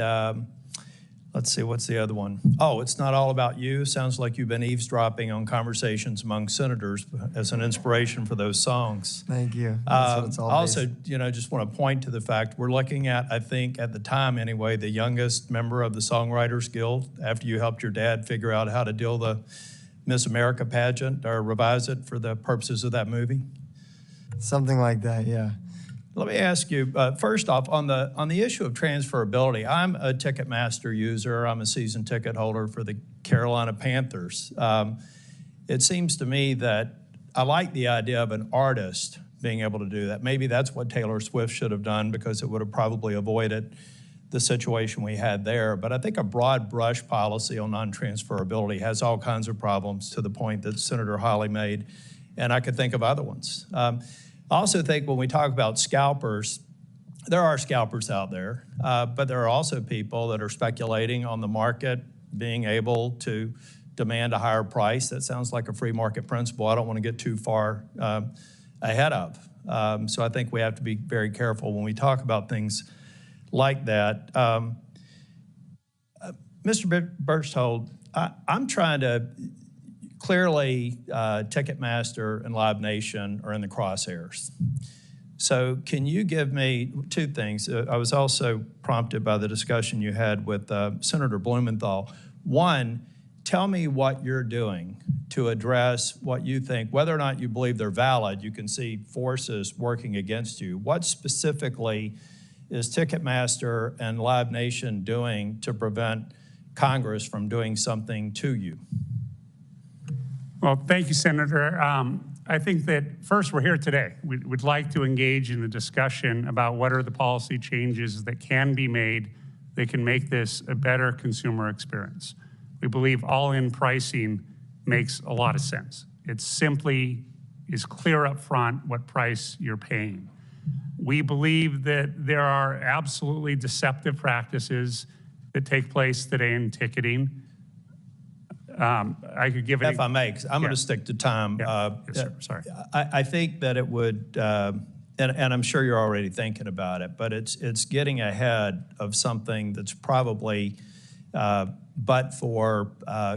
let's see, what's the other one? Oh, it's not all about you. Sounds like you've been eavesdropping on conversations among senators as an inspiration for those songs. Thank you. That's what it's all Also, based. just want to point to the fact we're looking at, I think, at the time anyway, the youngest member of the Songwriters Guild after you helped your dad figure out how to deal the Miss America pageant or revise it for the purposes of that movie. Something like that, yeah. Let me ask you, first off, on the issue of transferability, I'm a Ticketmaster user. I'm a season ticket holder for the Carolina Panthers. It seems to me that I like the idea of an artist being able to do that. Maybe that's what Taylor Swift should have done because it would have probably avoided the situation we had there. But I think a broad brush policy on non-transferability has all kinds of problems to the point that Senator Hawley made, and I could think of other ones. I also think when we talk about scalpers, there are scalpers out there, but there are also people that are speculating on the market, being able to demand a higher price. That sounds like a free market principle I don't want to get too far ahead of. So I think we have to be very careful when we talk about things like that. Mr. Berchtold, I'm trying to clearly, Ticketmaster and Live Nation are in the crosshairs. So can you give me two things? I was also prompted by the discussion you had with Senator Blumenthal. One, tell me what you're doing to address what you think, whether or not you believe they're valid, you can see forces working against you. What specifically is Ticketmaster and Live Nation doing to prevent Congress from doing something to you? Well, thank you, Senator. I think that first we're here today. We'd like to engage in a discussion about what are the policy changes that can be made that can make this a better consumer experience. We believe all-in pricing makes a lot of sense. It simply is clear up front what price you're paying. We believe that there are absolutely deceptive practices that take place today in ticketing. I could give it. If I may, 'cause I'm going to stick to time. Yes, sir. Sorry. I think that it would, and I'm sure you're already thinking about it, but it's getting ahead of something that's probably, but for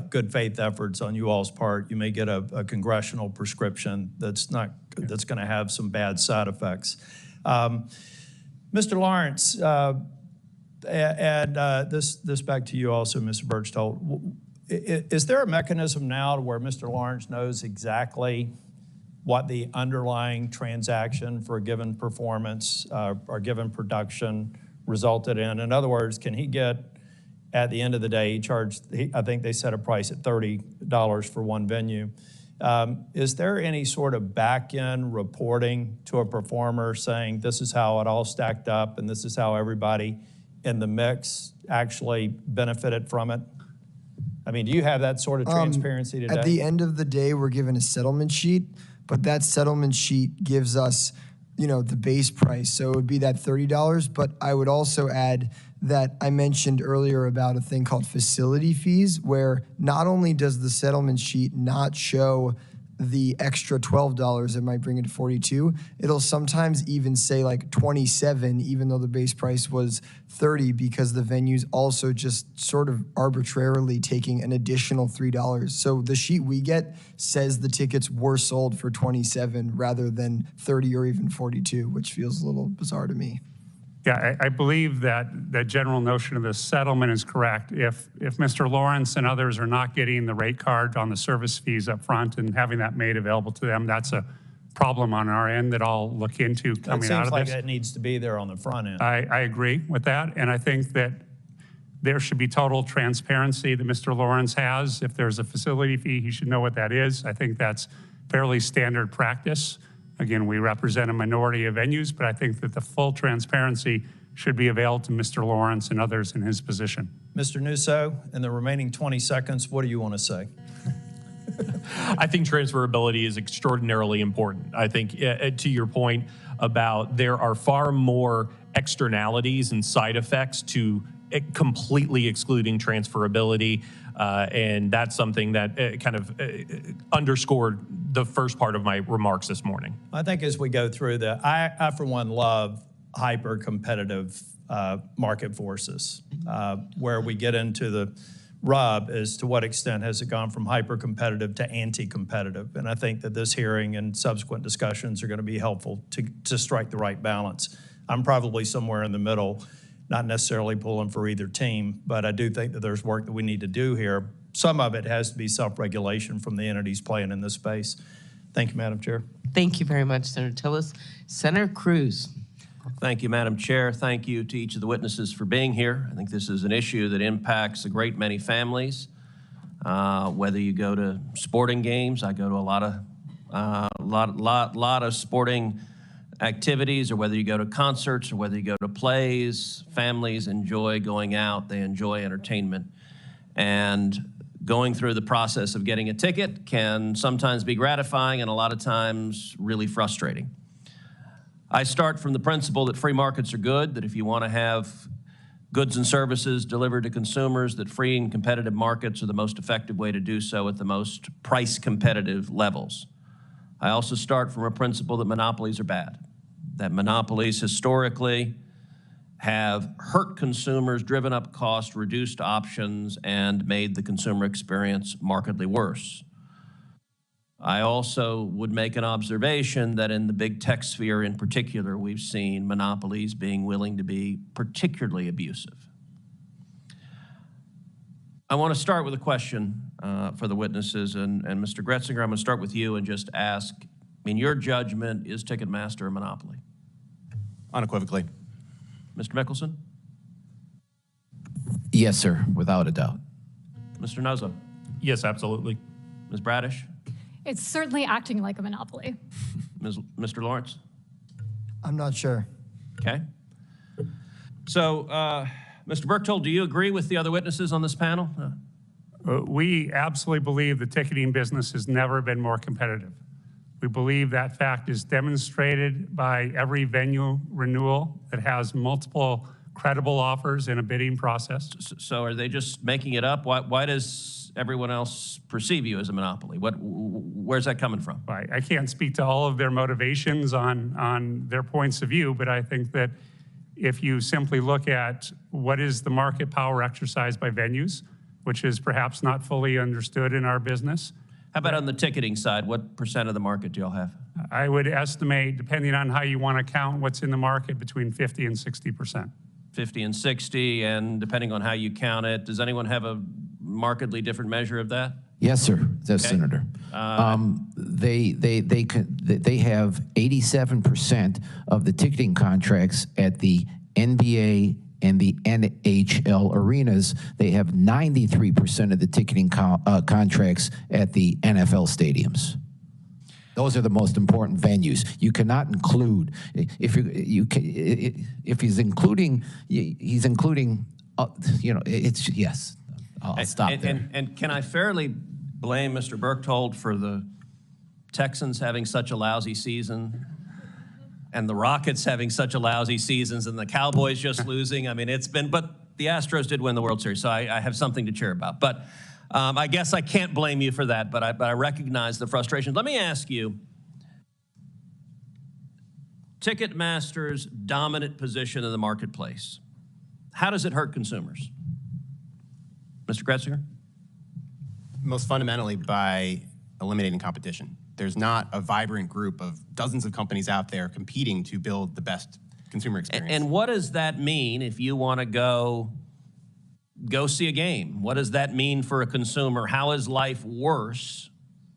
good faith efforts on you all's part, you may get a congressional prescription that's going to have some bad side effects. Mr. Lawrence, and this back to you also, Mr. Berchtold. Is there a mechanism now to where Mr. Lawrence knows exactly what the underlying transaction for a given performance or given production resulted in? In other words, can he get, at the end of the day, I think they set a price at $30 for one venue. Is there any sort of back-end reporting to a performer saying this is how it all stacked up and this is how everybody in the mix actually benefited from it? I mean, do you have that sort of transparency today? At the end of the day, we're given a settlement sheet, but that settlement sheet gives us, the base price. So it would be that $30. But I would also add that I mentioned earlier about a thing called facility fees, where not only does the settlement sheet not show the extra $12 that might bring it to 42, it'll sometimes even say like 27, even though the base price was 30, because the venue's also just sort of arbitrarily taking an additional $3. So the sheet we get says the tickets were sold for 27 rather than 30 or even 42, which feels a little bizarre to me. Yeah, I believe that the general notion of the settlement is correct. If Mr. Lawrence and others are not getting the rate card on the service fees up front and having that made available to them, that's a problem on our end that I'll look into coming out of this. It seems like that needs to be there on the front end. I agree with that, and I think that there should be total transparency that Mr. Lawrence has. If there's a facility fee, he should know what that is. I think that's fairly standard practice. Again, we represent a minority of venues, but I think that the full transparency should be available to Mr. Lawrence and others in his position. Mr. Newso, in the remaining 20 seconds, what do you want to say? I think transferability is extraordinarily important. I think to your point about there are far more externalities and side effects to completely excluding transferability. And that's something that kind of underscored the first part of my remarks this morning. I think as we go through I for one love hyper-competitive market forces, where we get into the rub as to what extent has it gone from hyper-competitive to anti-competitive. And I think that this hearing and subsequent discussions are going to be helpful to strike the right balance. I'm probably somewhere in the middle, not necessarily pulling for either team, but I do think that there's work that we need to do here. Some of it has to be self-regulation from the entities playing in this space. Thank you, Madam Chair. Thank you very much, Senator Tillis. Senator Cruz. Thank you, Madam Chair. Thank you to each of the witnesses for being here. I think this is an issue that impacts a great many families. Whether you go to sporting games, I go to a lot of sporting activities, or whether you go to concerts, or whether you go to plays, families enjoy going out, they enjoy entertainment. And going through the process of getting a ticket can sometimes be gratifying and a lot of times really frustrating. I start from the principle that free markets are good, that if you want to have goods and services delivered to consumers, that free and competitive markets are the most effective way to do so at the most price competitive levels. I also start from a principle that monopolies are bad, that monopolies historically have hurt consumers, driven up costs, reduced options, and made the consumer experience markedly worse. I also would make an observation that in the big tech sphere in particular, we've seen monopolies being willing to be particularly abusive. I want to start with a question for the witnesses, and Mr. Gretzinger, I'm going to start with you and just ask, in your judgment, is Ticketmaster a monopoly? Unequivocally. Mr. Mickelson? Yes, sir, without a doubt. Mr. Nuzzo? Yes, absolutely. Ms. Bradish? It's certainly acting like a monopoly. Mr. Lawrence? I'm not sure. Okay. So, Mr. Berchtold, do you agree with the other witnesses on this panel? We absolutely believe the ticketing business has never been more competitive. We believe that fact is demonstrated by every venue renewal that has multiple credible offers in a bidding process. So are they just making it up? Why does everyone else perceive you as a monopoly? Where's that coming from? I can't speak to all of their motivations on their points of view, but I think that if you simply look at what is the market power exercised by venues, which is perhaps not fully understood in our business. How about on the ticketing side? What percent of the market do y'all have? I would estimate, depending on how you want to count what's in the market, between 50 and 60%. 50 and 60, and depending on how you count it, does anyone have a markedly different measure of that? Yes, sir, Senator. They have 87% of the ticketing contracts at the NBA and the NHL arenas. They have 93% of the ticketing contracts at the NFL stadiums. Those are the most important venues. You cannot include, if he's including, it's, yes, I'll stop there. And can I fairly blame Mr. Berchtold for the Texans having such a lousy season and the Rockets having such a lousy seasons and the Cowboys just losing? I mean, but the Astros did win the World Series, so I have something to cheer about. But I guess I can't blame you for that, but I recognize the frustrations. Let me ask you, Ticketmaster's dominant position in the marketplace, how does it hurt consumers? Mr. Gretzinger? Most fundamentally by eliminating competition. There's not a vibrant group of dozens of companies out there competing to build the best consumer experience. And what does that mean if you want to go see a game? What does that mean for a consumer? How is life worse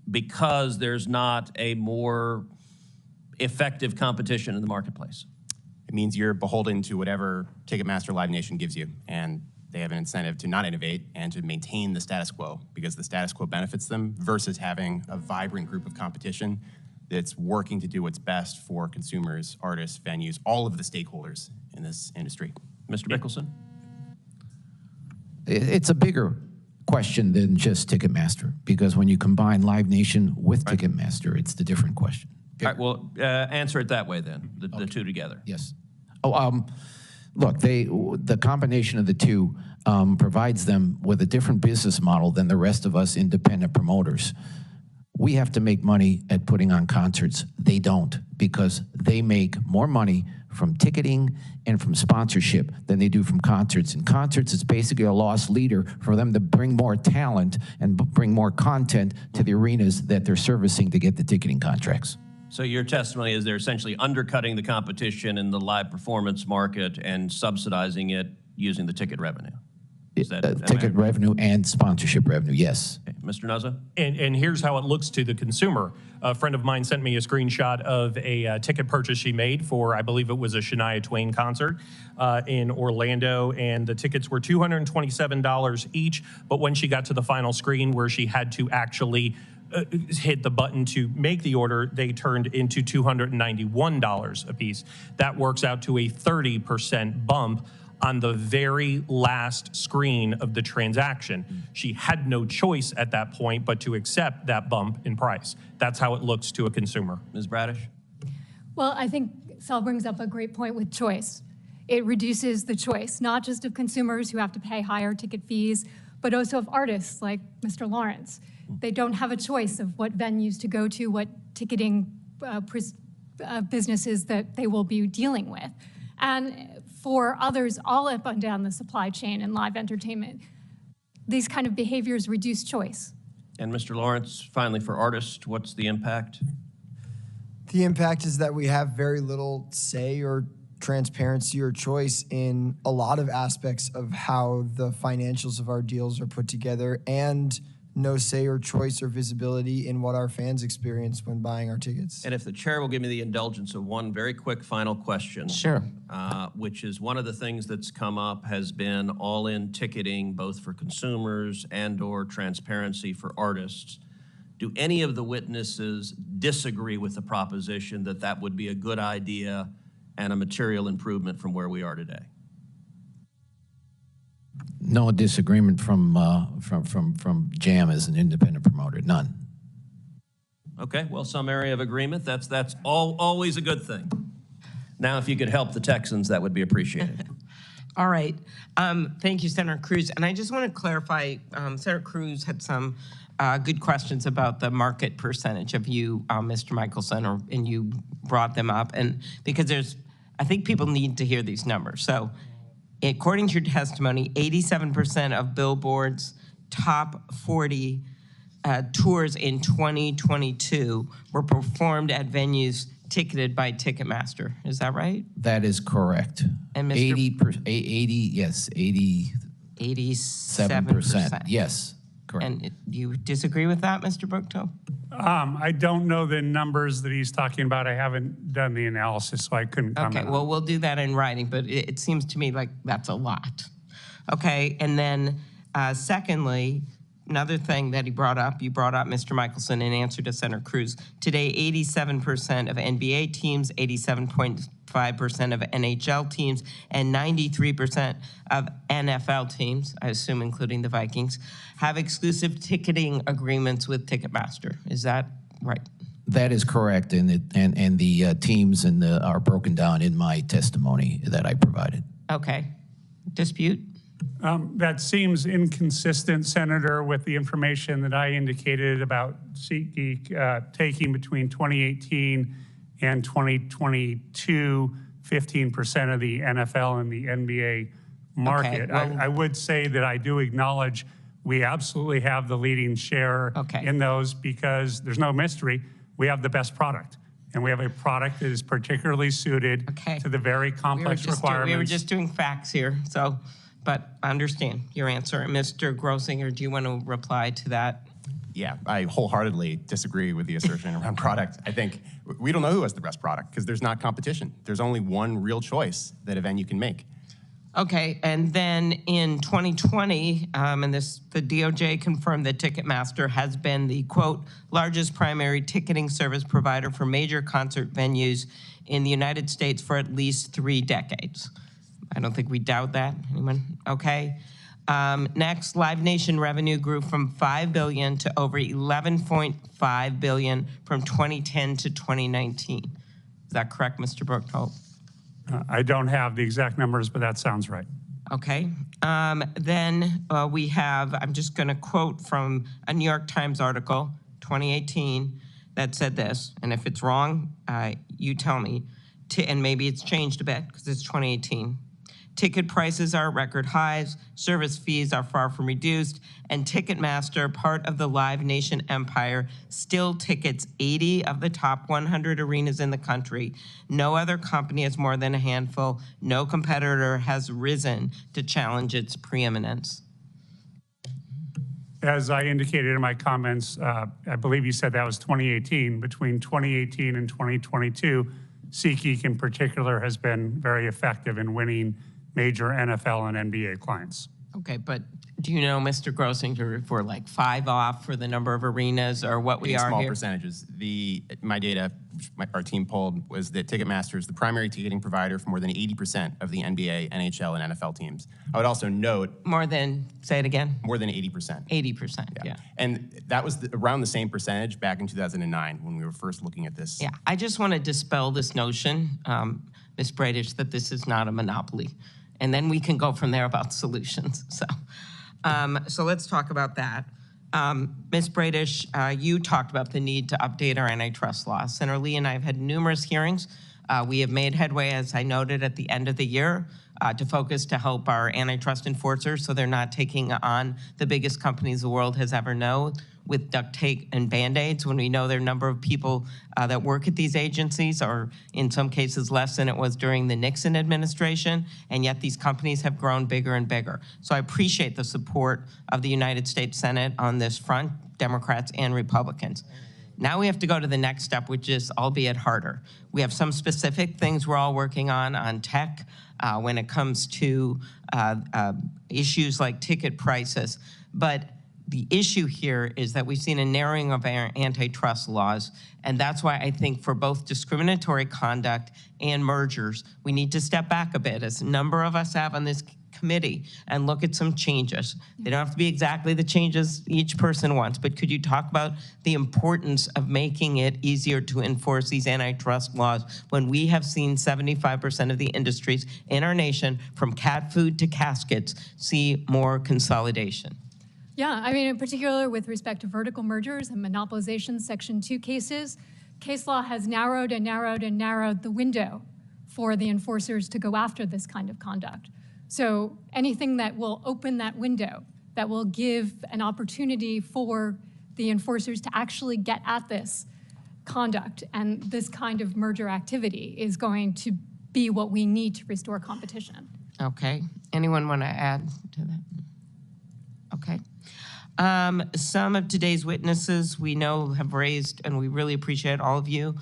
because there's not a more effective competition in the marketplace? It means you're beholden to whatever Ticketmaster Live Nation gives you, and they have an incentive to not innovate and to maintain the status quo because the status quo benefits them versus having a vibrant group of competition that's working to do what's best for consumers, artists, venues, all of the stakeholders in this industry. Mr. Mickelson? It's a bigger question than just Ticketmaster, because when you combine Live Nation with Ticketmaster, it's the different question. All right, well, answer it that way then, the two together. Yes. Look, the combination of the two provides them with a different business model than the rest of us independent promoters. We have to make money at putting on concerts. They don't, because they make more money from ticketing and from sponsorship than they do from concerts. And concerts is basically a lost leader for them to bring more talent and bring more content to the arenas that they're servicing to get the ticketing contracts. So your testimony is they're essentially undercutting the competition in the live performance market and subsidizing it using the ticket revenue. Ticket revenue and sponsorship revenue, yes. Okay. Mr. Nuzza? And here's how it looks to the consumer. A friend of mine sent me a screenshot of a ticket purchase she made for, I believe it was a Shania Twain concert in Orlando, and the tickets were $227 each, but when she got to the final screen where she had to actually hit the button to make the order, they turned into $291 a piece. That works out to a 30% bump on the very last screen of the transaction. She had no choice at that point but to accept that bump in price. That's how it looks to a consumer. Ms. Bradish? Well, I think Sal brings up a great point with choice. It reduces the choice, not just of consumers who have to pay higher ticket fees, but also of artists like Mr. Lawrence. They don't have a choice of what venues to go to, what ticketing businesses that they will be dealing with. And for others all up and down the supply chain in live entertainment, these kind of behaviors reduce choice. And Mr. Lawrence, finally for artists, what's the impact? The impact is that we have very little say or transparency or choice in a lot of aspects of how the financials of our deals are put together, and no say or choice or visibility in what our fans experience when buying our tickets. And if the chair will give me the indulgence of one very quick final question. Sure. Which is one of the things that's come up has been all-in ticketing, both for consumers and/or transparency for artists. Do any of the witnesses disagree with the proposition that that would be a good idea and a material improvement from where we are today? No disagreement from JAM as an independent promoter, none. Okay, well, some area of agreement, that's always a good thing. Now, if you could help the Texans, that would be appreciated. All right. Thank you, Senator Cruz. And I just want to clarify, Senator Cruz had some good questions about the market percentage of you, Mr. Michelson, and you brought them up. And because I think people need to hear these numbers. So according to your testimony, 87% of Billboard's top 40 tours in 2022 were performed at venues ticketed by Ticketmaster. Is that right? That is correct. And Mr. 87%. Yes, correct. And do you disagree with that, Mr. Brooktoe? I don't know the numbers that he's talking about. I haven't done the analysis, so I couldn't comment. Okay, well, we'll do that in writing, but it seems to me like that's a lot. Okay, and then secondly, another thing that he brought up, you brought up, Mr. Michelson, in answer to Senator Cruz. Today, 87% of NBA teams, 87.5% of NHL teams, and 93% of NFL teams, I assume including the Vikings, have exclusive ticketing agreements with Ticketmaster. Is that right? That is correct, and the teams are broken down in my testimony that I provided. Okay. Dispute? That seems inconsistent, Senator, with the information that I indicated about SeatGeek taking between 2018 and 2022, 15% of the NFL and the NBA market. Okay, well, I would say that I do acknowledge we absolutely have the leading share in those because there's no mystery. We have the best product. And we have a product that is particularly suited to the very complex requirements. We were just doing facts here, so, but I understand your answer. Mr. Grossinger, do you want to reply to that? Yeah, I wholeheartedly disagree with the assertion around product. I think we don't know who has the best product because there's not competition. There's only one real choice that a venue can make. Okay, and then in 2020, and the DOJ confirmed that Ticketmaster has been the, quote, largest primary ticketing service provider for major concert venues in the United States for at least 3 decades. I don't think we doubt that. Anyone? Okay. Next, Live Nation revenue grew from $5 billion to over $11.5 billion from 2010 to 2019. Is that correct, Mr. Brooktoe? I don't have the exact numbers, but that sounds right. Okay. Then we have, I'm just going to quote from a New York Times article, 2018, that said this, and if it's wrong, you tell me, and maybe it's changed a bit because it's 2018. Ticket prices are at record highs, service fees are far from reduced, and Ticketmaster, part of the Live Nation empire, still tickets 80 of the top 100 arenas in the country. No other company has more than a handful. No competitor has risen to challenge its preeminence. As I indicated in my comments, I believe you said that was 2018. Between 2018 and 2022, SeatGeek in particular has been very effective in winning major NFL and NBA clients. Okay, but do you know, Mr. Grossinger, if we're like 5 off for the number of arenas or what we are small here? Percentages. My data, our team polled, was that Ticketmaster is the primary ticketing provider for more than 80% of the NBA, NHL, and NFL teams. I would also note... More than, say it again? More than 80%. 80%, yeah. And that was around the same percentage back in 2009 when we were first looking at this. Yeah, I just want to dispel this notion, Ms. Bradish, that this is not a monopoly. And then we can go from there about solutions. So let's talk about that. Ms. Bradish, you talked about the need to update our antitrust laws. Senator Lee and I have had numerous hearings. We have made headway, as I noted, at the end of the year to focus to help our antitrust enforcers so they're not taking on the biggest companies the world has ever known with duct tape and Band-Aids when we know there are a number of people that work at these agencies, or in some cases less than it was during the Nixon administration, and yet these companies have grown bigger and bigger. So I appreciate the support of the United States Senate on this front, Democrats and Republicans. Now we have to go to the next step, which is albeit harder. We have some specific things we're all working on tech, when it comes to issues like ticket prices. But the issue here is that we've seen a narrowing of our antitrust laws, and that's why I think for both discriminatory conduct and mergers, we need to step back a bit, as a number of us have on this committee, and look at some changes. They don't have to be exactly the changes each person wants, but could you talk about the importance of making it easier to enforce these antitrust laws when we have seen 75% of the industries in our nation, from cat food to caskets, see more consolidation? Yeah, I mean, in particular with respect to vertical mergers and monopolization Section 2 cases, case law has narrowed and narrowed and narrowed the window for the enforcers to go after this kind of conduct. So anything that will open that window, that will give an opportunity for the enforcers to actually get at this conduct and this kind of merger activity is going to be what we need to restore competition. Okay. Anyone want to add to that? Okay. Some of today's witnesses we know have raised, and we really appreciate all of you,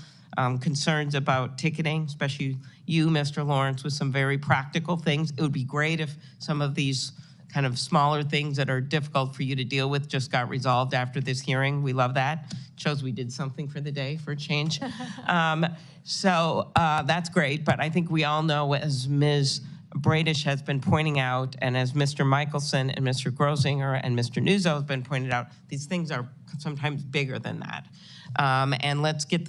concerns about ticketing, especially you, Mr. Lawrence, with some very practical things. It would be great if some of these kind of smaller things that are difficult for you to deal with just got resolved after this hearing. We love that. It shows we did something for the day for a change. So that's great, but I think we all know, as Ms. Bradish has been pointing out, and as Mr. Michelson and Mr. Grosinger and Mr. Nuzzo have been pointed out, these things are sometimes bigger than that. And let's get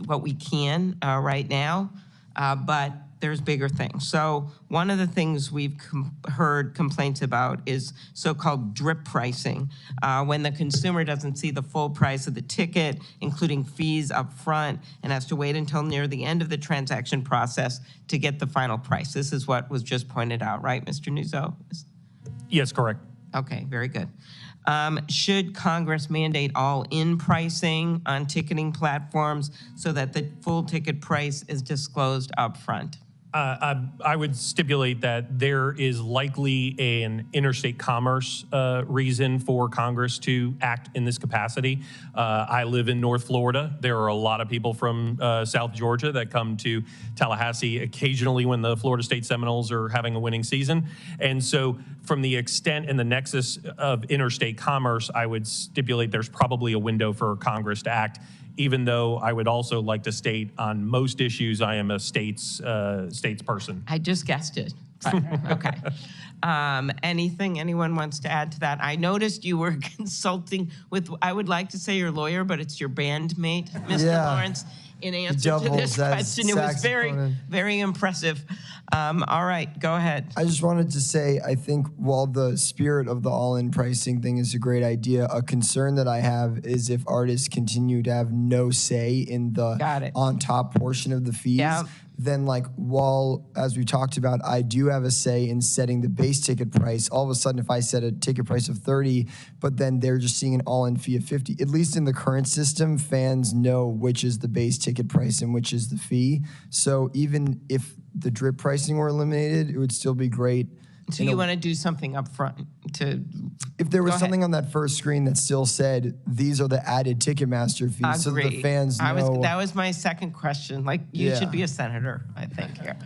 what we can right now, but there's bigger things. So one of the things we've heard complaints about is so-called drip pricing, when the consumer doesn't see the full price of the ticket, including fees up front, and has to wait until near the end of the transaction process to get the final price. This is what was just pointed out, right, Mr. Nuzzo? Yes, correct. Okay, very good. Should Congress mandate all-in pricing on ticketing platforms so that the full ticket price is disclosed up front? I would stipulate that there is likely an interstate commerce reason for Congress to act in this capacity. I live in North Florida. There are a lot of people from South Georgia that come to Tallahassee occasionally when the Florida State Seminoles are having a winning season. And so from the extent and the nexus of interstate commerce, I would stipulate there's probably a window for Congress to act, even though I would also like to state on most issues, I am a states person. I just guessed it, but okay. Anything anyone wants to add to that? I noticed you were consulting with, I would like to say your lawyer, but it's your bandmate, Mr. Lawrence, in answer to this question. It was very, very impressive. All right, go ahead. I just wanted to say, I think while the spirit of the all-in pricing thing is a great idea, a concern that I have is if artists continue to have no say in the on-top portion of the fees, then like while, as we talked about, I do have a say in setting the base ticket price, all of a sudden if I set a ticket price of 30, but then they're just seeing an all-in fee of 50, at least in the current system, fans know which is the base ticket price and which is the fee. So even if the drip pricing were eliminated, it would still be great. So you want to do something up front to... If there was something on that first screen that still said, these are the added Ticketmaster fees, so the fans know... That was my second question. Like, you should be a senator, I think, here.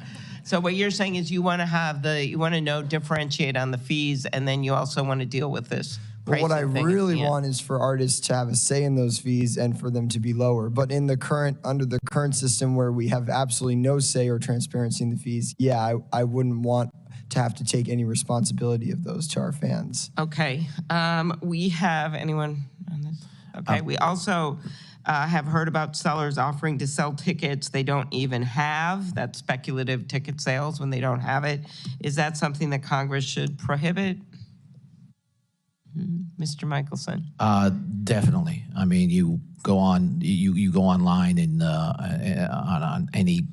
So what you're saying is you want to have you want to know, differentiate on the fees, and then you also want to deal with this. But what I really want is for artists to have a say in those fees and for them to be lower. But in the under the current system where we have absolutely no say or transparency in the fees, I wouldn't want to have to take any responsibility of those to our fans. Okay. We have anyone on this? Okay. We also have heard about sellers offering to sell tickets they don't even have. That's speculative ticket sales when they don't have it. Is that something that Congress should prohibit? Mr. Michelson? Definitely. I mean, you go on, you go online and on any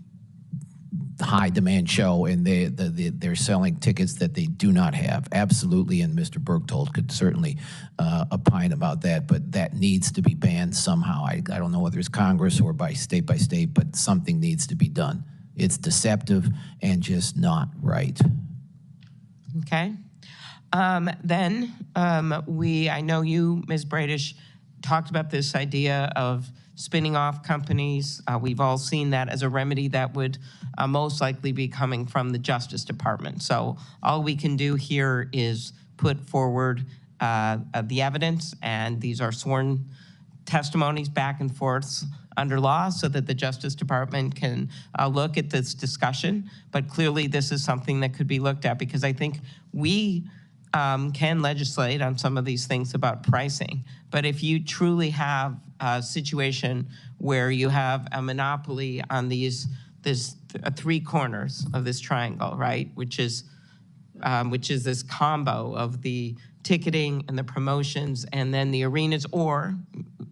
high demand show, and they're selling tickets that they do not have. Absolutely, and Mr. Berchtold could certainly opine about that, but that needs to be banned somehow. I don't know whether it's Congress or by state, but something needs to be done. It's deceptive and just not right. Okay. I know you, Ms. Bradish, talked about this idea of spinning off companies. We've all seen that as a remedy that would most likely be coming from the Justice Department. So all we can do here is put forward the evidence, and these are sworn testimonies back and forth under law so that the Justice Department can look at this discussion. But clearly, this is something that could be looked at, because I think we can legislate on some of these things about pricing. But if you truly have a situation where you have a monopoly on these three corners of this triangle, right, which is this combo of the ticketing and the promotions, and then the arenas, or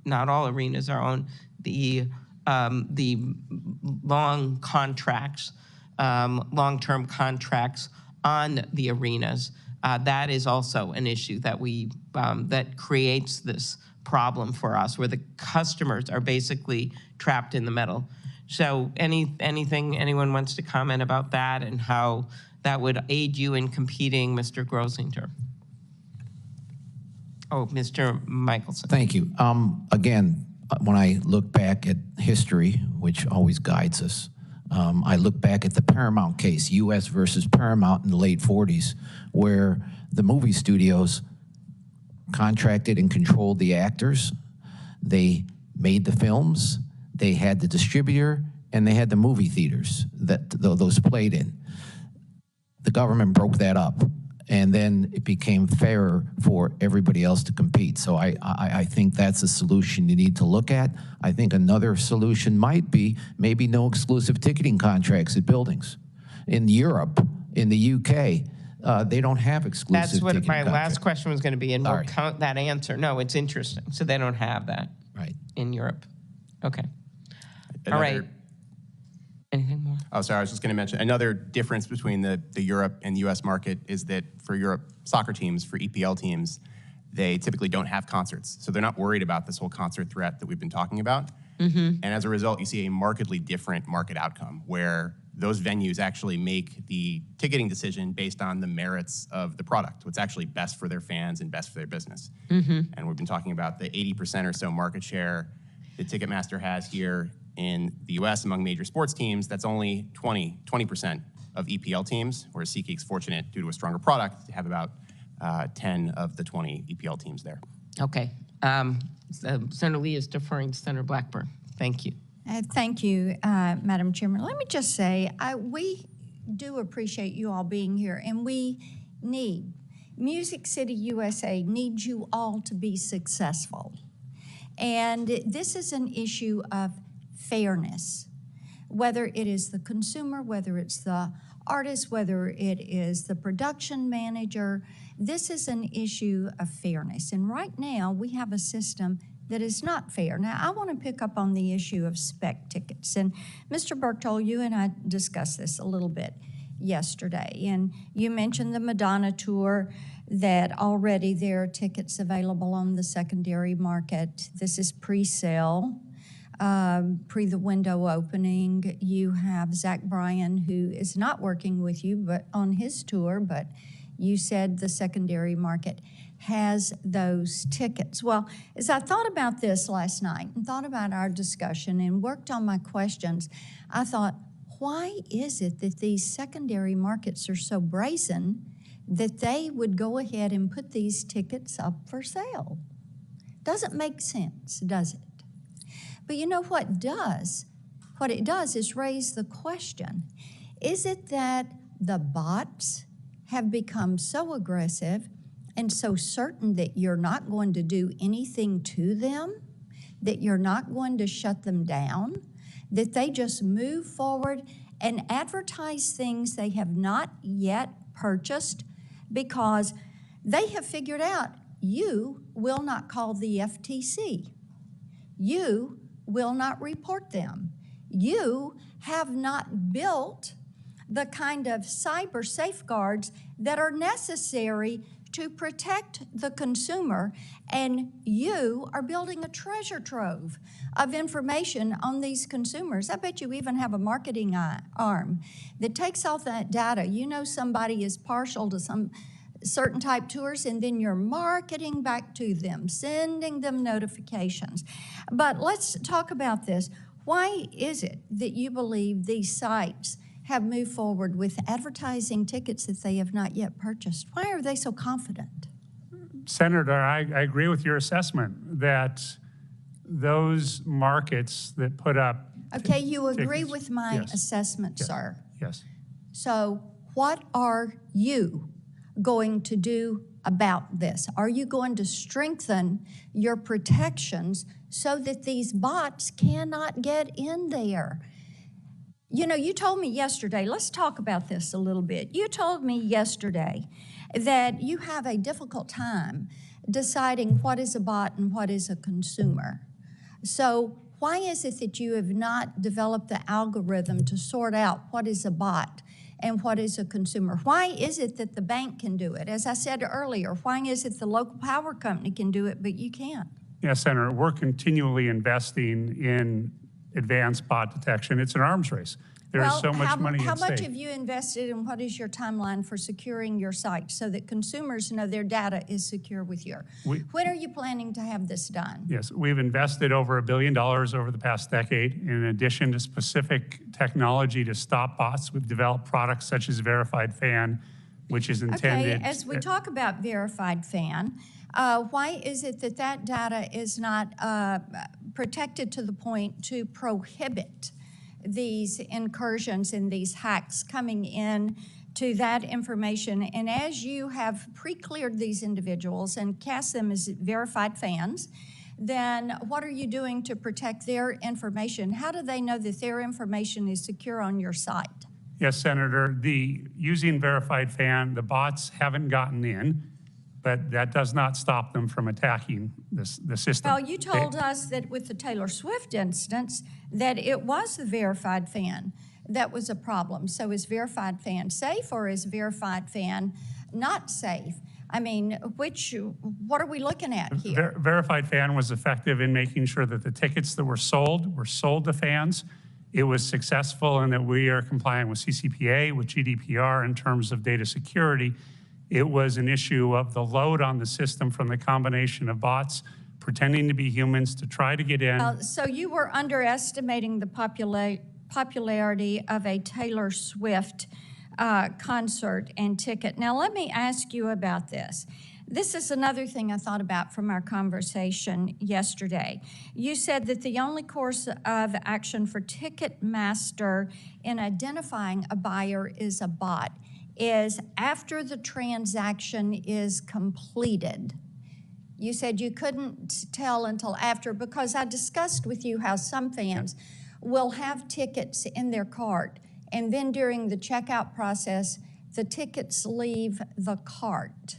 not all arenas are on the long contracts, long-term contracts on the arenas. That is also an issue that that creates this problem for us, where the customers are basically trapped in the middle. So anything anyone wants to comment about that and how that would aid you in competing, Mr. Grosinger? Oh, Mr. Michelson. Thank you. Again, when I look back at history, which always guides us, I look back at the Paramount case, U.S. versus Paramount in the late 40s, where the movie studios contracted and controlled the actors. They made the films, they had the distributor, and they had the movie theaters that those played in. The government broke that up, and then it became fairer for everybody else to compete. So I think that's a solution you need to look at. I think another solution might be maybe no exclusive ticketing contracts at buildings. In Europe, in the UK, they don't have exclusive That's what ticketing my contracts. last question was going to be, and we'll Sorry. count that answer. No, it's interesting. So they don't have that right in Europe. Okay. All right. Anything more? Oh, sorry, I was just going to mention another difference between the Europe and the US market is that for Europe soccer teams, for EPL teams, they typically don't have concerts. So they're not worried about this whole concert threat that we've been talking about. And as a result, you see a markedly different market outcome where those venues actually make the ticketing decision based on the merits of the product, what's actually best for their fans and best for their business. And we've been talking about the 80% or so market share that Ticketmaster has here in the US among major sports teams. That's only 20% of EPL teams, whereas SeatGeek's fortunate, due to a stronger product, to have about 10 of the 20 EPL teams there. Okay. Senator Lee is deferring to Senator Blackburn. Thank you. Thank you, Madam Chairman. Let me just say, we do appreciate you all being here, and we need, Music City USA needs you all to be successful. And this is an issue of fairness, whether it is the consumer, whether it's the artist, whether it is the production manager. This is an issue of fairness. And right now, we have a system that is not fair. Now, I want to pick up on the issue of spec tickets. And Mr. Berktold, you and I discussed this a little bit yesterday. And you mentioned the Madonna tour, that already there are tickets available on the secondary market. This is pre-sale. Pre the window opening. You have Zach Bryan, who is not working with you but on his tour, but you said the secondary market has those tickets. Well, as I thought about this last night and thought about our discussion and worked on my questions, I thought, why is it that these secondary markets are so brazen that they would go ahead and put these tickets up for sale? Doesn't make sense, does it? But you know what does? What it does is raise the question, is it that the bots have become so aggressive and so certain that you're not going to do anything to them, that you're not going to shut them down, that they just move forward and advertise things they have not yet purchased because they have figured out you will not call the FTC. You will not report them. You have not built the kind of cyber safeguards that are necessary to protect the consumer, and you are building a treasure trove of information on these consumers. I bet you even have a marketing arm that takes all that data. You know somebody is partial to some certain type tours, and then you're marketing back to them, sending them notifications. But let's talk about this. Why is it that you believe these sites have moved forward with advertising tickets that they have not yet purchased? Why are they so confident? Senator, I agree with your assessment that those markets that put up Okay, you agree tickets- with my Yes. assessment, Yes. sir. Yes. So what are you going to do about this? Are you going to strengthen your protections so that these bots cannot get in there? You know, you told me yesterday, let's talk about this a little bit. You told me yesterday that you have a difficult time deciding what is a bot and what is a consumer. So why is it that you have not developed the algorithm to sort out what is a bot and what is a consumer? Why is it that the bank can do it? As I said earlier, why is it the local power company can do it, but you can't? Yes, Senator, we're continually investing in advanced bot detection. It's an arms race. There's so much money how at much stake. have you invested and what is your timeline for securing your site so that consumers know their data is secure with you? When are you planning to have this done? Yes, we've invested over $1 billion over the past decade. In addition to specific technology to stop bots, we've developed products such as Verified Fan, which is intended. Okay, as we talk about Verified Fan, why is it that that data is not protected to the point to prohibit these incursions and these hacks coming in to that information? And as you have pre-cleared these individuals and cast them as verified fans, then what are you doing to protect their information? How do they know that their information is secure on your site? Yes, Senator, using Verified Fan, the bots haven't gotten in, but that does not stop them from attacking the system. Well, you told us that with the Taylor Swift instance, that it was the Verified Fan that was a problem. So is Verified Fan safe or is Verified Fan not safe? I mean, what are we looking at here? Verified Fan was effective in making sure that the tickets that were sold to fans. It was successful in that we are compliant with CCPA, with GDPR in terms of data security. It was an issue of the load on the system from the combination of bots pretending to be humans to try to get in. So you were underestimating the popularity of a Taylor Swift concert and ticket. Now, let me ask you about this. This is another thing I thought about from our conversation yesterday. You said that the only course of action for Ticketmaster in identifying a buyer is a bot is after the transaction is completed. You said you couldn't tell until after because I discussed with you how some fans will have tickets in their cart and then during the checkout process, the tickets leave the cart.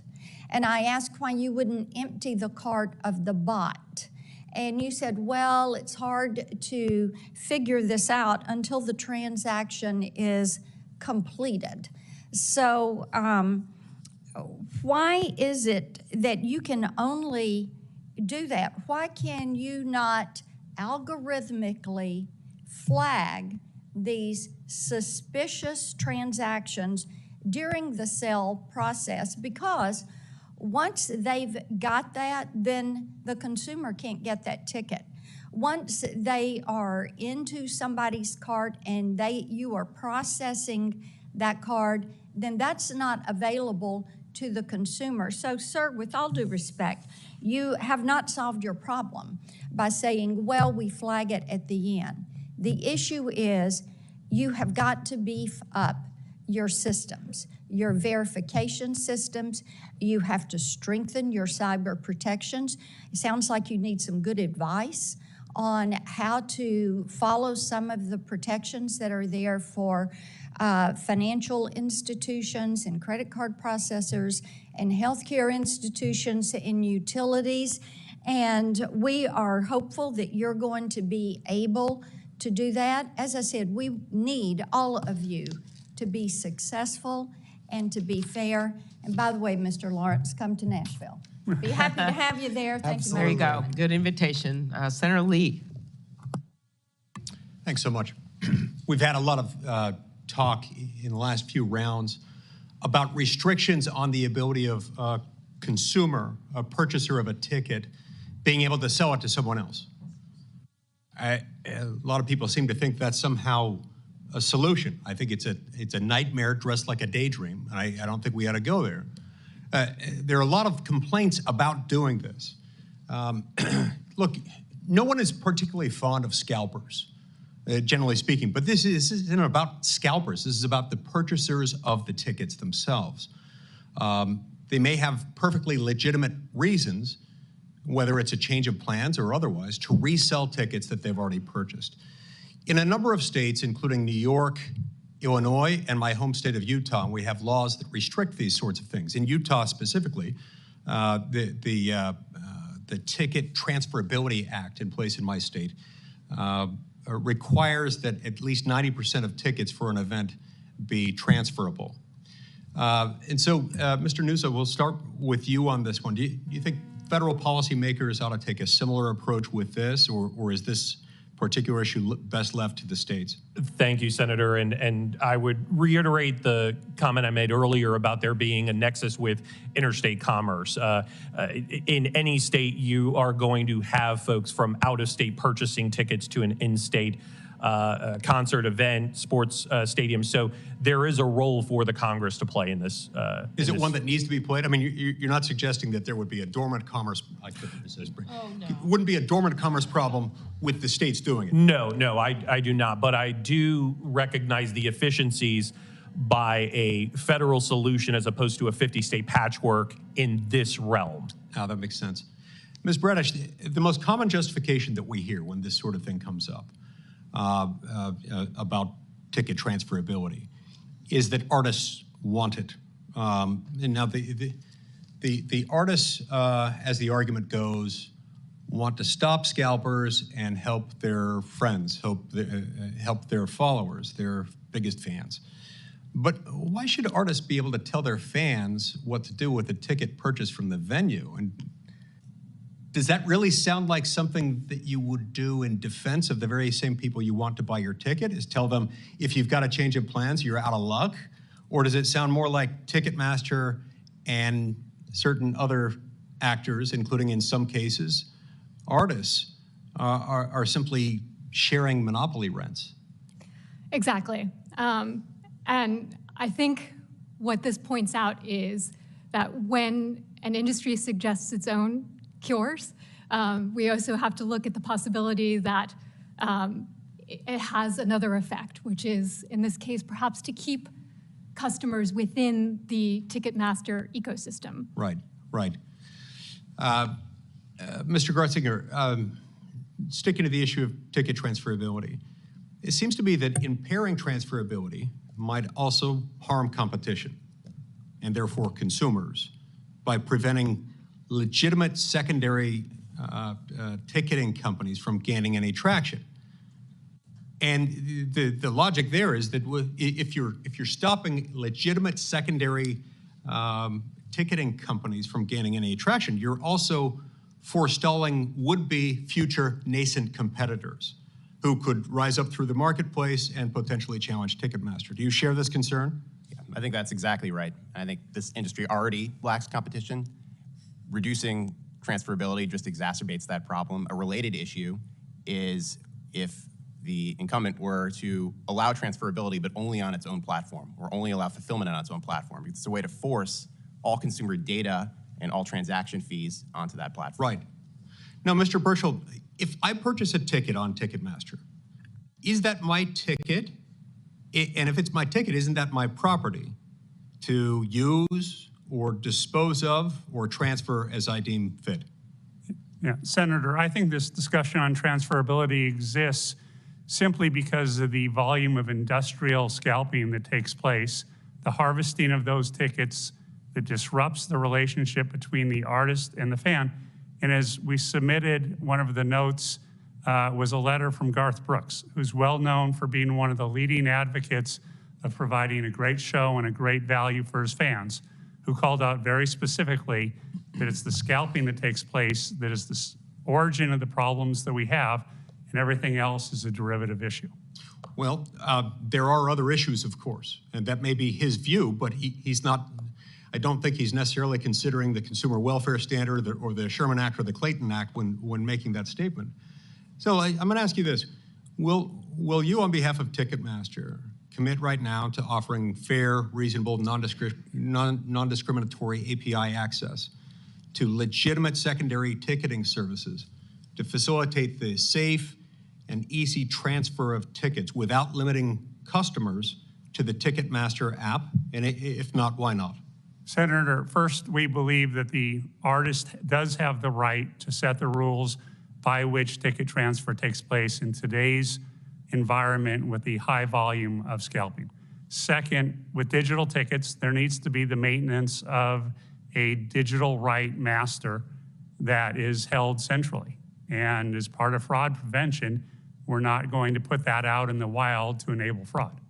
And I asked why you wouldn't empty the cart of the bot. And you said, well, it's hard to figure this out until the transaction is completed. So why is it that you can only do that? Why can you not algorithmically flag these suspicious transactions during the sale process? Because once they've got that, then the consumer can't get that ticket. Once they are into somebody's cart and you are processing that card, then that's not available to the consumer. So, sir, with all due respect, you have not solved your problem by saying, well, we flag it at the end. The issue is you have got to beef up your systems, your verification systems. You have to strengthen your cyber protections. It sounds like you need some good advice on how to follow some of the protections that are there for financial institutions and credit card processors and healthcare institutions and utilities. And we are hopeful that you're going to be able to do that. As I said, we need all of you to be successful and to be fair. And by the way, Mr. Lawrence, come to Nashville. Be happy to have you there. Thank you. There you go. Good invitation. Senator Lee. Thanks so much. We've had a lot of talk in the last few rounds about restrictions on the ability of a consumer, a purchaser of a ticket, being able to sell it to someone else. A lot of people seem to think that's somehow a solution. I think it's a nightmare dressed like a daydream. I don't think we ought to go there. There are a lot of complaints about doing this. Look, no one is particularly fond of scalpers, generally speaking, but this isn't about scalpers. This is about the purchasers of the tickets themselves. They may have perfectly legitimate reasons, whether it's a change of plans or otherwise, to resell tickets that they've already purchased. In a number of states, including New York, Illinois, and my home state of Utah, we have laws that restrict these sorts of things. In Utah specifically, the Ticket Transferability Act in place in my state requires that at least 90% of tickets for an event be transferable. And so, Mr. Nuzzo, we'll start with you on this one. Do you think federal policymakers ought to take a similar approach with this, or is this particular issue best left to the states? Thank you, Senator. And I would reiterate the comment I made earlier about there being a nexus with interstate commerce. In any state, you are going to have folks from out of state purchasing tickets to an in-state concert event, sports stadium. So there is a role for the Congress to play in this. Is it one that needs to be played? I mean, you're not suggesting that there would be a dormant commerce, wouldn't be a dormant commerce problem with the states doing it? No, I do not. But I do recognize the efficiencies by a federal solution as opposed to a 50-state patchwork in this realm. Oh, that makes sense. Ms. Bradish, the most common justification that we hear when this sort of thing comes up about ticket transferability is that artists want it. And now the artists, as the argument goes, want to stop scalpers and help their friends, help their followers, their biggest fans. But why should artists be able to tell their fans what to do with a ticket purchased from the venue? And does that really sound like something that you would do in defense of the very same people you want to buy your ticket? Is tell them, if you've got a change of plans, you're out of luck? Or does it sound more like Ticketmaster and certain other actors, including in some cases, artists, are simply sharing monopoly rents? Exactly. And I think what this points out is that when an industry suggests its own cures, we also have to look at the possibility that it has another effect, which is, in this case, perhaps to keep customers within the Ticketmaster ecosystem. Right. Mr. Gartzinger, sticking to the issue of ticket transferability, it seems to me that impairing transferability might also harm competition and therefore consumers by preventing legitimate secondary ticketing companies from gaining any traction. And the logic there is that if you're stopping legitimate secondary ticketing companies from gaining any traction, you're also forestalling would-be future nascent competitors who could rise up through the marketplace and potentially challenge Ticketmaster. Do you share this concern? Yeah, I think that's exactly right. I think this industry already lacks competition. Reducing transferability just exacerbates that problem. A related issue is if the incumbent were to allow transferability, but only on its own platform, or only allow fulfillment on its own platform. It's a way to force all consumer data and all transaction fees onto that platform. Right. Now, Mr. Burchell, if I purchase a ticket on Ticketmaster, is that my ticket? And if it's my ticket, isn't that my property to use or dispose of or transfer as I deem fit? Yeah, Senator, I think this discussion on transferability exists simply because of the volume of industrial scalping that takes place, the harvesting of those tickets that disrupts the relationship between the artist and the fan. And as we submitted, one of the notes was a letter from Garth Brooks, who's well known for being one of the leading advocates of providing a great show and a great value for his fans, who called out very specifically that it's the scalping that takes place that is the origin of the problems that we have, and everything else is a derivative issue. Well, there are other issues, of course, and that may be his view, but he's not, I don't think he's necessarily considering the Consumer Welfare Standard or the Sherman Act or the Clayton Act when making that statement. So I'm going to ask you this. Will you, on behalf of Ticketmaster, commit right now to offering fair, reasonable, non-discriminatory API access to legitimate secondary ticketing services to facilitate the safe and easy transfer of tickets without limiting customers to the Ticketmaster app? And if not, why not? Senator, first, we believe that the artist does have the right to set the rules by which ticket transfer takes place in today's environment with the high volume of scalping. Second, with digital tickets, there needs to be the maintenance of a digital right master that is held centrally. And as part of fraud prevention, we're not going to put that out in the wild to enable fraud.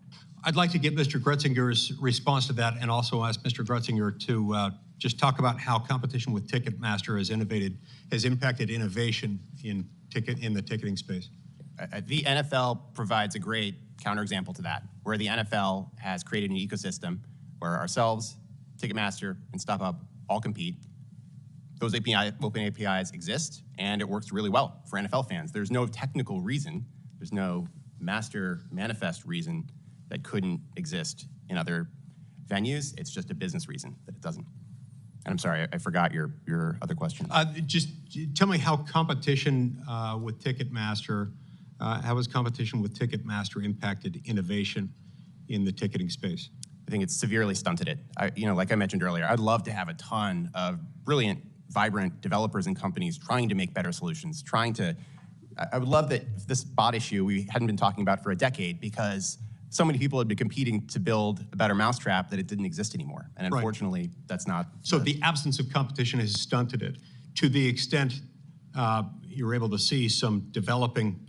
I'd like to get Mr. Gretzinger's response to that and also ask Mr. Gretzinger to just talk about how competition with Ticketmaster has impacted innovation in the ticketing space. The NFL provides a great counterexample to that, where the NFL has created an ecosystem where ourselves, Ticketmaster, and StubHub all compete. Those open APIs exist, and it works really well for NFL fans. There's no technical reason, there's no master manifest reason that couldn't exist in other venues. It's just a business reason that it doesn't. And I'm sorry, I forgot your other question. Just tell me how competition with Ticketmaster, how has competition with Ticketmaster impacted innovation in the ticketing space? I think it's severely stunted it. Like I mentioned earlier, I'd love to have a ton of brilliant, vibrant developers and companies trying to make better solutions, I would love that this bot issue we hadn't been talking about for a decade because so many people had been competing to build a better mousetrap that it didn't exist anymore. And unfortunately, that's not. So the absence of competition has stunted it to the extent you're able to see some developing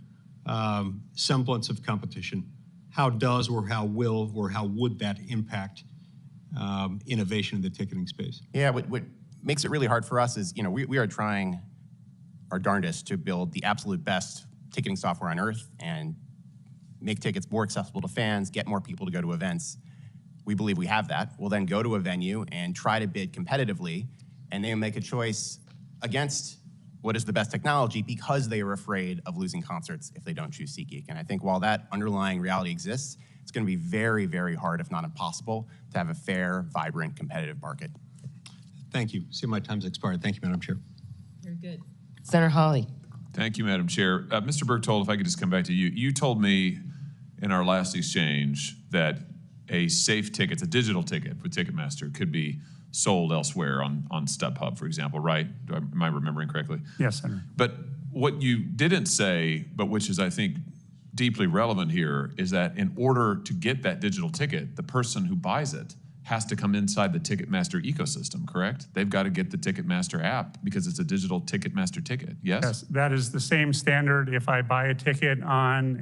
semblance of competition. How does or how will or how would that impact innovation in the ticketing space? Yeah, what makes it really hard for us is, we are trying our darndest to build the absolute best ticketing software on earth and make tickets more accessible to fans, get more people to go to events. We believe we have that. We'll then go to a venue and try to bid competitively, and they make a choice against what is the best technology because they are afraid of losing concerts if they don't choose SeatGeek. And I think while that underlying reality exists, it's going to be very, very hard, if not impossible, to have a fair, vibrant, competitive market. Thank you. See, my time's expired. Thank you, Madam Chair. Very good. Senator Hawley. Thank you, Madam Chair. Mr. Berchtold, if I could just come back to you. You told me in our last exchange that a safe ticket, a digital ticket with Ticketmaster, could be sold elsewhere on StubHub, for example, right? Am I remembering correctly? Yes, Senator. But what you didn't say, but which is, I think, deeply relevant here, is that in order to get that digital ticket, the person who buys it has to come inside the Ticketmaster ecosystem, correct? They've got to get the Ticketmaster app because it's a digital Ticketmaster ticket, yes? Yes, that is the same standard if I buy a ticket on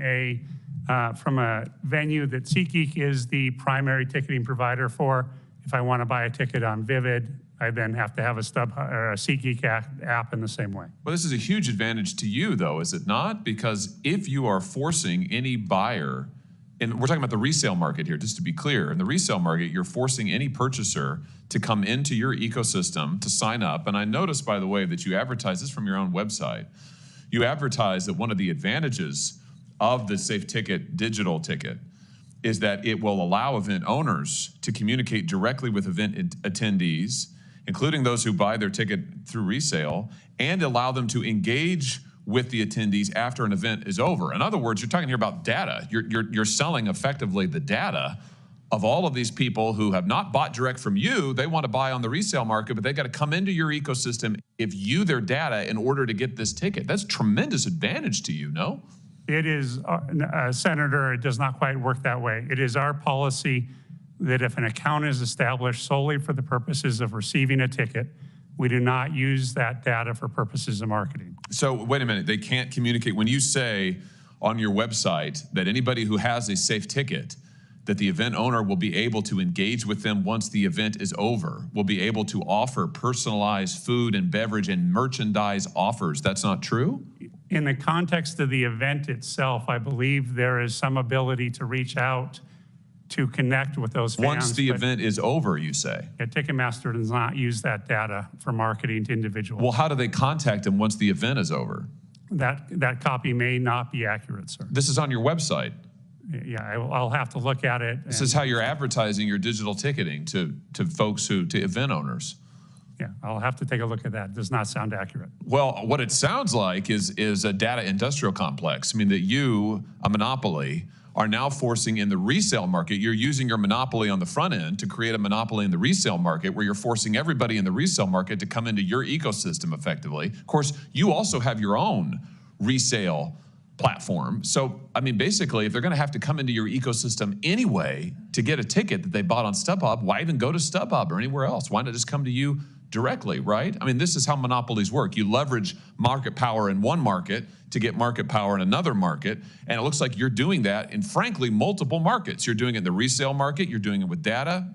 from a venue that SeatGeek is the primary ticketing provider for. If I want to buy a ticket on Vivid, I then have to have a SeatGeek app in the same way. Well, this is a huge advantage to you, though, is it not? Because if you are forcing any buyer, and we're talking about the resale market here, just to be clear, in the resale market, you're forcing any purchaser to come into your ecosystem to sign up. And I noticed, by the way, that you advertise this from your own website. You advertise that one of the advantages of the Safe Ticket digital ticket is that it will allow event owners to communicate directly with event attendees, including those who buy their ticket through resale, and allow them to engage with the attendees after an event is over. In other words, you're talking here about data. You're selling effectively the data of all of these people who have not bought direct from you. They want to buy on the resale market, but they got to come into your ecosystem, give you their data in order to get this ticket. That's tremendous advantage to you, no? It is, Senator, it does not quite work that way. It is our policy that if an account is established solely for the purposes of receiving a ticket, we do not use that data for purposes of marketing. So wait a minute, they can't communicate. When you say on your website that anybody who has a safe ticket, that the event owner will be able to engage with them once the event is over, will be able to offer personalized food and beverage and merchandise offers, that's not true? In the context of the event itself, I believe there is some ability to reach out to connect with those fans. Once the event is over, you say? Yeah, Ticketmaster does not use that data for marketing to individuals. Well, how do they contact them once the event is over? That copy may not be accurate, sir. This is on your website. Yeah, I'll have to look at it. This is how you're advertising your digital ticketing to folks to event owners. Yeah, I'll have to take a look at that. It does not sound accurate. Well, what it sounds like is a data industrial complex. I mean, that you, a monopoly, are now forcing in the resale market. You're using your monopoly on the front end to create a monopoly in the resale market where you're forcing everybody in the resale market to come into your ecosystem effectively. Of course, you also have your own resale platform. So, I mean, basically, if they're going to have to come into your ecosystem anyway to get a ticket that they bought on StubHub, why even go to StubHub or anywhere else? Why not just come to you directly, right? I mean, this is how monopolies work. You leverage market power in one market to get market power in another market, and it looks like you're doing that in, frankly, multiple markets. You're doing it in the resale market. You're doing it with data.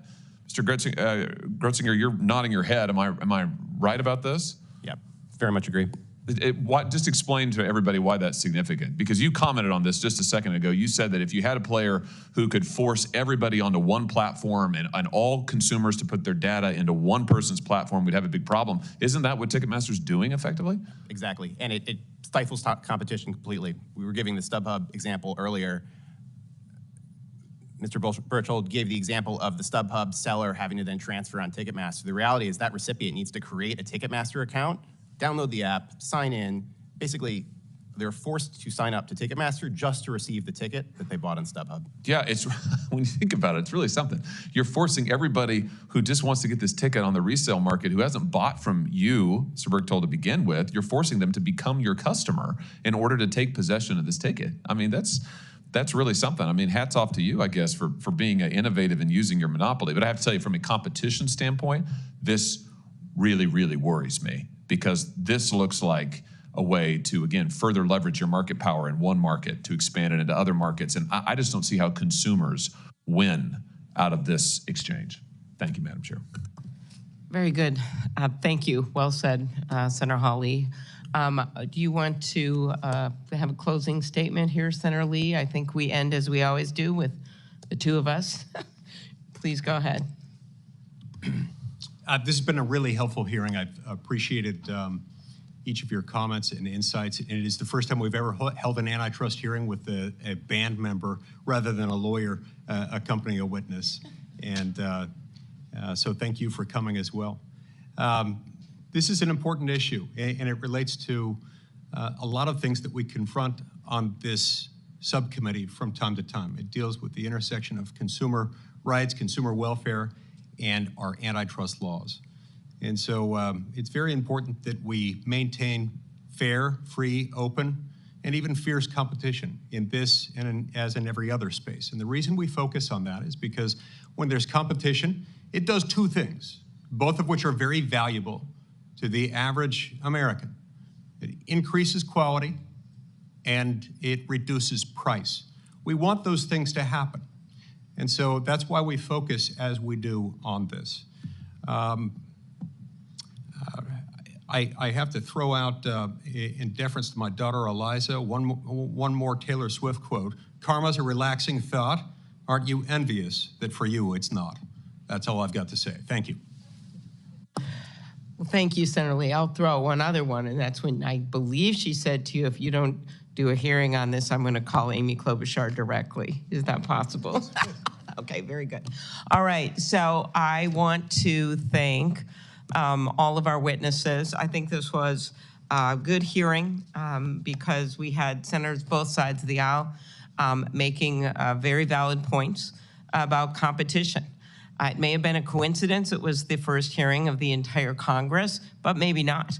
Mr. Grotzinger, you're nodding your head. Am I right about this? Yeah, very much agree. Just explain to everybody why that's significant, because you commented on this just a second ago. You said that if you had a player who could force everybody onto one platform and all consumers to put their data into one person's platform, we'd have a big problem. Isn't that what Ticketmaster's doing effectively? Exactly, and it stifles competition completely. We were giving the StubHub example earlier. Mr. Berchtold gave the example of the StubHub seller having to then transfer on Ticketmaster. The reality is that recipient needs to create a Ticketmaster account, download the app, sign in. Basically, they're forced to sign up to Ticketmaster just to receive the ticket that they bought on StubHub. Yeah, it's when you think about it, it's really something. You're forcing everybody who just wants to get this ticket on the resale market, who hasn't bought from you, Mr. Berchtold, to begin with, you're forcing them to become your customer in order to take possession of this ticket. I mean, that's really something. I mean, hats off to you, I guess, for being innovative and using your monopoly. But I have to tell you, from a competition standpoint, this really, really worries me, because this looks like a way to, again, further leverage your market power in one market to expand it into other markets. And I just don't see how consumers win out of this exchange. Thank you, Madam Chair. Very good. Thank you. Well said, Senator Hawley. Do you want to have a closing statement here, Senator Lee? I think we end as we always do with the two of us. Please go ahead. This has been a really helpful hearing. I've appreciated each of your comments and insights. And it is the first time we've ever held an antitrust hearing with a band member rather than a lawyer accompanying a witness. And so thank you for coming as well. This is an important issue, and it relates to a lot of things that we confront on this subcommittee from time to time. It deals with the intersection of consumer rights, consumer welfare, and our antitrust laws. And so it's very important that we maintain fair, free, open, and even fierce competition in this and as in every other space. And the reason we focus on that is because when there's competition, it does two things, both of which are very valuable to the average American. It increases quality and it reduces price. We want those things to happen. And so that's why we focus as we do on this. I have to throw out, in deference to my daughter Eliza, one more Taylor Swift quote. Karma's a relaxing thought. Aren't you envious that for you it's not? That's all I've got to say. Thank you. Well, thank you, Senator Lee. I'll throw one other one, and that's when I believe she said to you, if you don't do a hearing on this, I'm going to call Amy Klobuchar directly. Is that possible? Okay, very good. All right, so I want to thank all of our witnesses. I think this was a good hearing because we had senators both sides of the aisle making very valid points about competition. It may have been a coincidence it was the first hearing of the entire Congress, but maybe not,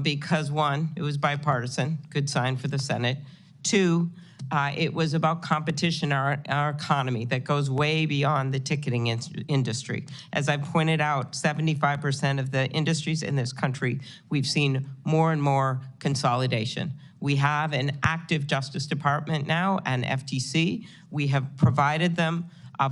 because one, it was bipartisan, good sign for the Senate. Two, it was about competition, our economy that goes way beyond the ticketing industry. As I pointed out, 75% of the industries in this country, we've seen more and more consolidation. We have an active Justice Department now and FTC. We have provided them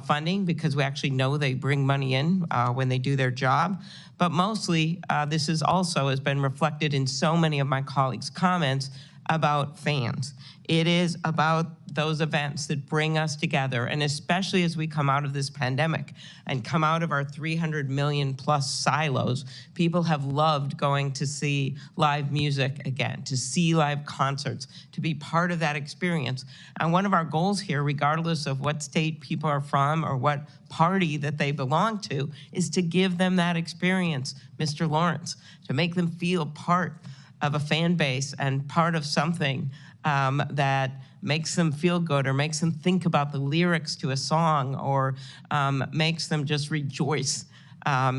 funding because we actually know they bring money in when they do their job. But mostly, this is also has been reflected in so many of my colleagues' comments about fans. It is about those events that bring us together, and especially as we come out of this pandemic and come out of our 300 million plus silos, people have loved going to see live music again, to see live concerts, to be part of that experience. And one of our goals here, regardless of what state people are from or what party that they belong to, is to give them that experience, Mr. Lawrence, to make them feel part of a fan base and part of something that makes them feel good or makes them think about the lyrics to a song or makes them just rejoice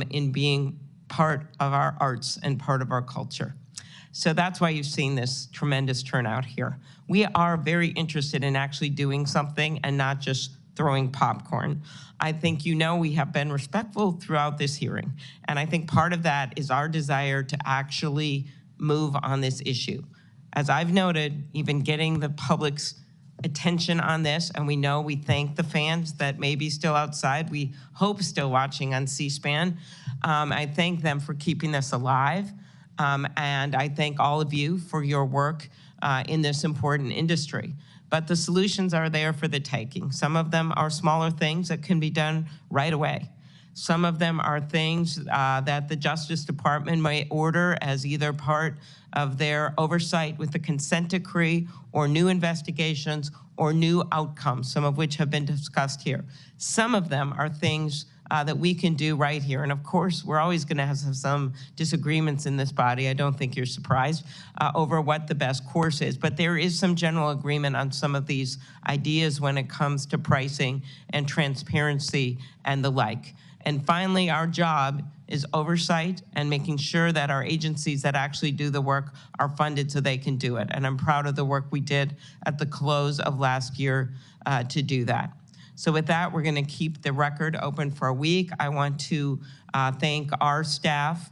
in being part of our arts and part of our culture. So that's why you've seen this tremendous turnout here. We are very interested in actually doing something and not just throwing popcorn. I think you know we have been respectful throughout this hearing, and I think part of that is our desire to actually move on this issue. As I've noted, even getting the public's attention on this, and we thank the fans that may be still outside, we hope still watching on C-SPAN. I thank them for keeping this alive, and I thank all of you for your work in this important industry. But the solutions are there for the taking. Some of them are smaller things that can be done right away. Some of them are things that the Justice Department may order as either part of their oversight with the consent decree or new investigations or new outcomes, some of which have been discussed here. Some of them are things that we can do right here. And of course, we're always going to have some disagreements in this body. I don't think you're surprised over what the best course is. But there is some general agreement on some of these ideas when it comes to pricing and transparency and the like. And finally, our job is oversight and making sure that our agencies that actually do the work are funded so they can do it. And I'm proud of the work we did at the close of last year to do that. So with that, we're going to keep the record open for a week. I want to thank our staff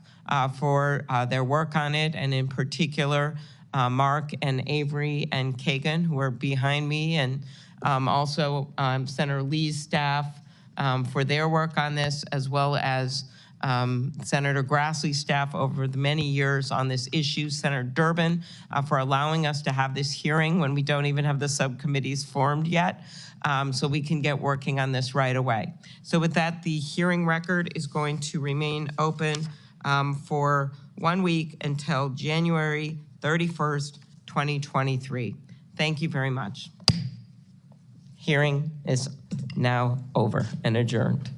for their work on it, and in particular, Mark and Avery and Kagan, who are behind me, and also Senator Lee's staff for their work on this, as well as Senator Grassley's staff over the many years on this issue, Senator Durbin for allowing us to have this hearing when we don't even have the subcommittees formed yet, so we can get working on this right away. So with that, the hearing record is going to remain open for 1 week until January 31st, 2023. Thank you very much. Hearing is now over and adjourned.